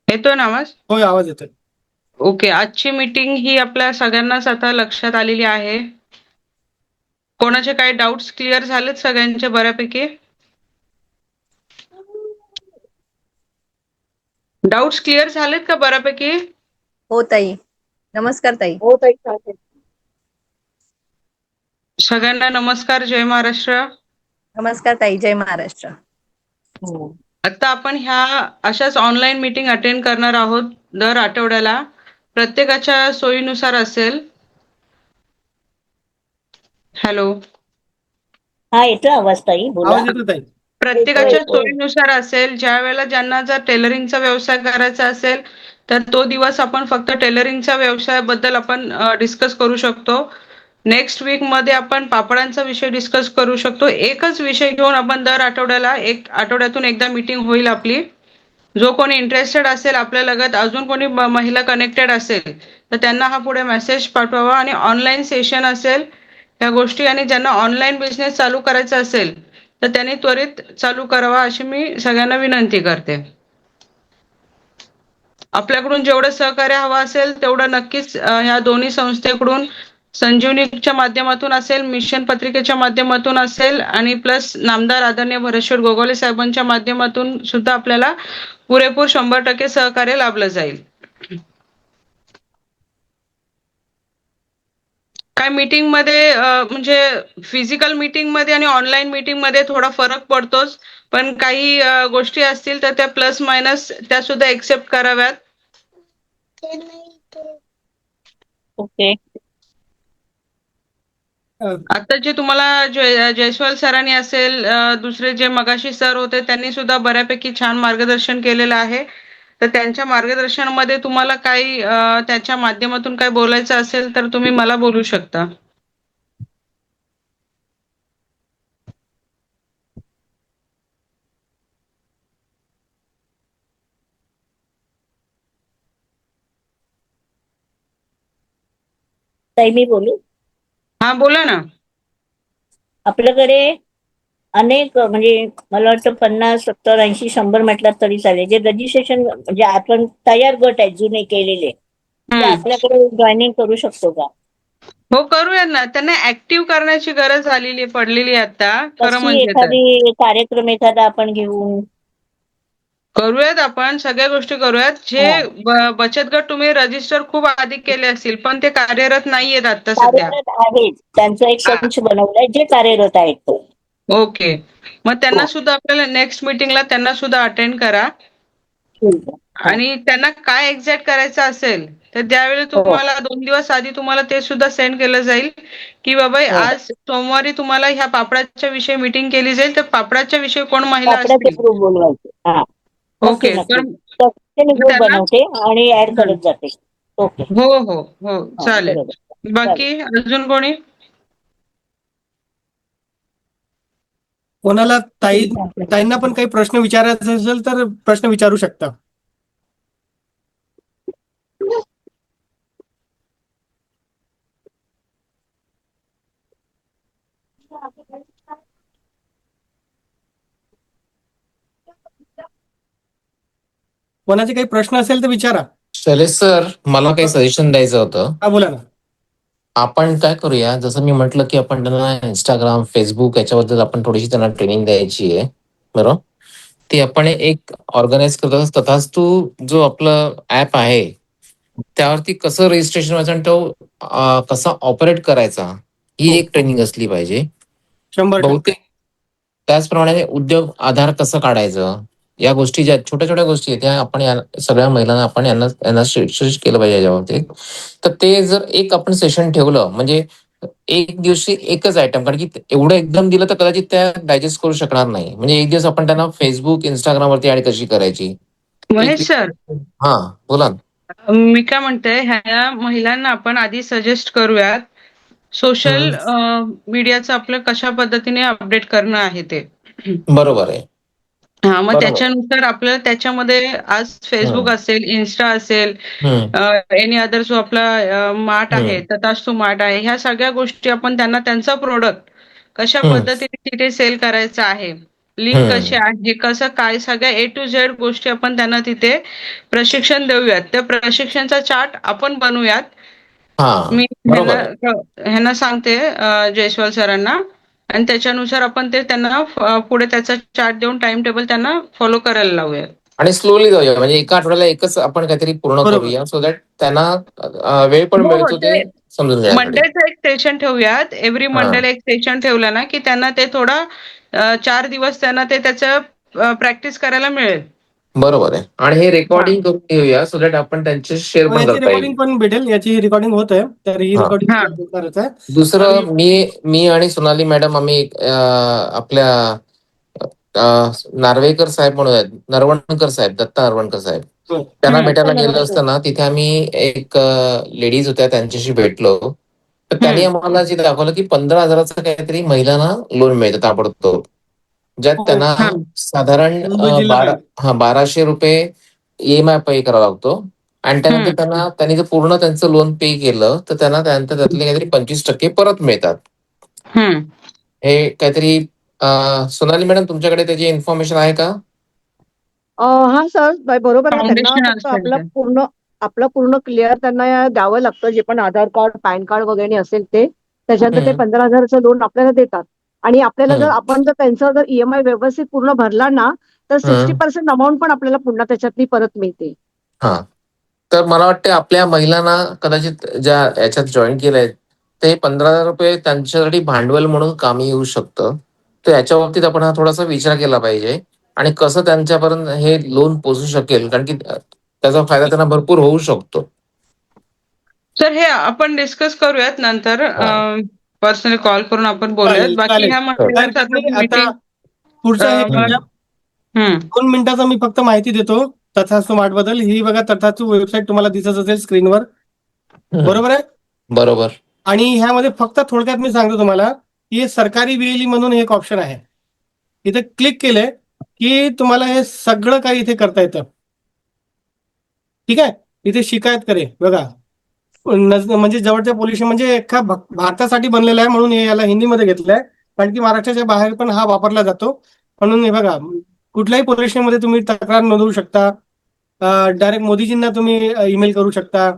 येतोय ना आवाज? हो, आवाज येतोय. ओके. आजची मीटिंग ही आपल्या सगळ्यांनाच आता लक्षात आलेली आहे. कोणाचे काही डाऊट्स क्लिअर झालेत सगळ्यांचे बऱ्यापैकी? डाऊट्स क्लिअर झालेत का बऱ्यापैकी? हो ताई. नमस्कार ताई. हो ताई, चालेल. सगळ्यांना नमस्कार. जय महाराष्ट्र. नमस्कार ताई. जय महाराष्ट्र. आता आपण ह्या अशाच ऑनलाईन मीटिंग अटेंड करणार आहोत दर आठवड्याला. प्रत्येकाच्या सोयीनुसार असेल. हॅलो. हा, येतो आवाज ताई, बोला. आवाज येतो ताई? प्रत्येकाच्या सोयीनुसार असेल. ज्या वेळेला ज्यांना जर टेलरिंगचा व्यवसाय करायचा असेल तर तो दिवस आपण फक्त टेलरिंगच्या व्यवसायाबद्दल आपण डिस्कस करू शकतो. नेक्स्ट वीक मध्ये आपण पापडांचा विषय डिस्कस करू शकतो. एकच विषय घेऊन आपण दर आठवड्याला आठवड्यातून एकदा मीटिंग होईल आपली. जो कोणी इंटरेस्टेड असेल आपल्या लगत, अजून कोणी महिला कनेक्टेड असेल तर त्यांना हा पुढे मेसेज पाठवावा. आणि ऑनलाईन सेशन असेल या गोष्टी, आणि ज्यांना ऑनलाईन बिझनेस चालू करायचा असेल तर त्यांनी त्वरित चालू करावा अशी मी सगळ्यांना विनंती करते. आपल्याकडून जेवढं सहकार्य हवं असेल तेवढं नक्कीच ह्या दोन्ही संस्थेकडून संजीवनीच्या माध्यमातून असेल, मिशन पत्रिकेच्या माध्यमातून असेल आणि प्लस नामदार आदरणीय भरतशेठ गोगावले साहेबांच्या माध्यमातून सुद्धा आपल्याला पुरेपूर 100% सहकार्य लाभलं जाईल. काय मीटिंग मध्ये म्हणजे फिजिकल मीटिंग मध्ये आणि ऑनलाईन मीटिंग मध्ये थोडा फरक पडतोच, पण काही गोष्टी असतील तर त्या प्लस मायनस त्या सुद्धा एक्सेप्ट कराव्यात. ओके. आता जे तुम्हाला जयस्वाल सरांनी असेल, दुसरे जे मगाशी सर होते त्यांनी सुद्धा बऱ्यापैकी छान मार्गदर्शन केलेलं आहे. तर त्यांच्या मार्गदर्शनामध्ये तुम्हाला काही त्याच्या माध्यमातून काही बोलायचं असेल तर तुम्ही मला बोलू शकता. ताई मी बोलू? हा बोला ना. आपल्याकडे अनेक म्हणजे मला वाटतं 50, 70, 80, 100 म्हटलं तरी चालेल, जे रजिस्ट्रेशन म्हणजे आपण तयार गट आहेत जुने केलेले, ते आपल्याकडे जॉईनिंग करू शकतो का? हो करूयात ना. त्यांना ऍक्टिव्ह करण्याची गरज आलेली पडलेली आहे आता खरं तशी म्हणजे तर. एखादी कार्यक्रम एखादा आपण घेऊन करूयात, आपण सगळ्या गोष्टी करूयात. जे बचत गट तुम्ही रजिस्टर खूप आधी केले असतील पण ते कार्यरत नाहीयेत आता सध्या. कार्यरत आहेत, त्यांचा एक संच बनवलाय जे कार्यरत आहेत. ओके, मग त्यांना सुद्धा आपल्याला नेक्स्ट मीटिंगला त्यांना सुद्धा अटेंड करा आणि त्यांना काय एक्झॅक्ट करायचं असेल तर त्यावेळी तुम्हाला 2 दिवस आधी तुम्हाला ते सुद्धा सेंड केलं जाईल की बाबा आज सोमवारी तुम्हाला ह्या पापडाच्या विषयी मीटिंग केली जाईल, तर पापडाच्या विषयी कोण महिला असतील ग्रुप बोलवायचे. हा ओके तर मी ग्रुप त्यांना बनवते आणि ऍड करत जाते. ओके. हो हो हो चालेल. बाकी अजून कोणी? कोणाला ताईंना पण काही प्रश्न विचारायचे असेल तर प्रश्न विचारू शकता. कोणाचे काही प्रश्न असेल तर विचारा. शैलेश सर, मला काही सजेशन द्यायचं होतं. हा बोला ना. आपण काय करूया, जसं मी म्हटलं की आपण त्यांना इंस्टाग्राम, फेसबुक याच्याबद्दल आपण थोडीशी त्यांना ट्रेनिंग द्यायची आहे, बरोबर? ती आपण एक ऑर्गनाईज करतो. तथाच तू जो आपलं ऍप आहे त्यावरती कसं रजिस्ट्रेशन व्हायचं आणि तो कसा ऑपरेट करायचा ही एक ट्रेनिंग असली पाहिजे. 100% बहुतेक त्याचप्रमाणे उद्योग आधार कसं काढायचं या गोष्टी ज्या छोट्या छोट्या गोष्टी आहेत त्या आपण सगळ्या महिलांना आपण यांना शिक्षित केलं पाहिजे याच्या बाबतीत. तर ते जर एक आपण सेशन ठेवलं म्हणजे एक दिवशी एकच आयटम, कारण की एवढं एकदम दिलं तर कदाचित त्या डायजेस्ट करू शकणार नाही. म्हणजे एक दिवस आपण त्यांना फेसबुक, इंस्टाग्राम वरती ऍड कशी करायची. महेश सर, हा बोला ना. मी काय म्हणते, ह्या महिलांना आपण आधी सजेस्ट करूयात सोशल मीडियाचं आपलं कशा पद्धतीने अपडेट करणं आहे ते. बरोबर आहे. हा मग त्याच्यानुसार आपल्याला त्याच्यामध्ये आज फेसबुक असेल, इन्स्टा असेल, एनी अदर जो आपला मार्ट आहे, तथास्तु मार्ट आहे, ह्या सगळ्या गोष्टी आपण त्यांना त्यांचा प्रोडक्ट कशा पद्धतीने तिथे सेल करायचं आहे, लिंक कशी आहे, कसं काय, सगळ्या A to Z गोष्टी आपण त्यांना तिथे प्रशिक्षण देऊयात. त्या प्रशिक्षणचा चार्ट आपण बनवूयात. मी ह्यांना सांगते जयस्वाल सरांना आणि त्याच्यानुसार आपण ते त्यांना पुढे त्याचा चार्ट देऊन टाइम टेबल त्यांना फॉलो करायला लावूया. आणि स्लोली जाऊया, म्हणजे एका आठवड्याला एकच आपण काहीतरी पूर्ण करूया, सो दॅट त्यांना वेळ पण मिळतो ते समजून घ्यायला. मंडेचं एक सेशन ठेवूयात. एव्हरी मंडेला एक सेशन ठेवलं ना की त्यांना ते थोडं 4 दिवस त्यांना ते त्याचं प्रॅक्टिस करायला मिळेल. बरोबर आहे. आणि हे रेकॉर्डिंग करून घेऊया सो दॅट आपण त्यांचे शेअर पण करता येईल. रेकॉर्डिंग पण भेटेल, याची रेकॉर्डिंग होत आहे, तर ही रेकॉर्डिंग. दुसरं मी आणि सोनाली मॅडम आम्ही आपल्या नार्वेकर साहेब म्हणून आहेत, नरवणकर साहेब, दत्ता नरवणकर साहेब, त्यांना भेटायला गेलं असताना तिथे आम्ही एक लेडीज होत्या त्यांच्याशी भेटलो. तर त्यांनी आम्हाला जे दाखवलं की 15,000चं काहीतरी महिलांना लोन मिळतं ताबडतोब, ज्यात त्यांना साधारण 1200 रुपये EMI पे करावा लागतो. आणि त्यानंतर त्यांनी जर पूर्ण त्यांचं लोन पे केलं तर त्यांना त्यानंतर त्यातले काहीतरी 25% परत मिळतात. हे काहीतरी सोनाली मॅडम तुमच्याकडे त्याची इन्फॉर्मेशन आहे का? हा सर बरोबर आहे. त्यांना फाउंडेशन फक्त असेल तर. आपलं पूर्ण क्लिअर त्यांना द्यावं लागतं, जे पण आधार कार्ड पॅन कार्ड वगैरे असेल ते. त्याच्यानंतर ते 15,000चं लोन आपल्याला देतात. आणि आपल्याला जर आपण जर त्यांचा जर EMI व्यवस्थित पूर्ण भरला ना, तर 60% अमाऊंट पण आपल्याला पुन्हा त्याच्यातली परत मिळते. हा, तर मला वाटते आपल्या महिलांना कदाचित ज्या याच्यात जॉईन केलंय ते 15,000 रुपये त्यांच्यासाठी भांडवल म्हणून कामी येऊ शकतं. तर याच्या बाबतीत आपण हा थोडासा विचार केला पाहिजे आणि कसं त्यांच्यापर्यंत हे लोन पोहोचू शकेल, कारण की त्याचा फायदा त्यांना भरपूर होऊ शकतो. सर हे आपण डिस्कस करूयात नंतर, पर्सनली कॉल करून आपण बोलूयात. चालेल, बाकी चालेल. ह्या महिलांचं तर मी आता आता मीटिंग पुढचं हे करूया. 2 मिनिटाचा मी फक्त माहिती देतो तथास्तु मार्ट बद्दल. ही बघा, तथास्तु वेबसाईट तुम्हाला दिसत असेल स्क्रीनवर, बरोबर आहे? बरोबर. आणि ह्यामध्ये फक्त थोडक्यात मी सांगतो तुम्हाला की सरकारी VLE म्हणून एक ऑप्शन आहे. इथे क्लिक केलंय की तुम्हाला हे सगळं काही इथे करता येतं. ठीक आहे. इथे शिकायत करे बघा, म्हणजे जवळच्या पोलीस, म्हणजे एका भारतासाठी बनलेला आहे म्हणून याला हिंदीमध्ये घेतलंय, कारण की महाराष्ट्राच्या बाहेर पण हा वापरला जातो. म्हणून हे बघा, कुठल्याही पोलीस स्टेशनमध्ये तुम्ही तक्रार नोंदवू शकता. डायरेक्ट मोदीजींना तुम्ही ईमेल करू शकता.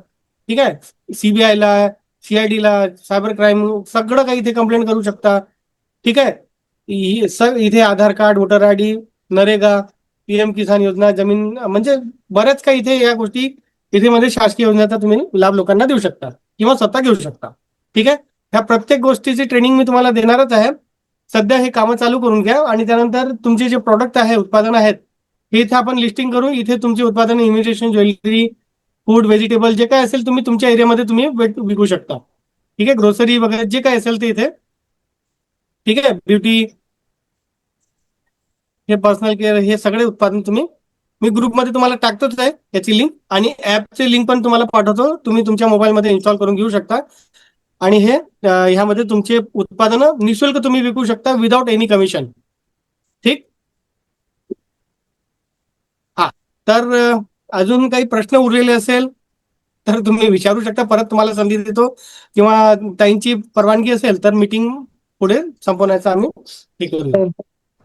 ठीक आहे. CBI ला, CID ला, सायबर क्राईम, सगळं काही इथे कंप्लेंट करू शकता. ठीक आहे. इथे Aadhaar card, voter ID, NREGA, PM Kisan Yojana, जमीन, म्हणजे बऱ्याच काही इथे या गोष्टी इथे मध्ये शासकीय योजनेचा तुम्ही लाभ लोकांना देऊ शकता किंवा स्वतः घेऊ शकता. ठीक आहे. ह्या प्रत्येक गोष्टीची ट्रेनिंग मी तुम्हाला देणारच आहे. सध्या हे कामं चालू करून घ्या आणि त्यानंतर तुमचे जे प्रोडक्ट आहे, उत्पादन आहेत, हे इथे आपण लिस्टिंग करू. इथे तुमचे उत्पादन, इमिटेशन ज्वेलरी, फूड, व्हेजिटेबल, जे काय असेल तुम्ही तुमच्या एरियामध्ये तुम्ही विकू शकता. ठीक आहे. ग्रोसरी वगैरे जे काय असेल ते इथे. ठीक आहे. ब्युटी, हे पर्सनल केअर, हे सगळे उत्पादन मी ग्रुपमध्ये तुम्हाला टाकतोच आहे याची लिंक, आणि ऍपची लिंक पण तुम्हाला पाठवतो. तुम्ही तुमच्या मोबाईलमध्ये इन्स्टॉल करून घेऊ शकता आणि हे ह्यामध्ये तुमचे उत्पादनं निःशुल्क तुम्ही विकू शकता विदाउट एनी कमिशन. ठीक. हा, तर अजून काही प्रश्न उरलेले असेल तर तुम्ही विचारू शकता. परत तुम्हाला संधी देतो, किंवा ताईंची परवानगी असेल तर मीटिंग पुढे संपवण्याचा आम्ही हे करू.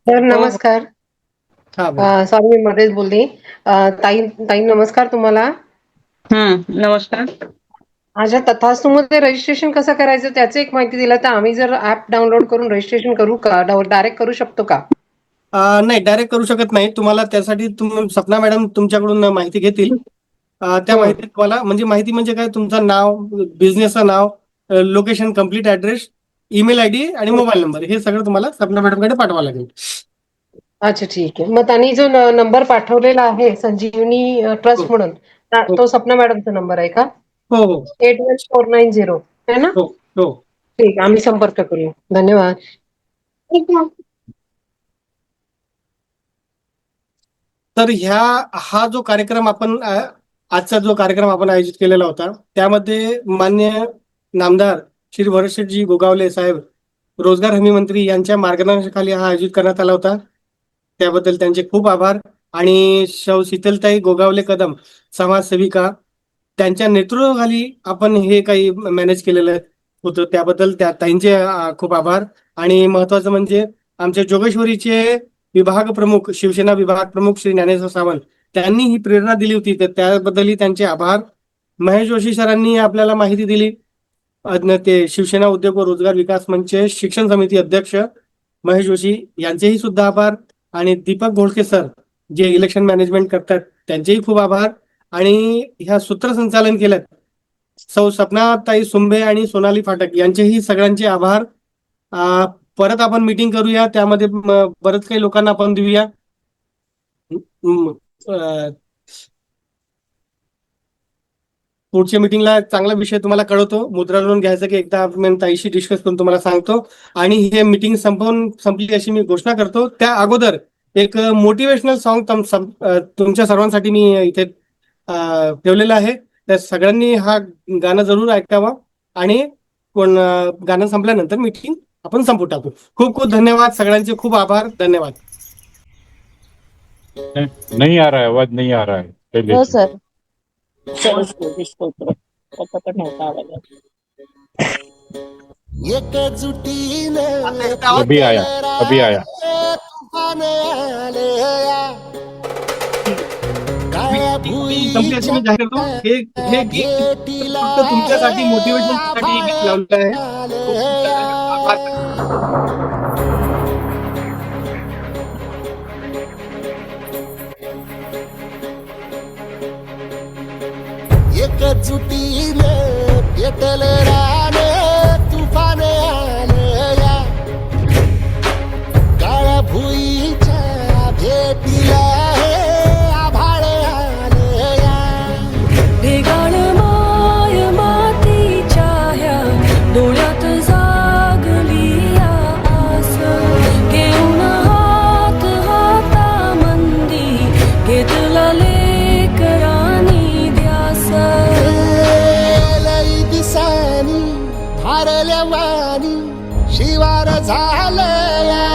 सर नमस्कार. सॉरी मी मध्येच बोलते. ताई नमस्कार तुम्हाला. नमस्कार. माझ्या तथास्तु मध्ये रजिस्ट्रेशन कसं करायचं त्याची एक माहिती दिला तर आम्ही जर ऍप डाउनलोड करून रजिस्ट्रेशन करू का, डायरेक्ट करू शकतो का? नाही, डायरेक्ट करू शकत नाही. तुम्हाला त्यासाठी सपना मॅडम तुमच्याकडून माहिती घेतील. त्या माहिती तुम्हाला, म्हणजे माहिती म्हणजे काय, तुमचं नाव, बिझनेसचं नाव, location, complete address, email ID आणि मोबाईल नंबर, हे सगळं तुम्हाला सपना मॅडमकडे पाठवावं लागेल. अच्छा, ठीक आहे. मग त्यांनी जो नंबर पाठवलेला आहे संजीवनी ट्रस्ट म्हणून, तो सपना मॅडमचा नंबर आहे का? हो हो. 81490 आहे ना? हो हो. ठीक, आम्ही संपर्क करू. धन्यवाद. तर हा जो कार्यक्रम आपण आजचा जो कार्यक्रम आपण आयोजित केलेला होता, त्यामध्ये मान्य नामदार श्री भरतशेठजी गोगावले साहेब, रोजगार हमी मंत्री यांच्या मार्गदर्शनाखाली हा आयोजित करण्यात आला होता. त्याबद्दल त्यांचे खूप आभार. आणि शौ शीतलताई गोगावले कदम, समाजसेविका, त्यांच्या नेतृत्वाखाली आपण हे काही मॅनेज केलेलं होतं, त्याबद्दल त्या ताईंचे खूप आभार. आणि महत्वाचं म्हणजे आमच्या जोगेश्वरीचे विभाग प्रमुख, शिवसेना विभाग प्रमुख श्री ज्ञानेश्वर सावंत, त्यांनी ही प्रेरणा दिली होती, तर त्याबद्दलही त्यांचे आभार. महेश जोशी सरांनी आपल्याला माहिती दिली. ते शिवसेना उद्योग व रोजगार विकास मंचचे शिक्षण समिती अध्यक्ष महेश जोशी यांचेही सुद्धा आभार. आणि दीपक घोळके सर, जे इलेक्शन मॅनेजमेंट करतात, त्यांचेही खूप आभार. आणि ह्या सूत्रसंचालन केलं सौ सपनाताई सुंबे आणि सोनाली फाटक, यांचेही सगळ्यांचे आभार. परत आपण मीटिंग करूया, त्यामध्ये बरंच काही लोकांना आपण देऊया. पुढच्या मीटिंगला चांगला विषय तुम्हाला कळवतो. मुद्रा लोन घ्यायचं की एकदा मी ताईशी डिस्कस करून तुम्हाला सांगतो. आणि हे मीटिंग संपली अशी मी घोषणा करतो. त्या अगोदर एक मोटिवेशनल सॉन्ग तुमच्या सर्वांसाठी मी इथे ठेवलेलं आहे. त्या सगळ्यांनी हा गाणं जरूर ऐकावं आणि गाणं संपल्यानंतर मीटिंग आपण संपू टाकू. खूप खूप धन्यवाद. सगळ्यांचे खूप आभार. धन्यवाद. नहीं आ रहा है, आवाज नहीं आ रहा है. हो सर. सरस्वती स्तोत्र त्याचा पण नव्हता आवाज. अभी आया. तूफान आले संपली अशी मी जाहीर करतो. हे गीत फक्त तुमच्यासाठी मोटिवेशनसाठी हे गीत लावलं आहे. एकजुटीने पेटले राने तुफान आलं या काळ्या भुईच्या भेटीला हे आभाळ आलं या ढेगाळ माय मातीच्या ह्या डोळ्यात जागली आस घेऊन हात हातामंदी घेतला लेकरांनी ध्यास लई दिसानी भारल्या वाणी शिवार झालं या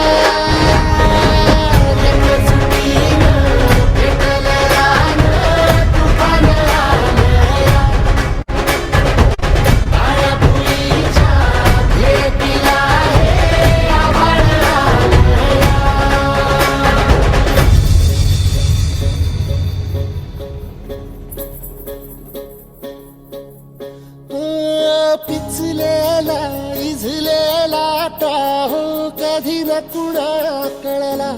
पिचलेला इझलेला टाहो कधी न कुणा कळला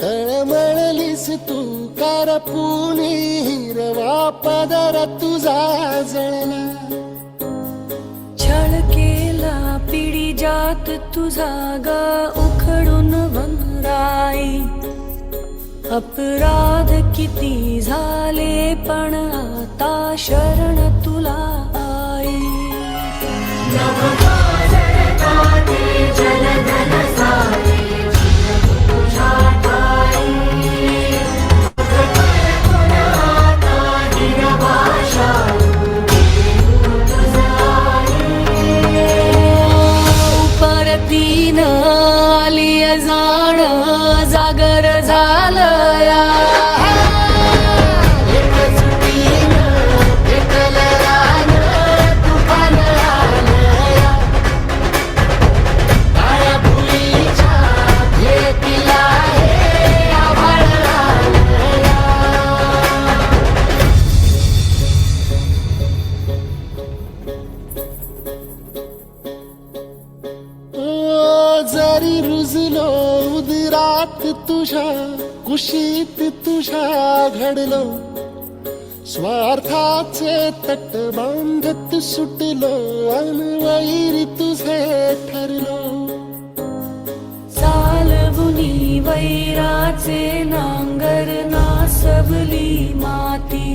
तळमळलीस तू करपुनी हिरवा पदर तुझा जळला छळ केला पिढी जात तुझा ग उखडून वनराई अपराध किती झाले पण आता शरण तुला आई परतीन आली जाण जागर झालं या जरी रुजलो उदरात तुझ्या कुशीत तुझ्या घडलो स्वार्थाचे तट बांधत सुटलो अनवैरी तुझे ठरलो चालवुनी वैराचे नांगर नासवली माती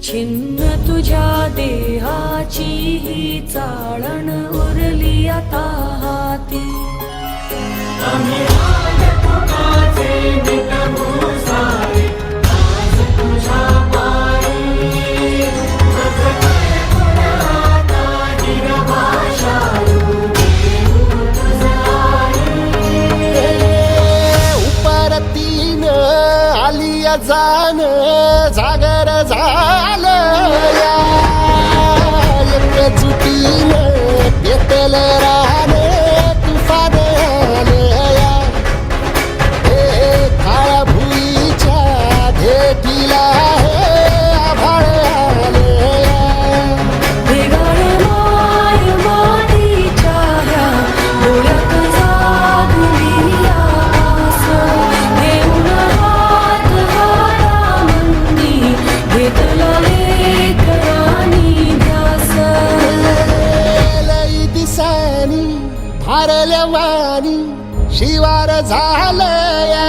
छिन्न तुझ्या देहाची ही चाळण उरली आता हाती उपरतीन आलिया जाण जागर झालं या एकजुटीनं पेटलं राने तुफान आलं या हे काळ्या भुईच्या भेटीला हे आभाळ आलं या ढेगाळ माय मातीच्या ह्या डोळ्यात जागली आस घेऊन हात हातामंदी घेतला लेकरांनी ध्यास लई दिसानी भारल्या वाणी शिवार झालं या